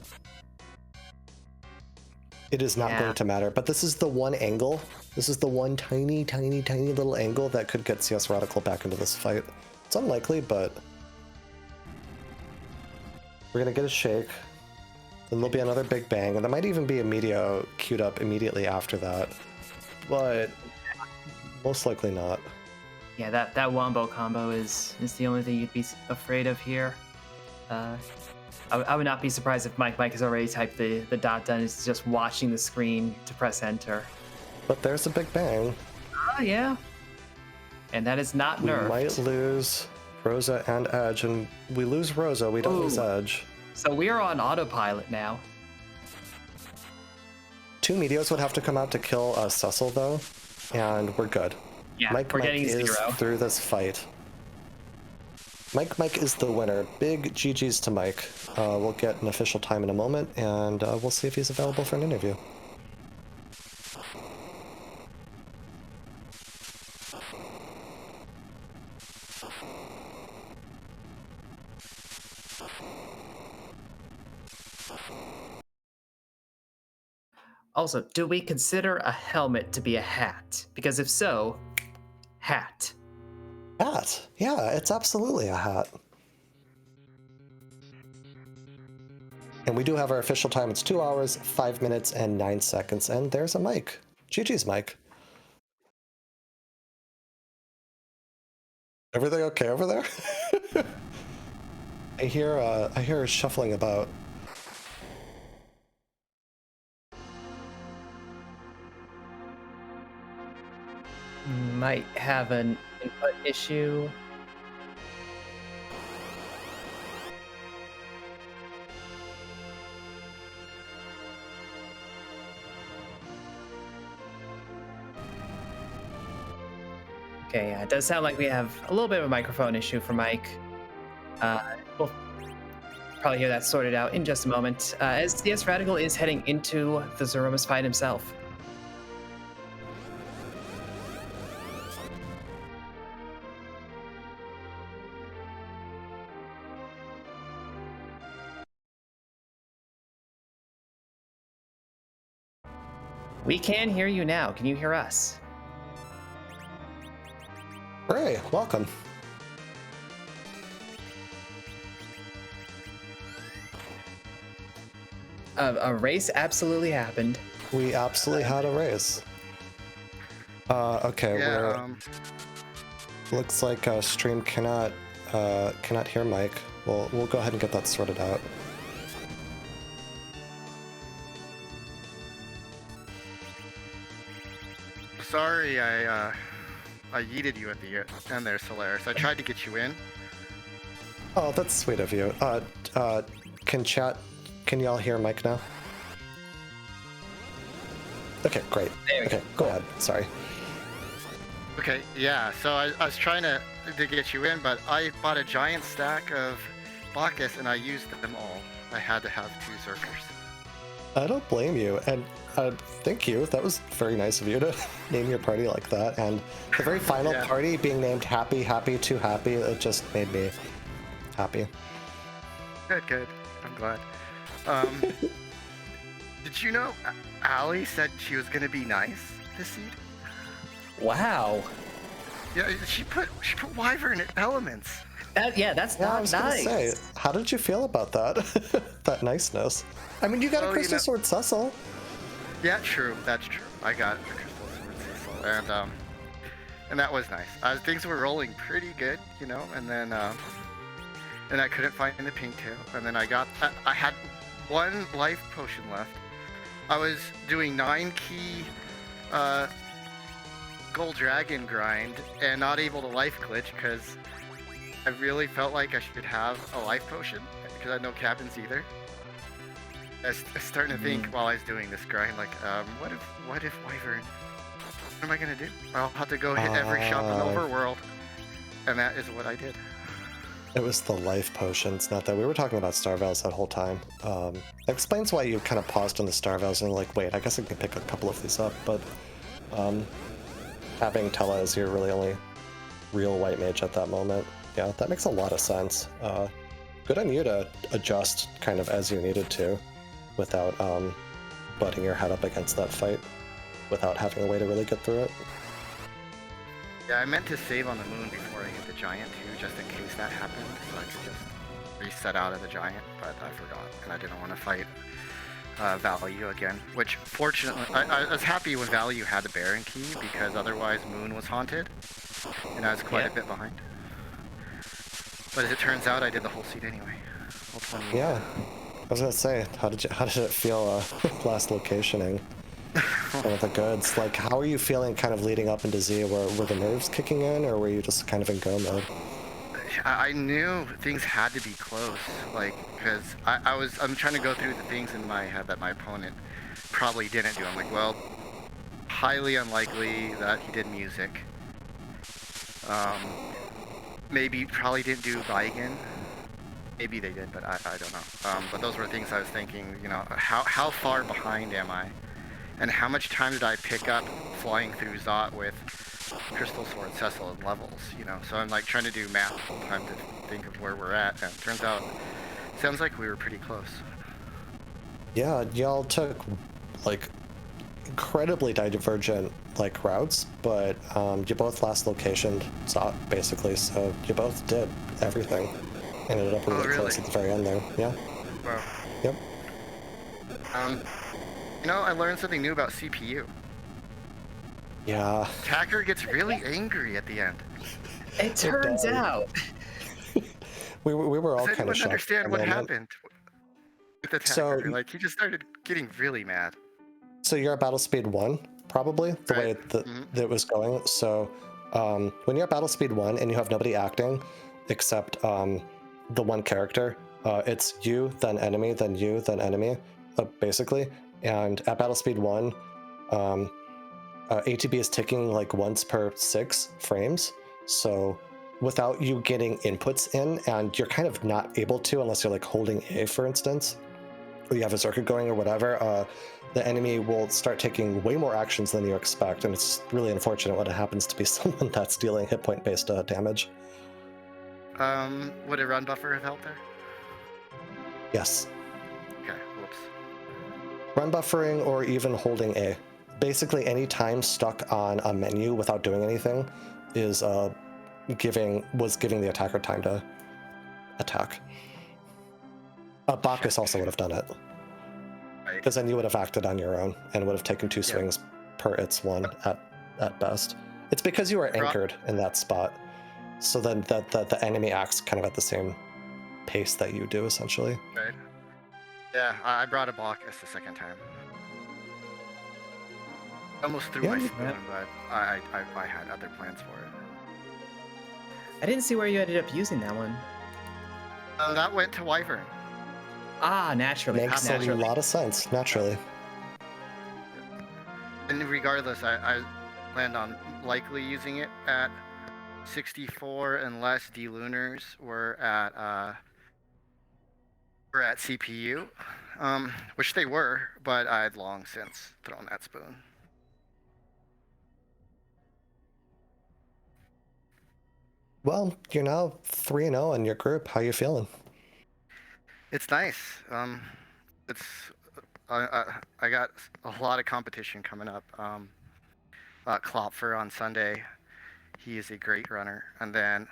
is not going to matter, but this is the one angle. This is the one tiny little angle that could get CSRadical back into this fight. It's unlikely, but we're gonna get a shake. Then there'll be another big bang, and there might even be a Meteor queued up immediately after that. But most likely not. Yeah, that wombo combo is the only thing you'd be afraid of here. I would not be surprised if Mike has already typed the dot done. Is just watching the screen to press enter. But there's a big bang. Oh, yeah. And that is not nerfed. We might lose Rosa and Edge, and we lose Rosa, we don't lose Edge. So we are on autopilot now. 2 Meteors would have to come out to kill Cecil, though, and we're good. Yeah, Mike we're getting is 0 through this fight. Mike is the winner. Big GG's to Mike. We'll get an official time in a moment, and we'll see if he's available for an interview. Also, do we consider a helmet to be a hat? Because if so, hat. Hat. Yeah, it's absolutely a hat. And we do have our official time. It's 2 hours, 5 minutes, and 9 seconds. And there's a mic. GG's, Mike. Everything okay over there? I hear shuffling about. Might have an input issue. Okay, yeah, it does sound like we have a little bit of a microphone issue for Mike. We'll probably hear that sorted out in just a moment, as CSRadical is heading into the Zeromus fight himself. We can hear you now. Can you hear us? Hooray, welcome. A race absolutely happened. We absolutely had a race. Okay, Yeah, looks like stream cannot hear Mike. We'll go ahead and get that sorted out. sorry I yeeted you at the end there, Solaris. I tried to get you in. Oh, that's sweet of you. Can y'all hear Mike now? Okay, great. Okay, go ahead. Sorry. Okay, yeah, so I was trying to get you in, but I bought a giant stack of Bacchus and I used them all. I had to have 2 Zerkers. I don't blame you, and thank you. That was very nice of you to name your party like that. And the very final party being named Happy, Happy, Too Happy, it just made me happy. Good. I'm glad. Did you know Allie said she was gonna be nice this seed? Wow. Yeah, she put Wyvern elements. That's Yeah, I not was nice. gonna say, how did you feel about that? That niceness. I mean, you got a Crystal Sword Cecil. Yeah, true. That's true. I got the Crystal Sword Cecil, and that was nice. Things were rolling pretty good, you know, and then I couldn't find the pink tail, and then I had 1 life potion left. I was doing 9 key gold dragon grind and not able to life glitch because I really felt like I should have a life potion because I had no cabins either. I was starting to think while I was doing this grind, like, what if Wyvern? What am I gonna do? I'll have to go hit every shop in the overworld, and that is what I did. It was the life potions, not that. We were talking about Starvales that whole time. It explains why you kind of paused on the Starvales and like, wait, I guess I can pick a couple of these up, but having Tella as your really only real white mage at that moment, yeah, that makes a lot of sense. Good on you to adjust kind of as you needed to without butting your head up against that fight, without having a way to really get through it. Yeah, I meant to save on the moon before I hit the giant too, just in case that happened, so I could just reset out of the giant, but I forgot, and I didn't want to fight Value again, which fortunately, I was happy when Value had the Baron key, because otherwise Moon was haunted, and I was quite a bit behind. But as it turns out, I did the whole seed anyway. Ultimately, yeah, I was gonna say, how did it feel last locationing? One of the goods. Like, how are you feeling kind of leading up into Z? Were the nerves kicking in, or were you just kind of in go mode? I knew things had to be close, like, because I'm trying to go through the things in my head that my opponent probably didn't do. I'm like, well, highly unlikely that he did music. Maybe probably didn't do Bygan. Maybe they did, but I don't know. But those were things I was thinking, you know, how far behind am I? And how much time did I pick up flying through Zot with Crystal Sword, Cecil, and levels, you know? So I'm like trying to do math the whole time to think of where we're at, and it turns out, sounds like we were pretty close. Yeah, y'all took like incredibly divergent like routes, but you both last locationed Zot basically, so you both did everything. Ended up really close at the very end there. Yeah. Wow. Yep. You know, I learned something new about CPU. Yeah. Attacker gets really angry at the end. It turns out. we were all kind of shocked. Understand what happened with Attacker? So, like, he just started getting really mad. So you're at battle speed 1, probably, the way that it was going. So when you're at battle speed 1 and you have nobody acting except the one character, it's you, then enemy, then you, then enemy, basically. And at battle speed 1, ATB is ticking like once per 6 frames. So without you getting inputs in, and you're kind of not able to unless you're like holding A, for instance, or you have a circuit going or whatever, the enemy will start taking way more actions than you expect, and it's really unfortunate when it happens to be someone that's dealing hit point based damage. Would a run buffer have helped there? Yes. Okay, whoops. Run buffering or even holding A. Basically, any time stuck on a menu without doing anything is giving the attacker time to attack. Bacchus also would have done it. Right. Because then you would have acted on your own and would have taken 2 swings per its one at best. It's because you were anchored in that spot. So then the enemy acts kind of at the same pace that you do, essentially. Right. Yeah, I brought a Bacchus the second time. Almost threw my spoon, but I had other plans for it. I didn't see where you ended up using that one. That went to Wyvern. Ah, naturally. Makes a lot of sense, naturally. And regardless, I planned on likely using it at 64 unless the Lunars were at CPU, which they were, but I'd long since thrown that spoon. Well, you're now 3-0 in your group. How you feeling? It's nice. I got a lot of competition coming up. Klopfer on Sunday, he is a great runner, and then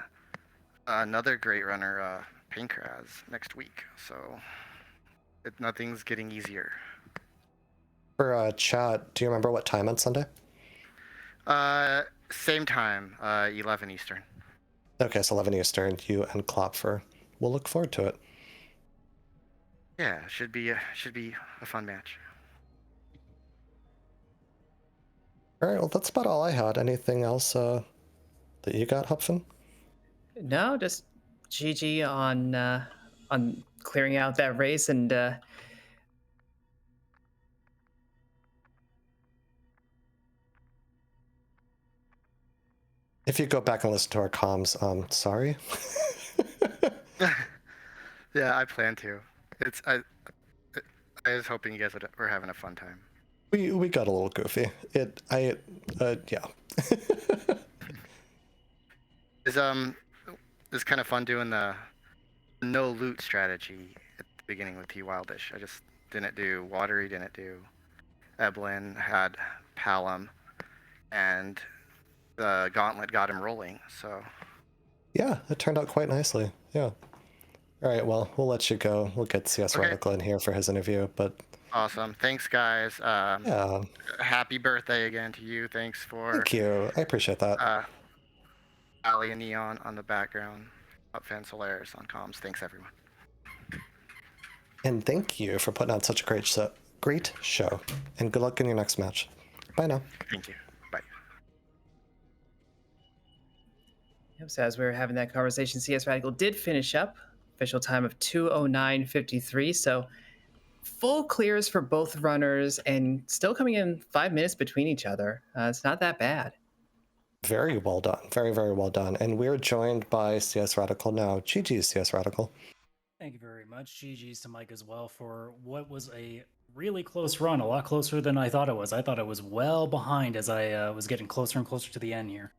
another great runner, Pankraz, next week. So nothing's getting easier. For chat, do you remember what time on Sunday? Same time, 11 Eastern. Okay, so 11 Eastern, you and Klopfer. We'll look forward to it. Yeah, should be a fun match. All right, well, that's about all I had. Anything else that you got, Hupfen? No, just GG on clearing out that race and If you go back and listen to our comms, sorry. Yeah, I plan to. I was hoping you guys were having a fun time. We got a little goofy. Yeah. It's kind of fun doing the no loot strategy at the beginning with T Wildish. I just didn't do Watery, didn't do Eblin, had Palom, and the Gauntlet got him rolling. So Yeah, it turned out quite nicely. Yeah. All right, well, we'll let you go. We'll get CSRadical in here for his interview, but... Awesome. Thanks, guys. Yeah. Happy birthday again to you. Thanks for... Thank you. I appreciate that. Ali and Neon on the background. Upfan Solaris on comms. Thanks, everyone. And thank you for putting on such a great show. And good luck in your next match. Bye now. Thank you. Bye. Yep, so as we were having that conversation, CSRadical did finish up. Official time of 2:09:53. So full clears for both runners and still coming in 5 minutes between each other. It's not that bad. Very well done. Very, very well done. And we're joined by CSRadical now. GG's CSRadical. Thank you very much. GG's to Mike as well for what was a really close run, a lot closer than I thought it was. I thought I was well behind as I was getting closer and closer to the end here.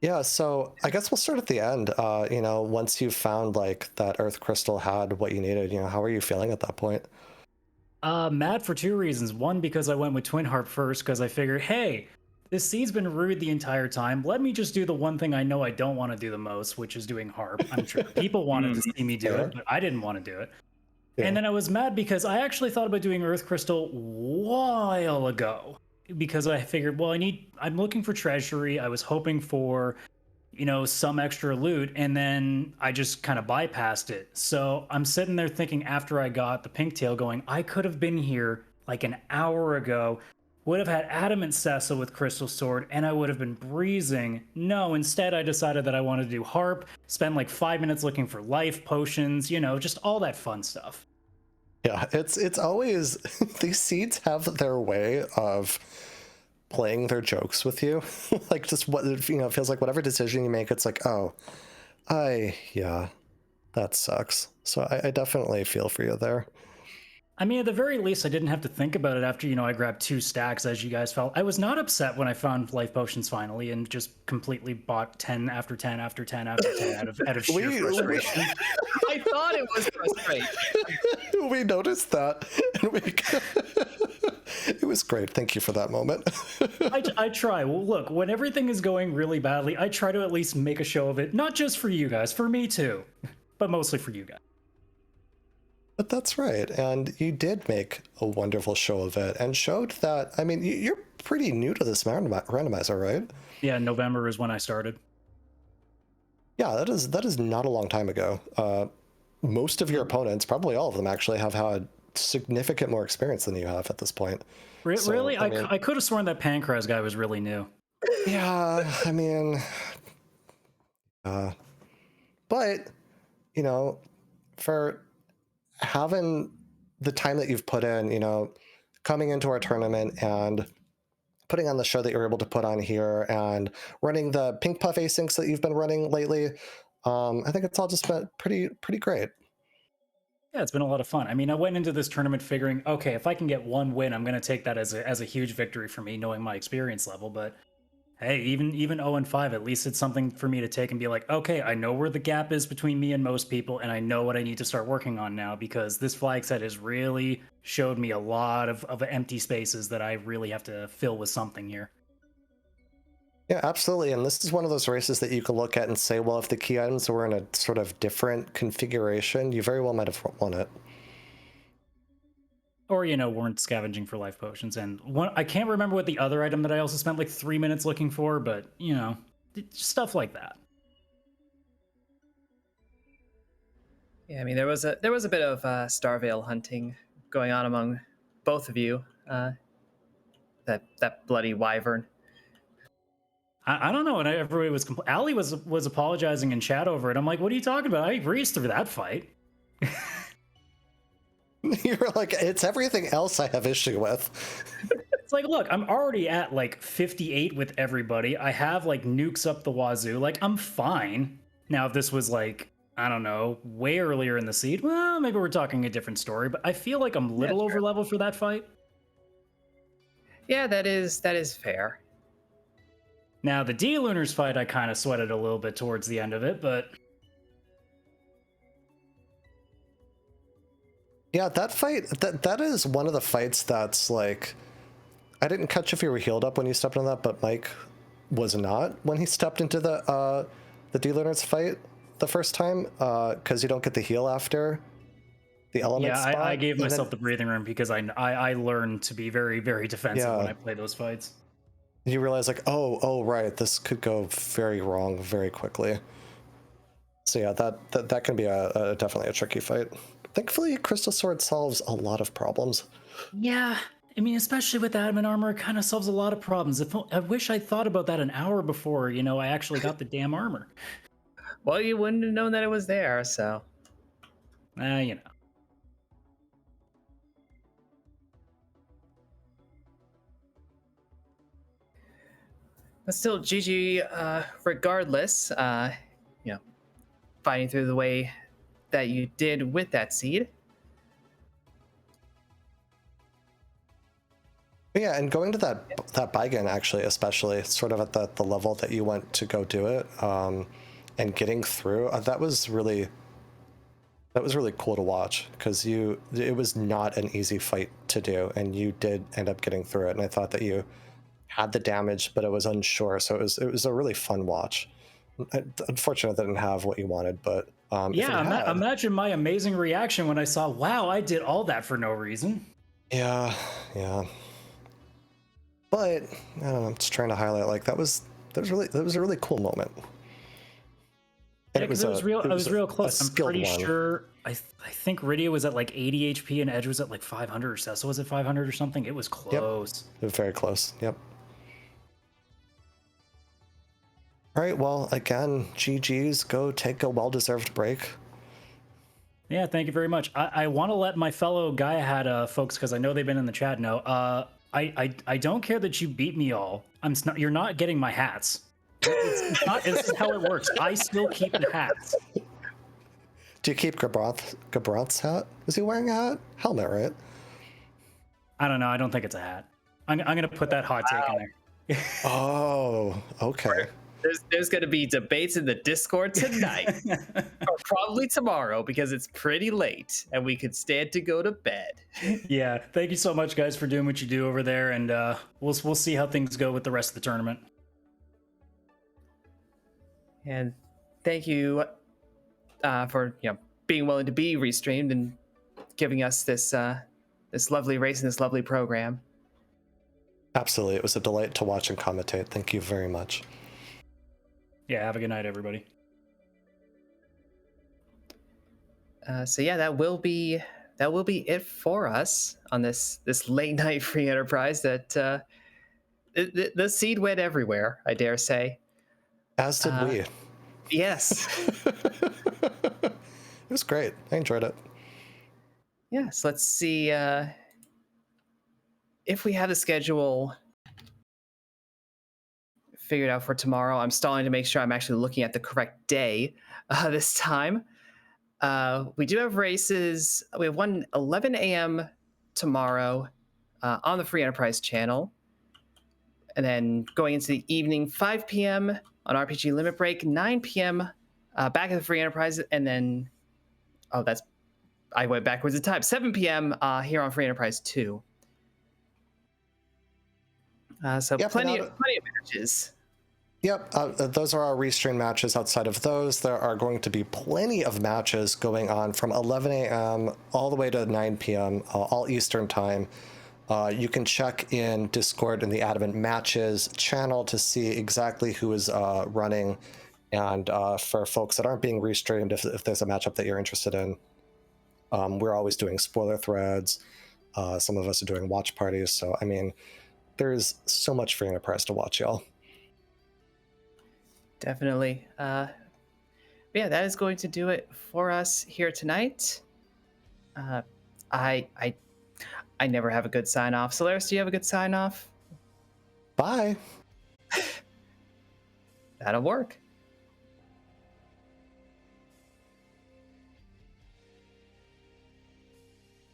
Yeah, so I guess we'll start at the end. Once you found like that Earth Crystal had what you needed, how are you feeling at that point? Mad for 2 reasons. One, because I went with Twin Harp first, because I figured, hey, this seed's been rude the entire time. Let me just do the one thing I know I don't want to do the most, which is doing Harp. I'm sure people wanted to see me do it, but I didn't want to do it. Yeah. And then I was mad because I actually thought about doing Earth Crystal a while ago. Because I figured, well, I'm looking for treasury. I was hoping for, some extra loot, and then I just kind of bypassed it. So I'm sitting there thinking after I got the pink tail going, I could have been here like an hour ago, would have had Adamant Cecil with Crystal Sword, and I would have been breezing. No, instead I decided that I wanted to do Harp, spend like 5 minutes looking for life potions, just all that fun stuff. Yeah, it's always these seeds have their way of playing their jokes with you. Like just what it feels like whatever decision you make, it's like, oh, yeah, that sucks. So I definitely feel for you there. I mean, at the very least, I didn't have to think about it after, I grabbed 2 stacks, as you guys felt. I was not upset when I found life potions finally and just completely bought 10 after 10 after 10 after 10 out of sheer frustration. I thought it was frustration. We noticed that. And it was great. Thank you for that moment. I try. Well, look, when everything is going really badly, I try to at least make a show of it, not just for you guys, for me too, but mostly for you guys. But that's right. And you did make a wonderful show of it and showed that, I mean, you're pretty new to this randomizer, right? Yeah, November is when I started. Yeah, that is not a long time ago. Most of your opponents, probably all of them actually, have had significant more experience than you have at this point. So, Really? I mean, I could have sworn that Pancras guy was really new. yeah, I mean, but, for having the time that you've put in, coming into our tournament and putting on the show that you're able to put on here and running the Pink Puff asyncs that you've been running lately, I think it's all just been pretty great. Yeah, it's been a lot of fun. I mean, I went into this tournament figuring, okay, if I can get 1 win, I'm going to take that as a huge victory for me, knowing my experience level. But hey, even 0-5, at least it's something for me to take and be like, okay, I know where the gap is between me and most people, and I know what I need to start working on now, because this flag set has really showed me a lot of empty spaces that I really have to fill with something here. Yeah, absolutely. And this is one of those races that you can look at and say, well, if the key items were in a sort of different configuration, you very well might have won it. Or, weren't scavenging for life potions. And I can't remember what the other item that I also spent like 3 minutes looking for, but, stuff like that. Yeah, I mean, there was a bit of Starvale hunting going on among both of you. That bloody wyvern. I don't know. And everybody was Ali was apologizing in chat over it. I'm like, what are you talking about? I breezed through that fight. You're like, it's everything else I have issue with. It's like, look, I'm already at like 58 with everybody. I have like nukes up the wazoo. Like, I'm fine. Now, if this was like, I don't know, way earlier in the seed, well, maybe we're talking a different story. But I feel like I'm a little over level for that fight. Yeah, that is fair. Now, the D-Lunars fight, I kind of sweated a little bit towards the end of it, but... Yeah, that fight, that is one of the fights that's like... I didn't catch if you were healed up when you stepped on that, but Mike was not when he stepped into the D-Lunars fight the first time, because you don't get the heal after the element spot. I gave myself the breathing room because I learned to be very, very defensive when I play those fights. You realize like, oh, right, this could go very wrong very quickly. So yeah, that can be definitely a tricky fight. Thankfully, Crystal Sword solves a lot of problems. Yeah, I mean, especially with Adamant Armor, it kind of solves a lot of problems. I wish I thought about that an hour before, I actually got the damn armor. Well, you wouldn't have known that it was there, so... But still, GG, regardless, fighting through the way that you did with that seed. Yeah, and going to that Bygan, actually, especially, sort of at the level that you went to go do it, and getting through, that was really cool to watch, because it was not an easy fight to do, and you did end up getting through it, and I thought that you had the damage, but it was unsure, so it was a really fun watch. Unfortunately, I didn't have what you wanted, but imagine my amazing reaction when I saw, wow, I did all that for no reason. Yeah. But I don't know, I'm just trying to highlight, like, that was a really cool moment. And it was real close. I'm pretty sure. I think Rydia was at like 80 HP and Edge was at like 500 or so. So was it 500 or something? It was close. Yep. It was very close. Yep. All right. Well, again, GG's. Go take a well-deserved break. Yeah, thank you very much. I want to let my fellow Gaea Hat folks, because I know they've been in the chat, know. I don't care that you beat me all. You're not getting my hats. It's not. This is how it works. I still keep the hats. Do you keep Gabranth's hat? Is he wearing a hat? Helmet, right? I don't know. I don't think it's a hat. I'm gonna put that hot take in there. Oh, okay. There's going to be debates in the Discord tonight, or probably tomorrow, because it's pretty late and we could stand to go to bed. Yeah, thank you so much, guys, for doing what you do over there, and we'll see how things go with the rest of the tournament. And thank you for being willing to be restreamed and giving us this this lovely race and this lovely program. Absolutely. It was a delight to watch and commentate. Thank you very much. Yeah, have a good night, everybody. So yeah, that will be it for us on this late night free enterprise. That the seed went everywhere, I dare say. As did we. Yes. It was great. I enjoyed it. Yes. Let's see if we have the schedule figured out for tomorrow. I'm stalling to make sure I'm actually looking at the correct day this time. We do have races. We have one 11 a.m. tomorrow on the Free Enterprise channel. And then going into the evening, 5 p.m. on RPG Limit Break, 9 p.m. Back at the Free Enterprise. And then, I went backwards in time, 7 p.m. Here on Free Enterprise 2. So Yep, plenty of matches. Yep, those are our restream matches. Outside of those, there are going to be plenty of matches going on from 11 a.m. all the way to 9 p.m., all Eastern time. You can check in Discord in the Adamant Matches channel to see exactly who is running. And for folks that aren't being restreamed, if there's a matchup that you're interested in, we're always doing spoiler threads. Some of us are doing watch parties. So, I mean, there's so much Free Enterprise to watch, y'all. Definitely. Yeah, that is going to do it for us here tonight. I never have a good sign off. Solaris, do you have a good sign off? Bye. That'll work.